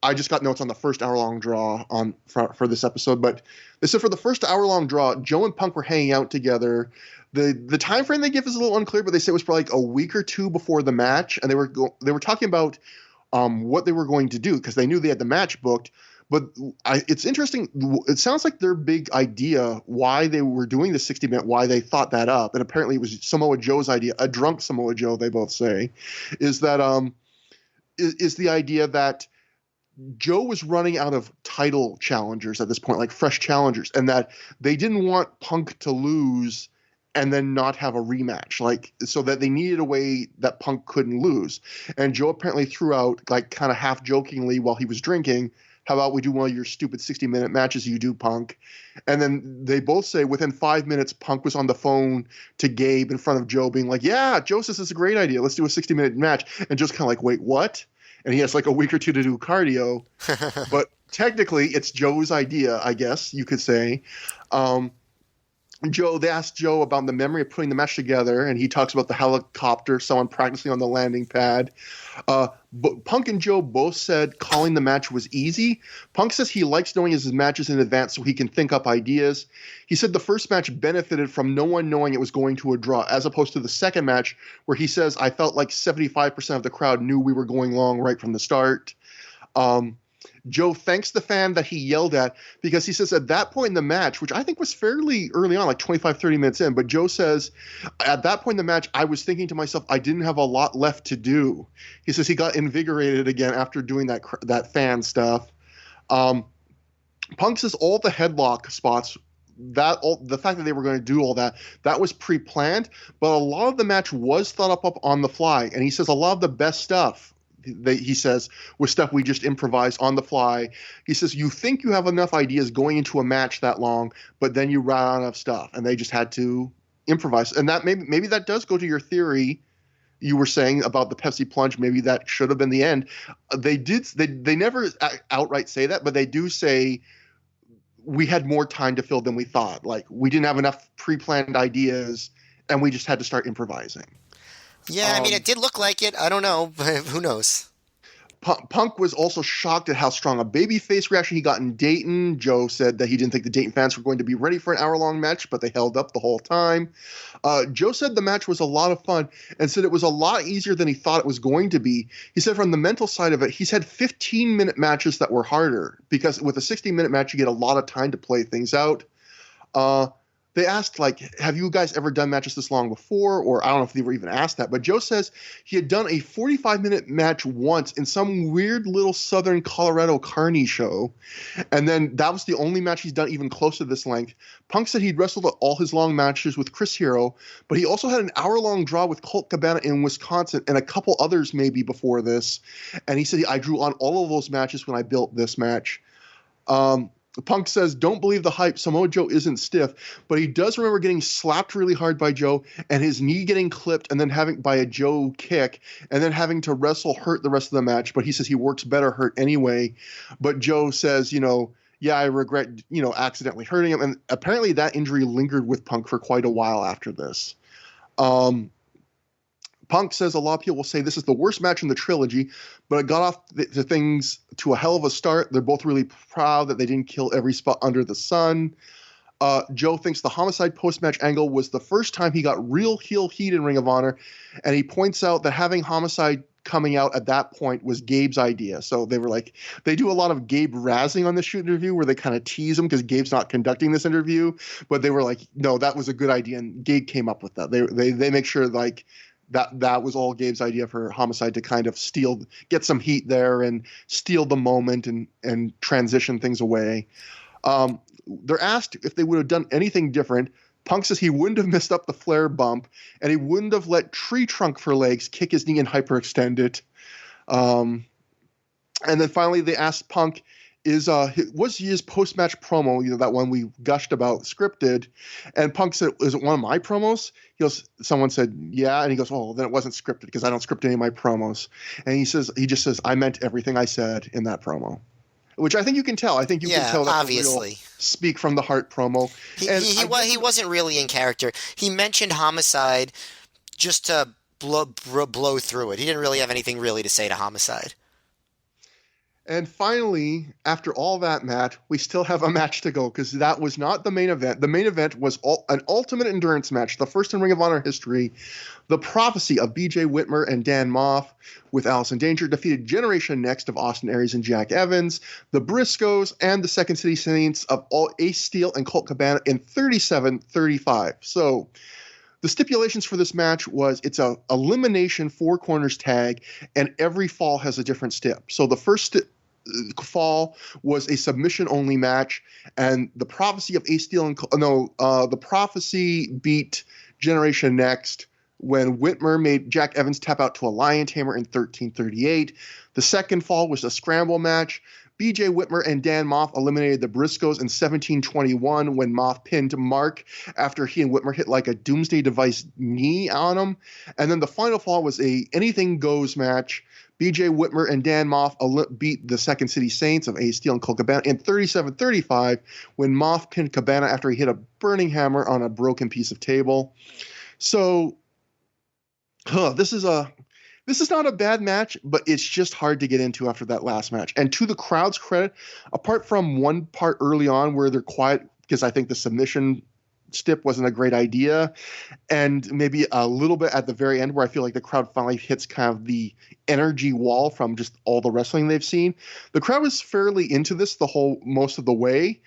I just got notes on the first hour-long draw for this episode, but they said for the first hour-long draw, Joe and Punk were hanging out together. The time frame they give is a little unclear, but they say it was probably a week or 2 before the match, and they were talking about what they were going to do because they knew they had the match booked. But it's interesting. It sounds like their big idea, why they were doing the 60-minute, why they thought that up, and apparently it was Samoa Joe's idea, a drunk Samoa Joe, they both say, is that is the idea that Joe was running out of title challengers at this point, like fresh challengers, and that they didn't want Punk to lose and then not have a rematch, like, so that they needed a way that Punk couldn't lose. And Joe apparently threw out, like, kind of half jokingly while he was drinking, how about we do one of your stupid 60-minute matches you do, Punk? And then they both say within 5 minutes, Punk was on the phone to Gabe in front of Joe being like, yeah, Joe says it's a great idea. Let's do a 60-minute match. And Joe's kind of like, wait, what? And he has like a week or two to do cardio. But technically, it's Joe's idea, I guess you could say. They asked Joe about the memory of putting the match together, and he talks about the helicopter, someone practicing on the landing pad. But Punk and Joe both said calling the match was easy. Punk says he likes knowing his matches in advance so he can think up ideas. He said the first match benefited from no one knowing it was going to a draw, as opposed to the second match where he says, I felt like 75% of the crowd knew we were going long right from the start. Joe thanks the fan that he yelled at because he says at that point in the match, which I think was fairly early on, like 25, 30 minutes in, but Joe says at that point in the match, I was thinking to myself, I didn't have a lot left to do. He says he got invigorated again after doing that fan stuff. Punk says all the headlock spots, the fact that they were going to do all that was pre-planned, but a lot of the match was thought up on the fly. And he says a lot of the best stuff, he says, was stuff we just improvised on the fly. He says, you think you have enough ideas going into a match that long, but then you run out of stuff, and they just had to improvise. And that maybe that does go to your theory you were saying about the Pepsi plunge. Maybe that should have been the end. They never outright say that, but they do say we had more time to fill than we thought. Like, we didn't have enough pre-planned ideas, and we just had to start improvising. Yeah, I mean, it did look like it. I don't know. Who knows? Punk was also shocked at how strong a babyface reaction he got in Dayton. Joe said that he didn't think the Dayton fans were going to be ready for an hour-long match, but they held up the whole time. Joe said the match was a lot of fun and said it was a lot easier than he thought it was going to be. He said from the mental side of it, he's had 15-minute matches that were harder because with a 60-minute match, you get a lot of time to play things out. They asked, like, have you guys ever done matches this long before? Or I don't know if they were even asked that. But Joe says he had done a 45-minute match once in some weird little southern Colorado carny show. And then that was the only match he's done even close to this length. Punk said he'd wrestled all his long matches with Chris Hero, but he also had an hour-long draw with Colt Cabana in Wisconsin and a couple others maybe before this. And he said, I drew on all of those matches when I built this match. Punk says, don't believe the hype. Samoa Joe isn't stiff, but he does remember getting slapped really hard by Joe and his knee getting clipped and then having by a Joe kick and then having to wrestle hurt the rest of the match. But he says he works better hurt anyway. But Joe says, yeah, I regret, accidentally hurting him. And apparently that injury lingered with Punk for quite a while after this. Punk says a lot of people will say this is the worst match in the trilogy, but it got off the things to a hell of a start. They're both really proud that they didn't kill every spot under the sun. Joe thinks the Homicide post-match angle was the first time he got real heel heat in Ring of Honor, and he points out that having Homicide coming out at that point was Gabe's idea. So they were like, they do a lot of Gabe razzing on this shoot interview where they kind of tease him because Gabe's not conducting this interview, but they were like, no, that was a good idea, and Gabe came up with that. They make sure like that was all Gabe's idea for Homicide to kind of get some heat there and steal the moment and transition things away. They're asked if they would have done anything different. Punk says he wouldn't have missed up the flare bump and he wouldn't have let Tree Trunk for legs kick his knee and hyperextend it. And then finally they asked Punk, was his post-match promo, that one we gushed about, scripted? And Punk said, is it one of my promos? Someone said, yeah. And he goes, oh, then it wasn't scripted because I don't script any of my promos. And he just says, I meant everything I said in that promo. Which I think you can tell. I think you can tell that's obviously a real speak from the heart promo. He wasn't really in character. He mentioned Homicide just to blow through it. He didn't really have anything really to say to Homicide. And finally, after all that, Matt, we still have a match to go because that was not the main event. The main event was an ultimate endurance match, the first in Ring of Honor history. The Prophecy of B.J. Whitmer and Dan Moff with Allison Danger defeated Generation Next of Austin Aries and Jack Evans, the Briscoes, and the Second City Saints of Ace Steel and Colt Cabana in 37-35. So the stipulations for this match was it's a elimination 4 corners tag, and every fall has a different stip. So the first fall was a submission only match, and the Prophecy of Ace Steel and the Prophecy beat Generation Next when Whitmer made Jack Evans tap out to a Lion Tamer in 13:38. The second fall was a scramble match. BJ Whitmer and Dan Moff eliminated the Briscoes in 17:21 when Moff pinned Mark after he and Whitmer hit like a Doomsday Device knee on him. And then the final fall was a anything goes match. BJ Whitmer and Dan Moff beat the Second City Saints of Ace Steel and Colt Cabana in 37:35 when Moff pinned Cabana after he hit a burning hammer on a broken piece of table. So, this is not a bad match, but it's just hard to get into after that last match. And to the crowd's credit, apart from one part early on where they're quiet because I think the submission stip wasn't a great idea, and maybe a little bit at the very end where I feel like the crowd finally hits kind of the energy wall from just all the wrestling they've seen, the crowd was fairly into this most of the way,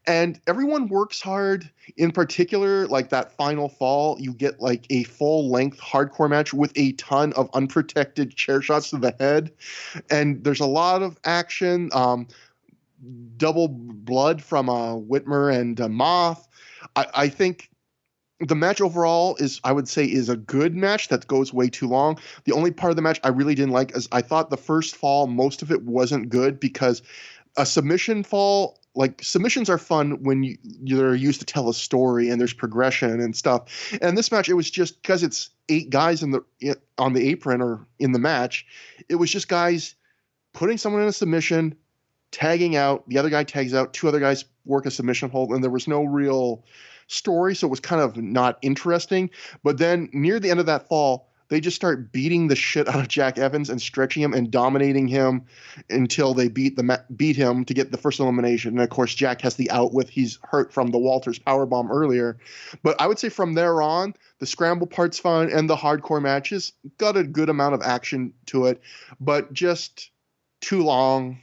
and everyone works hard. In particular, like that final fall, you get like a full-length hardcore match with a ton of unprotected chair shots to the head, and there's a lot of action, double blood from Whitmer and Moth. I think the match overall I would say, is a good match that goes way too long. The only part of the match I really didn't like is I thought the first fall, most of it wasn't good because a submission fall, like submissions are fun when you're used to tell a story and there's progression and stuff. And this match, it was just because it's 8 guys on the apron or in the match, it was just guys putting someone in a submission, tagging out, the other guy tags out, 2 other guys work a submission hold, and there was no real story, so it was kind of not interesting. But then near the end of that fall, they just start beating the shit out of Jack Evans and stretching him and dominating him until they beat him to get the first elimination. And of course, Jack has the out with he's hurt from the Walters powerbomb earlier. But I would say from there on, the scramble part's fun and the hardcore matches got a good amount of action to it, but just too long.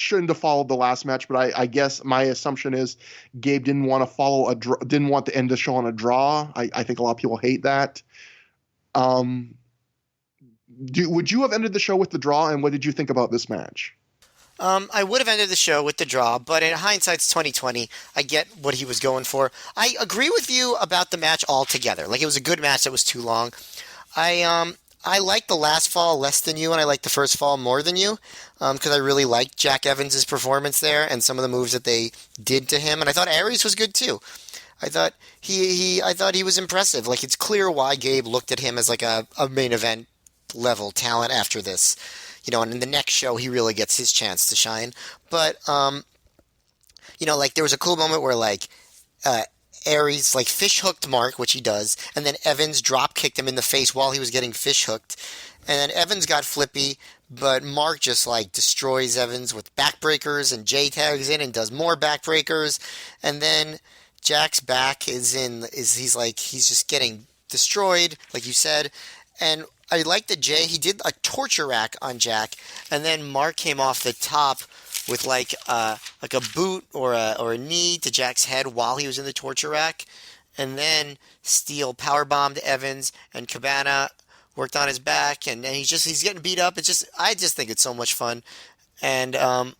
Shouldn't have followed the last match, but I guess my assumption is Gabe didn't want to didn't want to end the show on a draw. I think a lot of people hate that. Would you have ended the show with the draw, and what did you think about this match? I would have ended the show with the draw, but in hindsight's 2020, I get what he was going for. I agree with you about the match altogether. Like, it was a good match that was too long. I liked the last fall less than you, and I liked the first fall more than you, because I really liked Jack Evans' performance there and some of the moves that they did to him, and I thought Aries was good too. I thought he was impressive. Like, it's clear why Gabe looked at him as like a main event level talent after this, and in the next show he really gets his chance to shine. But like, there was a cool moment where like Aries like fish hooked Mark, which he does, and then Evans drop kicked him in the face while he was getting fish hooked, and then Evans got flippy, but Mark just like destroys Evans with backbreakers, and Jay tags in and does more backbreakers, and then Jack's back he's just getting destroyed, like you said, and I like that he did a torture rack on Jack, and then Mark came off the top with like a boot or a knee to Jack's head while he was in the torture rack, and then Steele powerbombed Evans, and Cabana worked on his back, and he's getting beat up. I just think it's so much fun, and I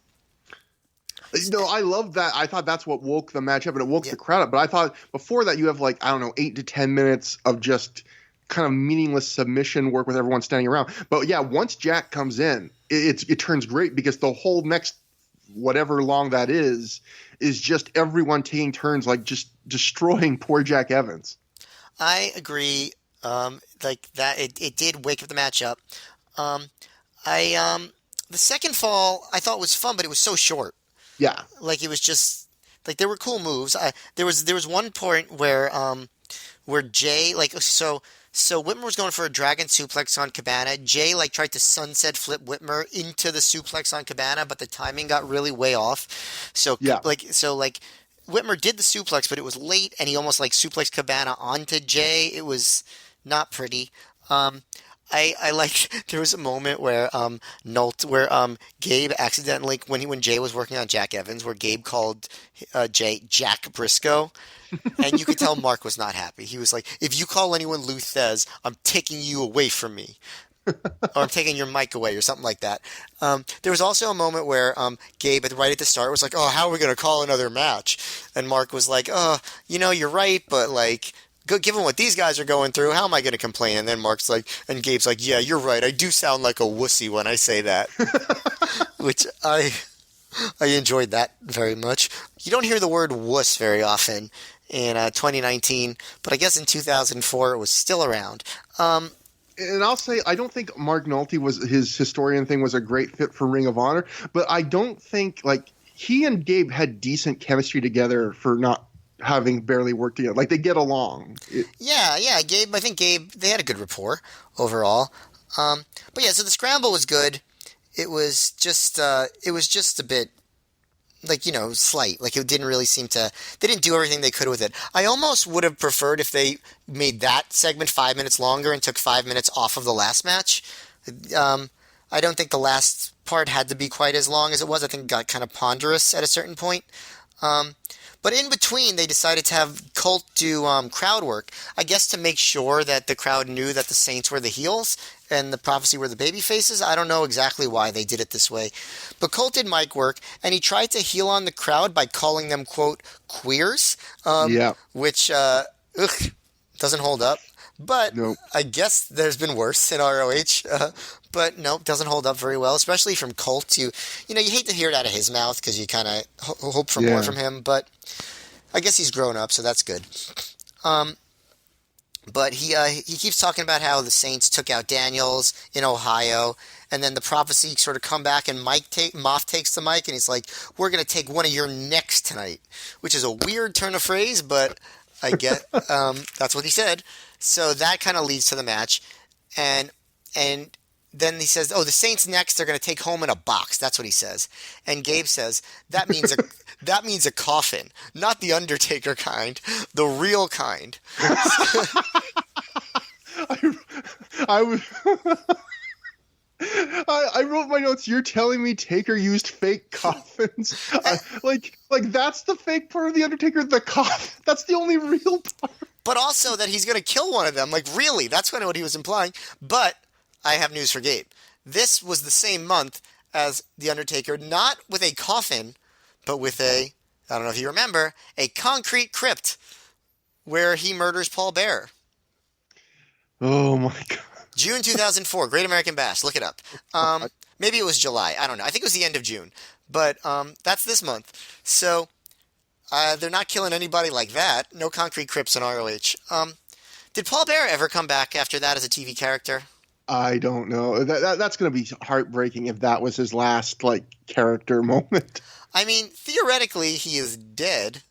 love that. I thought that's what woke the match up, and it woke the crowd up. But I thought before that you have 8 to 10 minutes of just kind of meaningless submission work with everyone standing around. But yeah, once Jack comes in, it turns great because the whole next whatever long that is just everyone taking turns like just destroying poor Jack Evans. I agree. Like that, it did wake up the matchup. The second fall I thought was fun, but it was so short. Yeah, like it was just like there were cool moves. There was one point where Jay so Whitmer was going for a dragon suplex on Cabana. Jay tried to sunset flip Whitmer into the suplex on Cabana, but the timing got really way off. So Whitmer did the suplex, but it was late, and he almost suplexed Cabana onto Jay. It was not pretty. I like there was a moment where Gabe accidentally when Jay was working on Jack Evans, where Gabe called Jay Jack Briscoe. And you could tell Mark was not happy. He was like, if you call anyone Lou Thez, I'm taking you away from me. Or I'm taking your mic away or something like that. There was also a moment where Gabe, right at the start, was like, "Oh, how are we going to call another match?" And Mark was like, "Oh, you're right, but like, given what these guys are going through, how am I going to complain?" And then Mark's like, and Gabe's like, "Yeah, you're right. I do sound like a wussy when I say that," which I enjoyed that very much. You don't hear the word wuss very often in 2019, but I guess in 2004 it was still around. And I'll say I don't think Mark Nolte was his historian thing was a great fit for Ring of Honor, but I don't think like he and Gabe had decent chemistry together for not having barely worked together. Like they get along. Yeah, Gabe. I think Gabe. They had a good rapport overall. But yeah, so the scramble was good. It was just a bit like slight. Like it didn't really seem to. They didn't do everything they could with it. I almost would have preferred if they made that segment 5 minutes longer and took 5 minutes off of the last match. I don't think the last part had to be quite as long as it was. I think it got kind of ponderous at a certain point. But in between, they decided to have Colt do crowd work, I guess to make sure that the crowd knew that the Saints were the heels and the Prophecy were the baby faces. I don't know exactly why they did it this way. But Colt did mic work, and he tried to heal on the crowd by calling them, quote, queers, Yeah. which doesn't hold up. But Nope. I guess there's been worse in ROH. But no, doesn't hold up very well, especially from Colt. You hate to hear it out of his mouth because you kind of hope for more from him. But I guess he's grown up, so that's good. But he keeps talking about how the Saints took out Daniels in Ohio, and then the Prophecy sort of come back, and Moff takes the mic, and he's like, "We're gonna take one of your necks tonight," which is a weird turn of phrase, but I get that's what he said. So that kind of leads to the match, and then he says, "Oh, the Saints next. They're going to take home in a box." That's what he says. And Gabe says that means that means a coffin, not the Undertaker kind, the real kind. I was. I wrote my notes. You're telling me Taker used fake coffins? Like that's the fake part of the Undertaker. The coffin. That's the only real part. But also that he's going to kill one of them. Like really, that's kind of what he was implying. But I have news for Gabe. This was the same month as the Undertaker, not with a coffin, but with I don't know if you remember, a concrete crypt where he murders Paul Bearer. Oh my god. June 2004, Great American Bash. Look it up. Maybe it was July. I don't know. I think it was the end of June. But that's this month. So they're not killing anybody like that. No concrete crypts in ROH. Did Paul Bearer ever come back after that as a TV character? I don't know. That's going to be heartbreaking if that was his last character moment. I mean, theoretically, he is dead,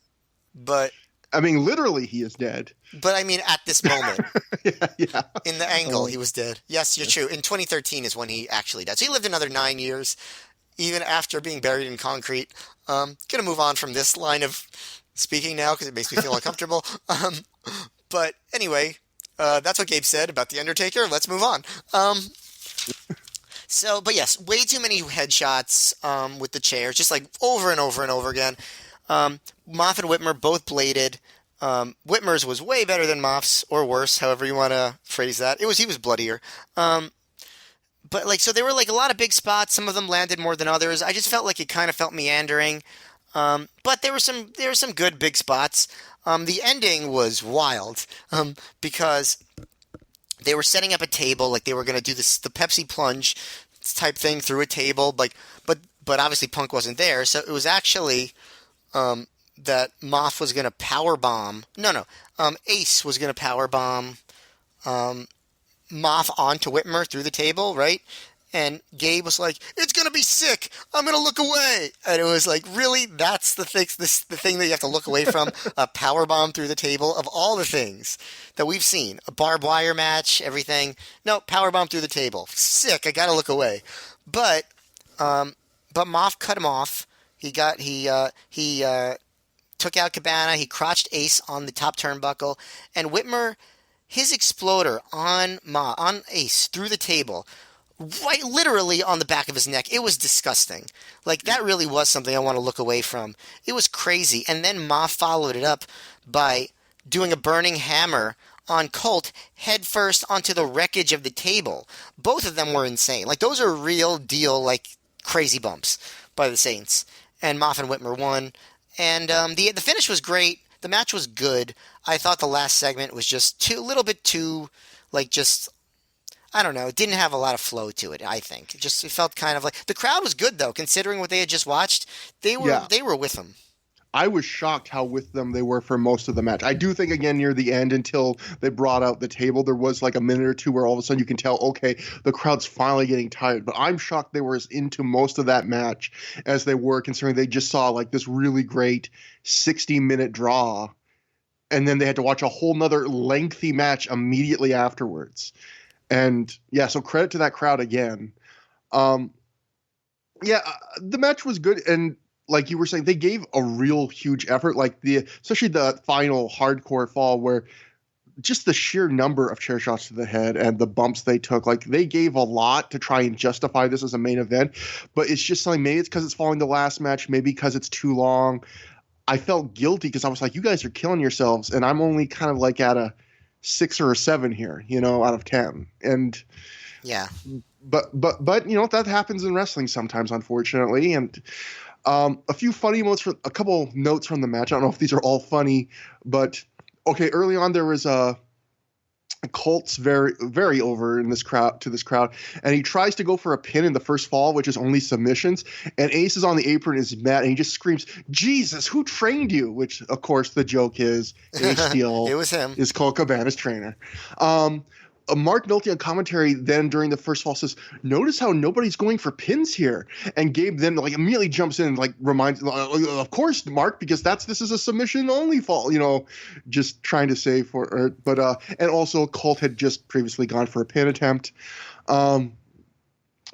but I mean, literally, he is dead. But I mean, at this moment, yeah. in the angle, he was dead. Yes, you're true. In 2013 is when he actually died. So he lived another 9 years, even after being buried in concrete. Gonna move on from this line of speaking now because it makes me feel uncomfortable. But anyway, that's what Gabe said about the Undertaker. Let's move on. But yes, way too many headshots with the chairs, just like over and over and over again. Moff and Whitmer both bladed. Whitmer's was way better than Moff's, or worse, however you want to phrase that. He was bloodier. But so there were a lot of big spots. Some of them landed more than others. I just felt like it kind of felt meandering. But there were some good big spots. The ending was wild because they were setting up a table, like they were going to do the Pepsi plunge type thing through a table, but obviously Punk wasn't there, so it was actually that Moff was going to power bomb. Ace was going to power bomb Moff onto Whitmer through the table, right? And Gabe was like, "It's going to be sick. I'm going to look away." And it was like, really? That's the thing that you have to look away from? A power bomb through the table? Of all the things that we've seen, a barbed wire match, everything. No, power bomb through the table. Sick. I got to look away. But Moff cut him off. He took out Cabana. He crotched Ace on the top turnbuckle. And Whitmer, his exploder on Ace through the table, right, literally on the back of his neck. It was disgusting. That really was something I want to look away from. It was crazy. And then Moff followed it up by doing a burning hammer on Colt headfirst onto the wreckage of the table. Both of them were insane. Like those are real deal, like crazy bumps by the Saints. And Moff and Whitmer won. And the finish was great. The match was good. I thought the last segment was just a little bit too, like just I don't know. It didn't have a lot of flow to it. I think it felt kind of like the crowd was good though, considering what they had just watched. Yeah. They were with them. I was shocked how with them they were for most of the match. I do think, again, near the end, until they brought out the table, there was like a minute or two where all of a sudden you can tell, okay, the crowd's finally getting tired. But I'm shocked they were as into most of that match as they were, considering they just saw like this really great 60-minute draw. And then they had to watch a whole nother lengthy match immediately afterwards. And yeah, so credit to that crowd again. The match was good. And like you were saying, they gave a real huge effort, like especially the final hardcore fall where just the sheer number of chair shots to the head and the bumps they took, like they gave a lot to try and justify this as a main event. But it's just something, maybe it's because it's following the last match, maybe because it's too long. I felt guilty because I was like, you guys are killing yourselves. And I'm only kind of like at a 6 or a 7 here, out of 10. And yeah, but that happens in wrestling sometimes, unfortunately. And a few funny moments, a couple notes from the match. I don't know if these are all funny, but okay. Early on, there was Colt's very, very over in this crowd, and he tries to go for a pin in the first fall, which is only submissions. And Ace is on the apron, is mad, and he just screams, "Jesus, who trained you?" Which, of course, the joke is Ace Steel. It was him. Is Colt Cabana's trainer. Mark Nolte on commentary then during the first fall says, "Notice how nobody's going for pins here." And Gabe then like immediately jumps in and like reminds, "Of course, Mark, because this is a submission only fall." Just trying to say and also Colt had just previously gone for a pin attempt.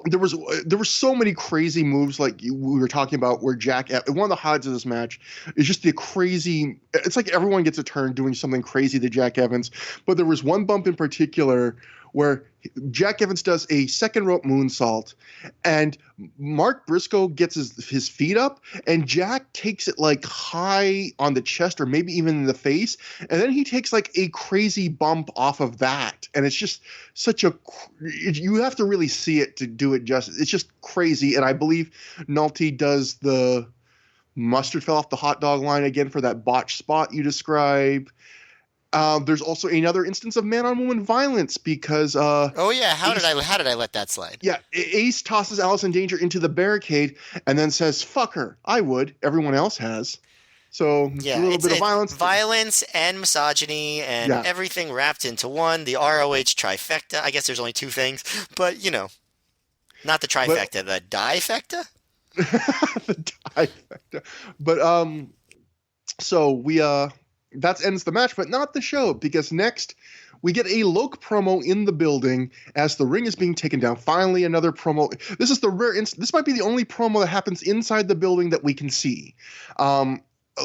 There were so many crazy moves like we were talking about where one of the highlights of this match is just the crazy, it's like everyone gets a turn doing something crazy to Jack Evans, but there was one bump in particular where Jack Evans does a second rope moonsault and Mark Briscoe gets his feet up and Jack takes it like high on the chest or maybe even in the face. And then he takes like a crazy bump off of that. And it's just you have to really see it to do it justice. It's just crazy. And I believe Nolte does the mustard fell off the hot dog line again for that botch spot you describe. There's also another instance of man-on-woman violence because how did I let that slide? Yeah, Ace tosses Alice in Danger into the barricade and then says, "Fuck her, I would. Everyone else has." So a little bit of violence and misogyny and everything wrapped into one. The ROH trifecta. I guess there's only 2 things, but not the trifecta, the difecta. The difecta. But so we that ends the match, but not the show, because next we get a Loke promo in the building as the ring is being taken down. Finally, another promo. This is the rare this might be the only promo that happens inside the building that we can see.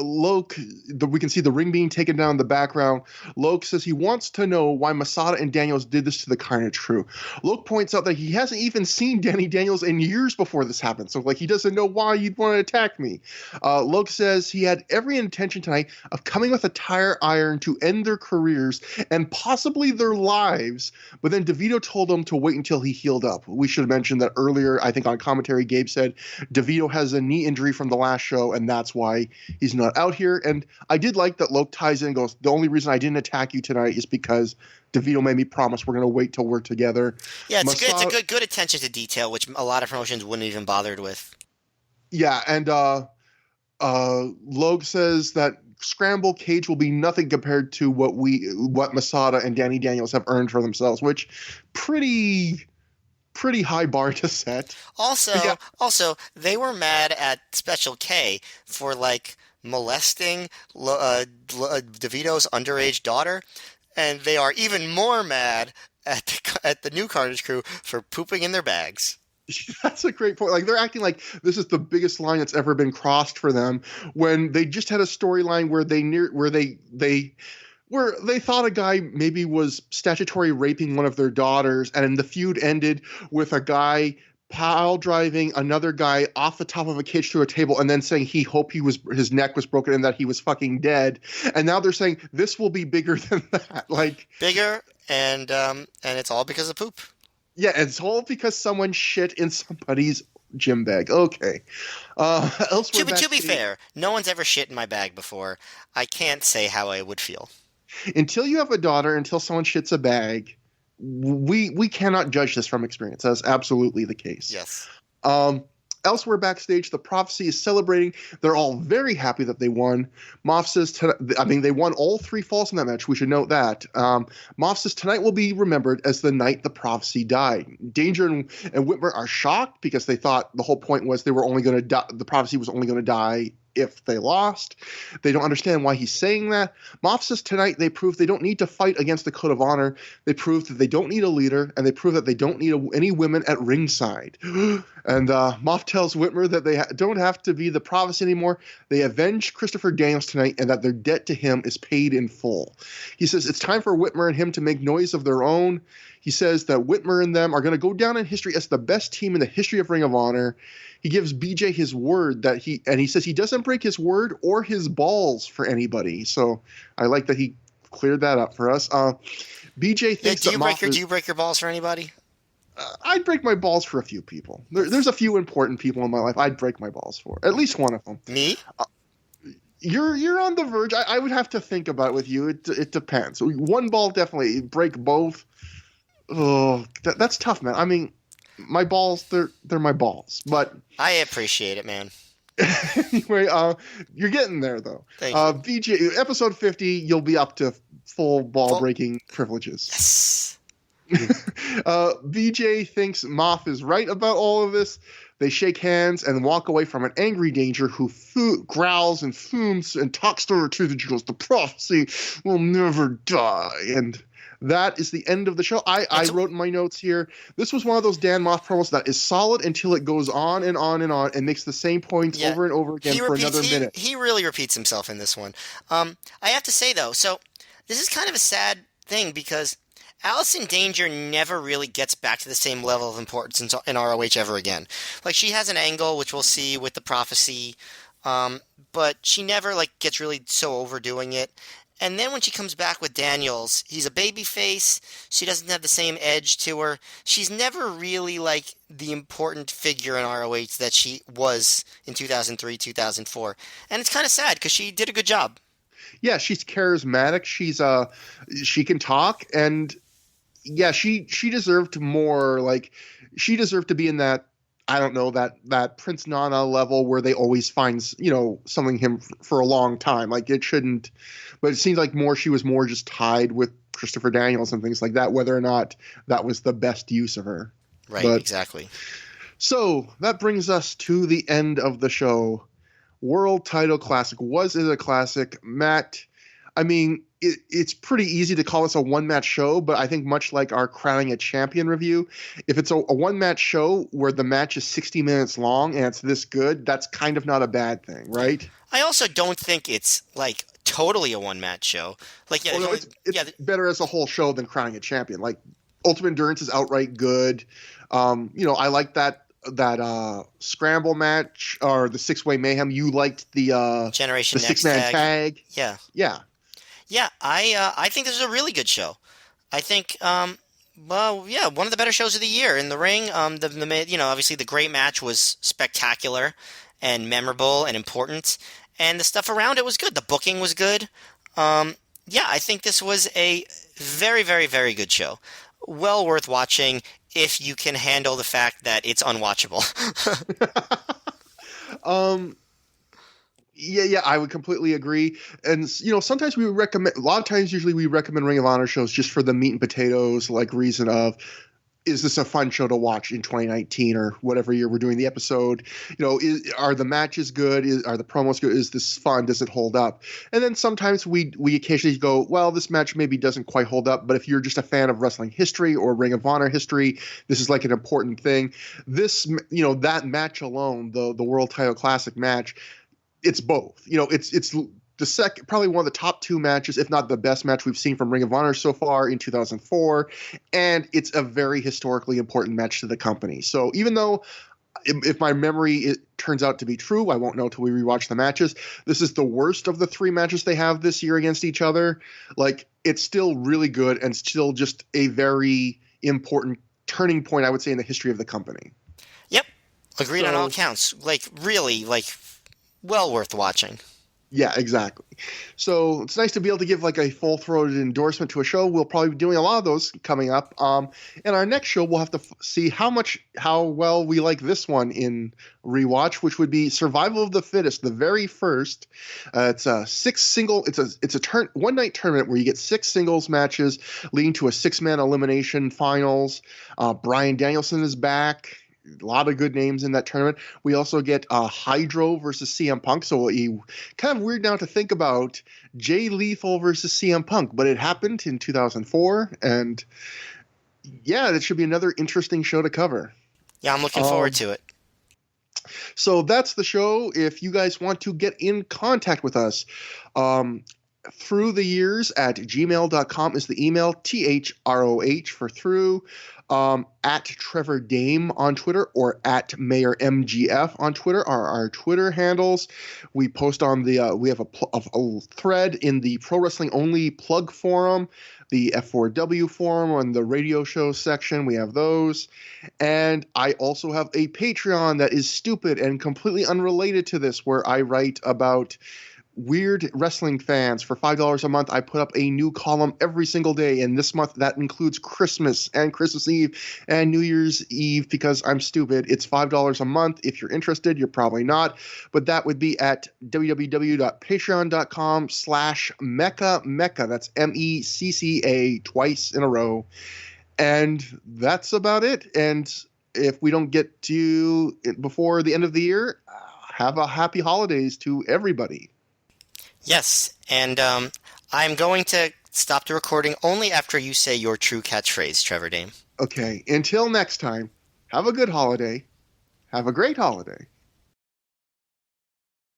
Loke, we can see the ring being taken down in the background. Loke says he wants to know why Masada and Daniels did this to the Carnage crew. Loke points out that he hasn't even seen Danny Daniels in years before this happened, so like he doesn't know why you'd want to attack me. Loke says he had every intention tonight of coming with a tire iron to end their careers and possibly their lives, but then DeVito told him to wait until he healed up. We should mention that earlier, I think on commentary, Gabe said DeVito has a knee injury from the last show, and that's why he's not out here. And I did like that Loke ties in and goes, the only reason I didn't attack you tonight is because DeVito made me promise we're going to wait till we're together. Yeah, it's a good attention to detail, which a lot of promotions wouldn't even bothered with. Yeah, and Loke says that Scramble Cage will be nothing compared to what Masada and Danny Daniels have earned for themselves, which pretty high bar to set. Also, they were mad at Special K for like molesting DeVito's underage daughter, and they are even more mad at the new Carnage crew for pooping in their bags. That's a great point. Like they're acting like this is the biggest line that's ever been crossed for them, when they just had a storyline where they thought a guy maybe was statutory raping one of their daughters, and the feud ended with a guy pile driving another guy off the top of a cage through a table and then saying he hoped his neck was broken and that he was fucking dead. And now they're saying this will be bigger than that. Like Bigger, and it's all because of poop. yeah, it's all because someone shit in somebody's gym bag. Okay. Elsewhere To be fair, no one's ever shit in my bag before. I can't say how I would feel. Until you have a daughter, until someone shits a bag, we cannot judge this from experience. That's absolutely the case. Yes. Elsewhere backstage, the Prophecy is celebrating. They're all very happy that they won. Moff says, they won all 3 falls in that match. We should note that. Moff says tonight will be remembered as the night the Prophecy died. Danger and Whitmer are shocked because they thought the whole point was they were only going to die. The Prophecy was only going to die if they lost. They don't understand why he's saying that. Moff says tonight they proved they don't need to fight against the Code of Honor. They proved that they don't need a leader, and they proved that they don't need any women at ringside. And Moff tells Whitmer that they don't have to be the Prophecy anymore. They avenged Christopher Daniels tonight, and that their debt to him is paid in full. He says it's time for Whitmer and him to make noise of their own. He says that Whitmer and them are going to go down in history as the best team in the history of Ring of Honor. He gives BJ his word that he says he doesn't break his word or his balls for anybody. So I like that he cleared that up for us. BJ thinks do you break your balls for anybody? I'd break my balls for a few people. There's a few important people in my life I'd break my balls for. At least one of them. Me? You're on the verge. I would have to think about it with you. It depends. One ball definitely. Break both. Oh, that's tough, man. I mean, my balls, they're my balls. But I appreciate it, man. Anyway, you're getting there though. Thank you. VJ, episode 50, you'll be up to full ball breaking privileges. Yes. VJ thinks Moff is right about all of this. They shake hands and walk away from an angry Danger who growls and fumes and talks to her to the Jewels. The Prophecy will never die. And that is the end of the show. I wrote in my notes here, this was one of those Dan Moff promos that is solid until it goes on and on and on and makes the same points over and over again for another minute. He really repeats himself in this one. I have to say, though, so this is kind of a sad thing because Allison Danger never really gets back to the same level of importance in ROH ever again. Like, she has an angle, which we'll see with the Prophecy, but she never, gets really so overdoing it. And then when she comes back with Daniels, he's a babyface. She doesn't have the same edge to her. She's never really the important figure in ROH that she was in 2003, 2004. And it's kind of sad because she did a good job. Yeah, she's charismatic. She can talk, and yeah, she deserved more. She deserved to be in that, I don't know, that Prince Nana level where they always find, something him for a long time. It shouldn't, but it seems like she was more just tied with Christopher Daniels and things like that, whether or not that was the best use of her. Right, exactly. So that brings us to the end of the show. World Title Classic. Was it a classic? Matt, I mean, it's pretty easy to call this a one-match show, but I think much like our Crowning a Champion review, if it's a one-match show where the match is 60 minutes long and it's this good, that's kind of not a bad thing, right? I also don't think it's, totally a one-match show. It's better as a whole show than Crowning a Champion. Ultimate Endurance is outright good. I like that scramble match or the six-way mayhem. You liked the Generation the Next six-man tag. Yeah, I think this is a really good show. I think, one of the better shows of the year in the ring. Obviously the great match was spectacular and memorable and important, and the stuff around it was good. The booking was good. I think this was a very, very, very good show. Well worth watching if you can handle the fact that it's unwatchable. Yeah, I would completely agree. And, sometimes we recommend, a lot of times, usually we recommend Ring of Honor shows just for the meat and potatoes, reason of, is this a fun show to watch in 2019 or whatever year we're doing the episode? Are the matches good? Are the promos good? Is this fun? Does it hold up? And then sometimes we occasionally go, well, this match maybe doesn't quite hold up, but if you're just a fan of wrestling history or Ring of Honor history, this is an important thing. This, that match alone, the World Title Classic match, it's both. It's probably one of the top two matches, if not the best match we've seen from Ring of Honor so far in 2004, and it's a very historically important match to the company. So even though if my memory turns out to be true, I won't know till we rewatch the matches. This is the worst of the three matches they have this year against each other. Like, it's still really good and still just a very important turning point, I would say, in the history of the company. Yep. Agreed on all counts. Like, really, like, well worth watching. Yeah, exactly. So it's nice to be able to give like a full-throated endorsement to a show. We'll probably be doing a lot of those coming up. In our next show, we'll have to see how well we like this one in rewatch, which would be Survival of the Fittest, the very first. It's a one night tournament where you get 6 singles matches leading to a 6-man elimination finals. Bryan Danielson is back. A lot of good names in that tournament. We also get Hydro versus CM Punk. So kind of weird now to think about Jay Lethal versus CM Punk, but it happened in 2004. And yeah, that should be another interesting show to cover. Yeah, I'm looking forward to it. So that's the show. If you guys want to get in contact with us, through the years at gmail.com is the email, THROH for through. At Trevor Dame on Twitter or at Mayor MGF on Twitter are our Twitter handles. We post on we have a thread in the Pro Wrestling Only plug forum, the F4W forum, on the radio show section. We have those. And I also have a Patreon that is stupid and completely unrelated to this, where I write about weird wrestling fans. For $5 a month, I put up a new column every single day, and this month that includes Christmas and Christmas Eve and New Year's Eve because I'm stupid. It's $5 a month. If you're interested, you're probably not, but that would be at www.patreon.com/Mecca. That's MECCA twice in a row. And that's about it. And if we don't get to you before the end of the year, have a happy holidays to everybody. Yes, and I'm going to stop the recording only after you say your true catchphrase, Trevor Dame. Okay, until next time, have a good holiday. Have a great holiday.